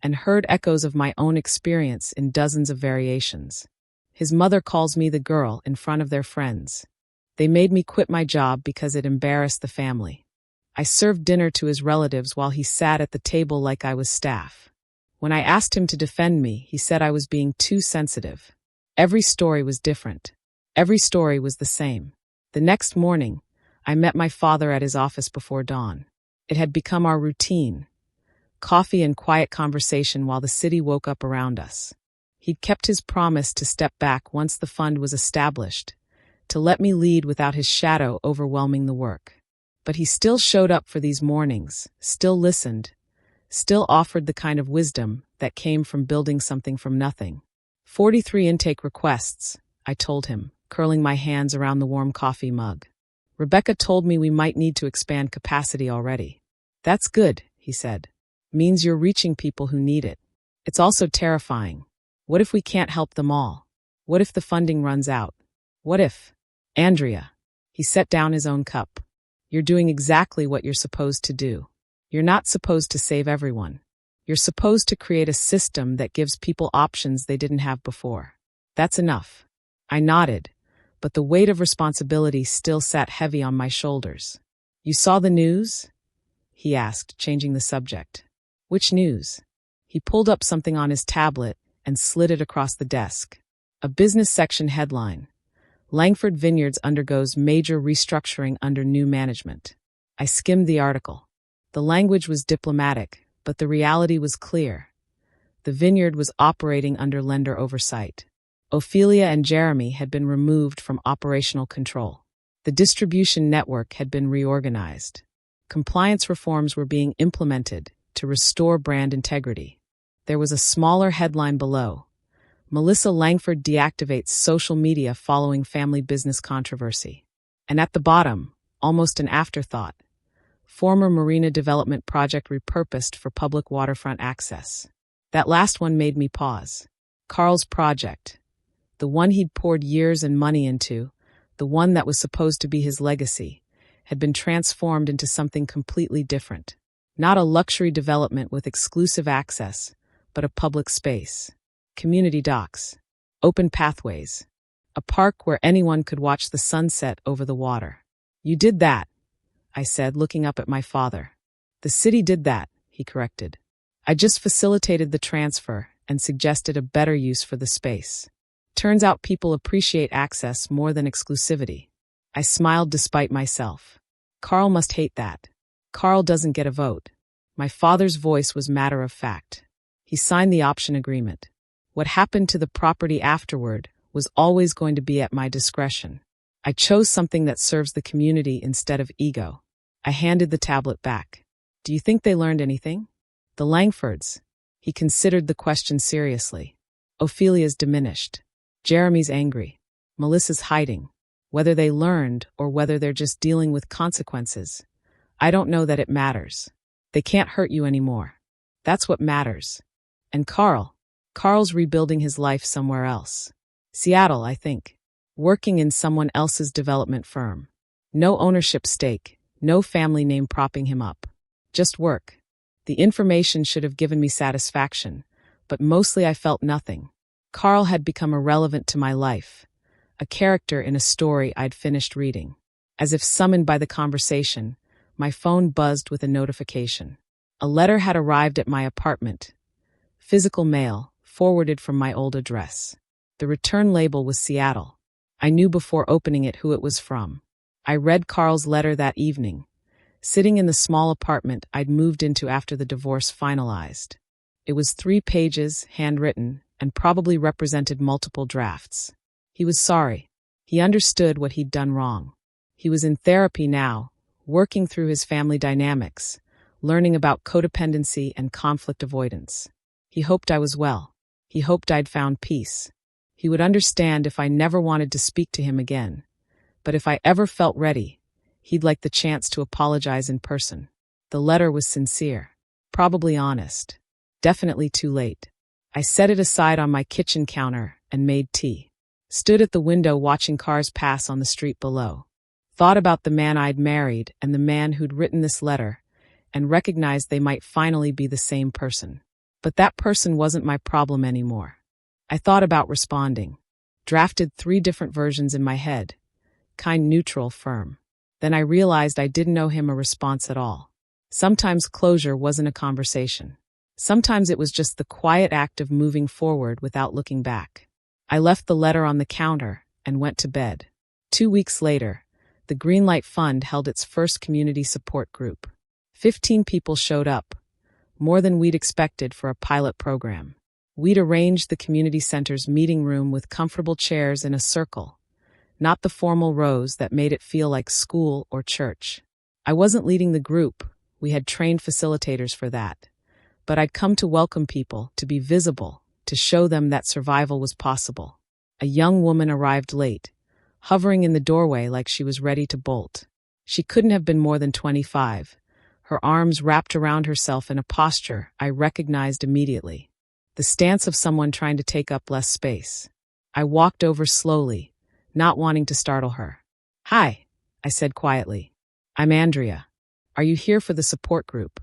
and heard echoes of my own experience in dozens of variations. His mother calls me the girl in front of their friends. They made me quit my job because it embarrassed the family. I served dinner to his relatives while he sat at the table like I was staff. When I asked him to defend me, he said I was being too sensitive. Every story was different. Every story was the same. The next morning, I met my father at his office before dawn. It had become our routine. coffee and quiet conversation while the city woke up around us. He'd kept his promise to step back once the fund was established, to let me lead without his shadow overwhelming the work. But he still showed up for these mornings, still listened, still offered the kind of wisdom that came from building something from nothing. 43 intake requests, I told him, curling my hands around the warm coffee mug. Rebecca told me we might need to expand capacity already. That's good, he said. Means you're reaching people who need it. It's also terrifying. What if we can't help them all? What if the funding runs out? What if? Andrea. He set down his own cup. You're doing exactly what you're supposed to do. You're not supposed to save everyone. You're supposed to create a system that gives people options they didn't have before. That's enough. I nodded, but the weight of responsibility still sat heavy on my shoulders. You saw the news? He asked, changing the subject. Which news? He pulled up something on his tablet and slid it across the desk. A business section headline. Langford Vineyards undergoes major restructuring under new management. I skimmed the article. The language was diplomatic, but the reality was clear. The vineyard was operating under lender oversight. Ophelia and Jeremy had been removed from operational control. The distribution network had been reorganized. Compliance reforms were being implemented to restore brand integrity. There was a smaller headline below. Melissa Langford deactivates social media following family business controversy. And at the bottom, almost an afterthought, former marina development project repurposed for public waterfront access. That last one made me pause. Carl's project, the one he'd poured years and money into, the one that was supposed to be his legacy, had been transformed into something completely different. Not a luxury development with exclusive access, but a public space. Community docks, open pathways, a park where anyone could watch the sunset over the water. You did that, I said, looking up at my father. The city did that, he corrected. I just facilitated the transfer and suggested a better use for the space. Turns out people appreciate access more than exclusivity. I smiled despite myself. Carl must hate that. Carl doesn't get a vote. My father's voice was matter of fact. He signed the option agreement. What happened to the property afterward was always going to be at my discretion. I chose something that serves the community instead of ego. I handed the tablet back. Do you think they learned anything? The Langfords. He considered the question seriously. Ophelia's diminished. Jeremy's angry. Melissa's hiding. Whether they learned or whether they're just dealing with consequences, I don't know that it matters. They can't hurt you anymore. That's what matters. And Carl's rebuilding his life somewhere else. Seattle, I think. Working in someone else's development firm. No ownership stake, no family name propping him up. Just work. The information should have given me satisfaction, but mostly I felt nothing. Carl had become irrelevant to my life, a character in a story I'd finished reading. As if summoned by the conversation, my phone buzzed with a notification. A letter had arrived at my apartment. Physical mail, forwarded from my old address. The return label was Seattle. I knew before opening it who it was from. I read Carl's letter that evening, sitting in the small apartment I'd moved into after the divorce finalized. It was 3 pages, handwritten, and probably represented multiple drafts. He was sorry. He understood what he'd done wrong. He was in therapy now, working through his family dynamics, learning about codependency and conflict avoidance. He hoped I was well. He hoped I'd found peace. He would understand if I never wanted to speak to him again. But if I ever felt ready, he'd like the chance to apologize in person. The letter was sincere, probably honest. Definitely too late. I set it aside on my kitchen counter and made tea. Stood at the window watching cars pass on the street below. Thought about the man I'd married and the man who'd written this letter, and recognized they might finally be the same person. But that person wasn't my problem anymore. I thought about responding. Drafted 3 different versions in my head. Kind, neutral, firm. Then I realized I didn't owe him a response at all. Sometimes closure wasn't a conversation. Sometimes it was just the quiet act of moving forward without looking back. I left the letter on the counter and went to bed. 2 weeks later, the Greenlight Fund held its first community support group. 15 people showed up, more than we'd expected for a pilot program. We'd arranged the community center's meeting room with comfortable chairs in a circle, not the formal rows that made it feel like school or church. I wasn't leading the group, we had trained facilitators for that. But I'd come to welcome people, to be visible, to show them that survival was possible. A young woman arrived late, hovering in the doorway like she was ready to bolt. She couldn't have been more than 25, her arms wrapped around herself in a posture I recognized immediately. The stance of someone trying to take up less space. I walked over slowly, not wanting to startle her. "Hi," I said quietly. "I'm Andrea. Are you here for the support group?"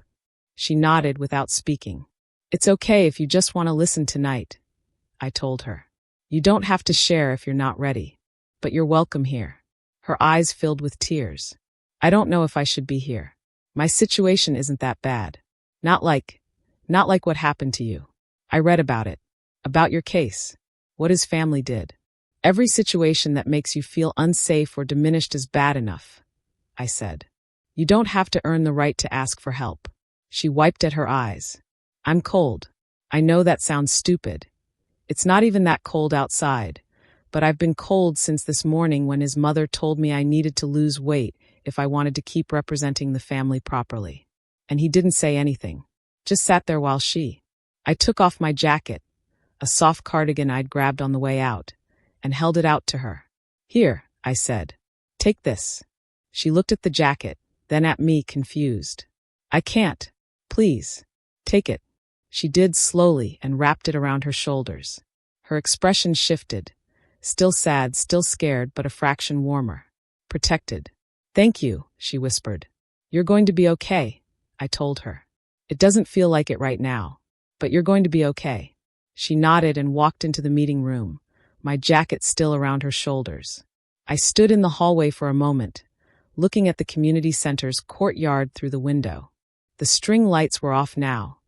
She nodded without speaking. "It's okay if you just want to listen tonight," I told her. "You don't have to share if you're not ready. But you're welcome here." Her eyes filled with tears. "I don't know if I should be here. My situation isn't that bad. Not like what happened to you. I read about it. About your case. What his family did. Every situation that makes you feel unsafe or diminished is bad enough," I said. "You don't have to earn the right to ask for help." She wiped at her eyes. "I'm cold. I know that sounds stupid. It's not even that cold outside, but I've been cold since this morning when his mother told me I needed to lose weight if I wanted to keep representing the family properly. And he didn't say anything. Just sat there while I took off my jacket, a soft cardigan I'd grabbed on the way out, and held it out to her. "Here," I said. "Take this." She looked at the jacket, then at me, confused. "I can't. Please. Take it." She did slowly and wrapped it around her shoulders. Her expression shifted. Still sad, still scared, but a fraction warmer. Protected. "Thank you," she whispered. "You're going to be okay," I told her. "It doesn't feel like it right now, but you're going to be okay." She nodded and walked into the meeting room, my jacket still around her shoulders. I stood in the hallway for a moment, looking at the community center's courtyard through the window. The string lights were off now.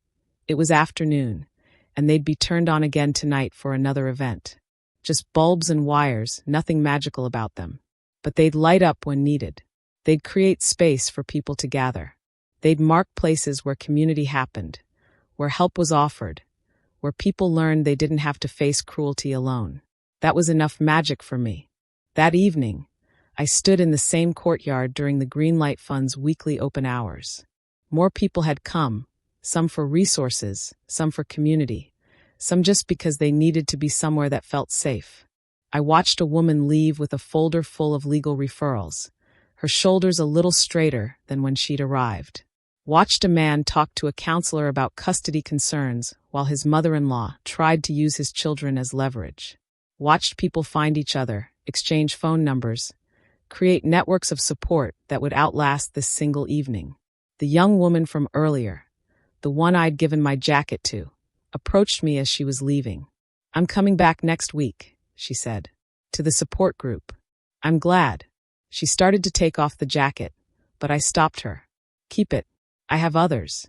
It was afternoon, and they'd be turned on again tonight for another event. Just bulbs and wires, nothing magical about them. But they'd light up when needed. They'd create space for people to gather. They'd mark places where community happened, where help was offered, where people learned they didn't have to face cruelty alone. That was enough magic for me. That evening, I stood in the same courtyard during the Greenlight Fund's weekly open hours. More people had come, some for resources, some for community, some just because they needed to be somewhere that felt safe. I watched a woman leave with a folder full of legal referrals, her shoulders a little straighter than when she'd arrived. Watched a man talk to a counselor about custody concerns while his mother-in-law tried to use his children as leverage. Watched people find each other, exchange phone numbers, create networks of support that would outlast this single evening. The young woman from earlier, the one I'd given my jacket to, approached me as she was leaving. "I'm coming back next week," she said, "to the support group." "I'm glad." She started to take off the jacket, but I stopped her. "Keep it. I have others."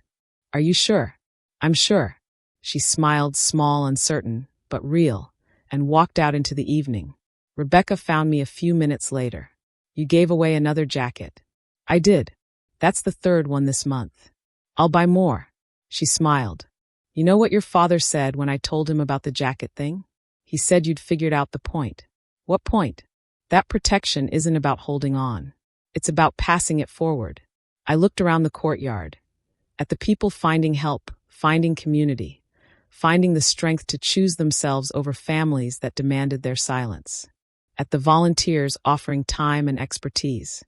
"Are you sure?" "I'm sure." She smiled, small, uncertain, but real, and walked out into the evening. Rebecca found me a few minutes later. "You gave away another jacket." "I did. That's the third one this month. I'll buy more." She smiled. "You know what your father said when I told him about the jacket thing? He said you'd figured out the point." "What point?" "That protection isn't about holding on. It's about passing it forward." I looked around the courtyard, at the people finding help, finding community, finding the strength to choose themselves over families that demanded their silence, at the volunteers offering time and expertise,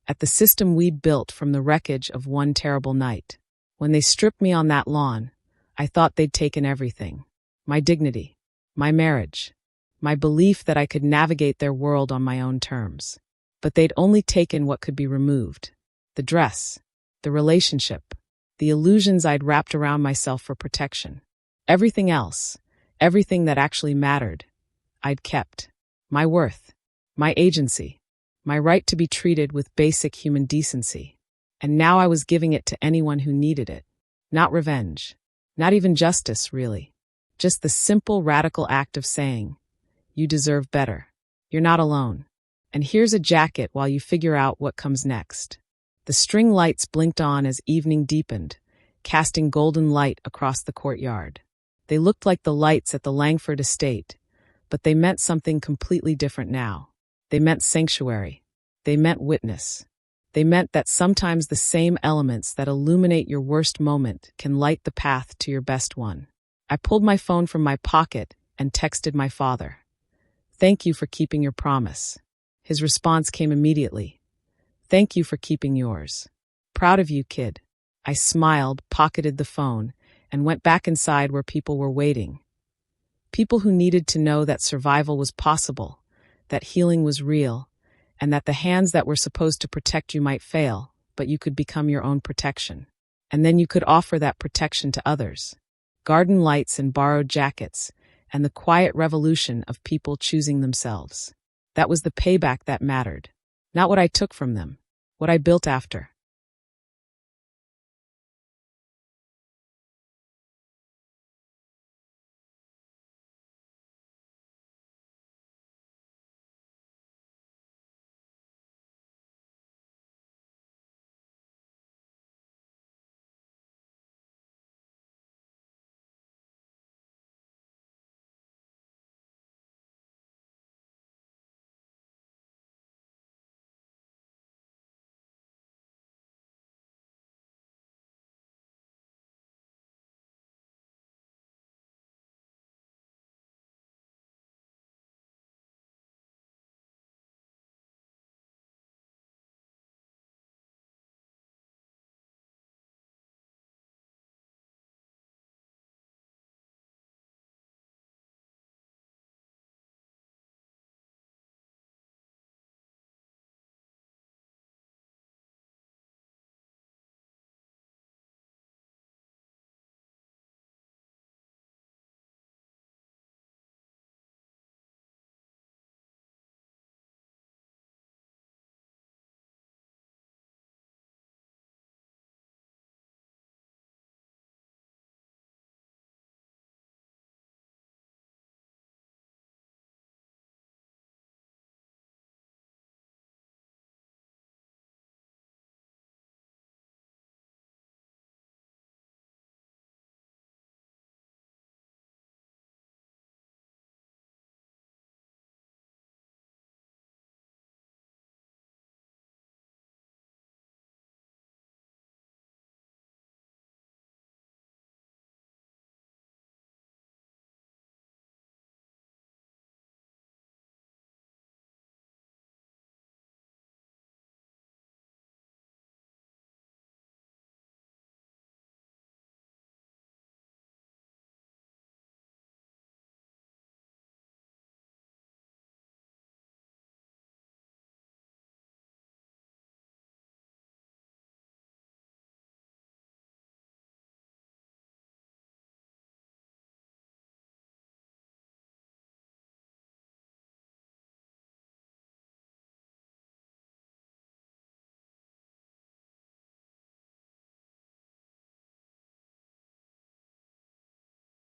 at the system we'd built from the wreckage of one terrible night. When they stripped me on that lawn, I thought they'd taken everything. My dignity, my marriage, my belief that I could navigate their world on my own terms. But they'd only taken what could be removed. The dress, the relationship, the illusions I'd wrapped around myself for protection. Everything else, everything that actually mattered, I'd kept. My worth, my agency, my right to be treated with basic human decency. And now I was giving it to anyone who needed it. Not revenge. Not even justice, really. Just the simple, radical act of saying, "You deserve better. You're not alone. And here's a jacket while you figure out what comes next." The string lights blinked on as evening deepened, casting golden light across the courtyard. They looked like the lights at the Langford estate, but they meant something completely different now. They meant sanctuary. They meant witness. They meant that sometimes the same elements that illuminate your worst moment can light the path to your best one. I pulled my phone from my pocket and texted my father. "Thank you for keeping your promise." His response came immediately. "Thank you for keeping yours. Proud of you, kid." I smiled, pocketed the phone, and went back inside where people were waiting. People who needed to know that survival was possible, that healing was real, and that the hands that were supposed to protect you might fail, but you could become your own protection. And then you could offer that protection to others. Garden lights and borrowed jackets, and the quiet revolution of people choosing themselves. That was the payback that mattered. Not what I took from them, what I built after.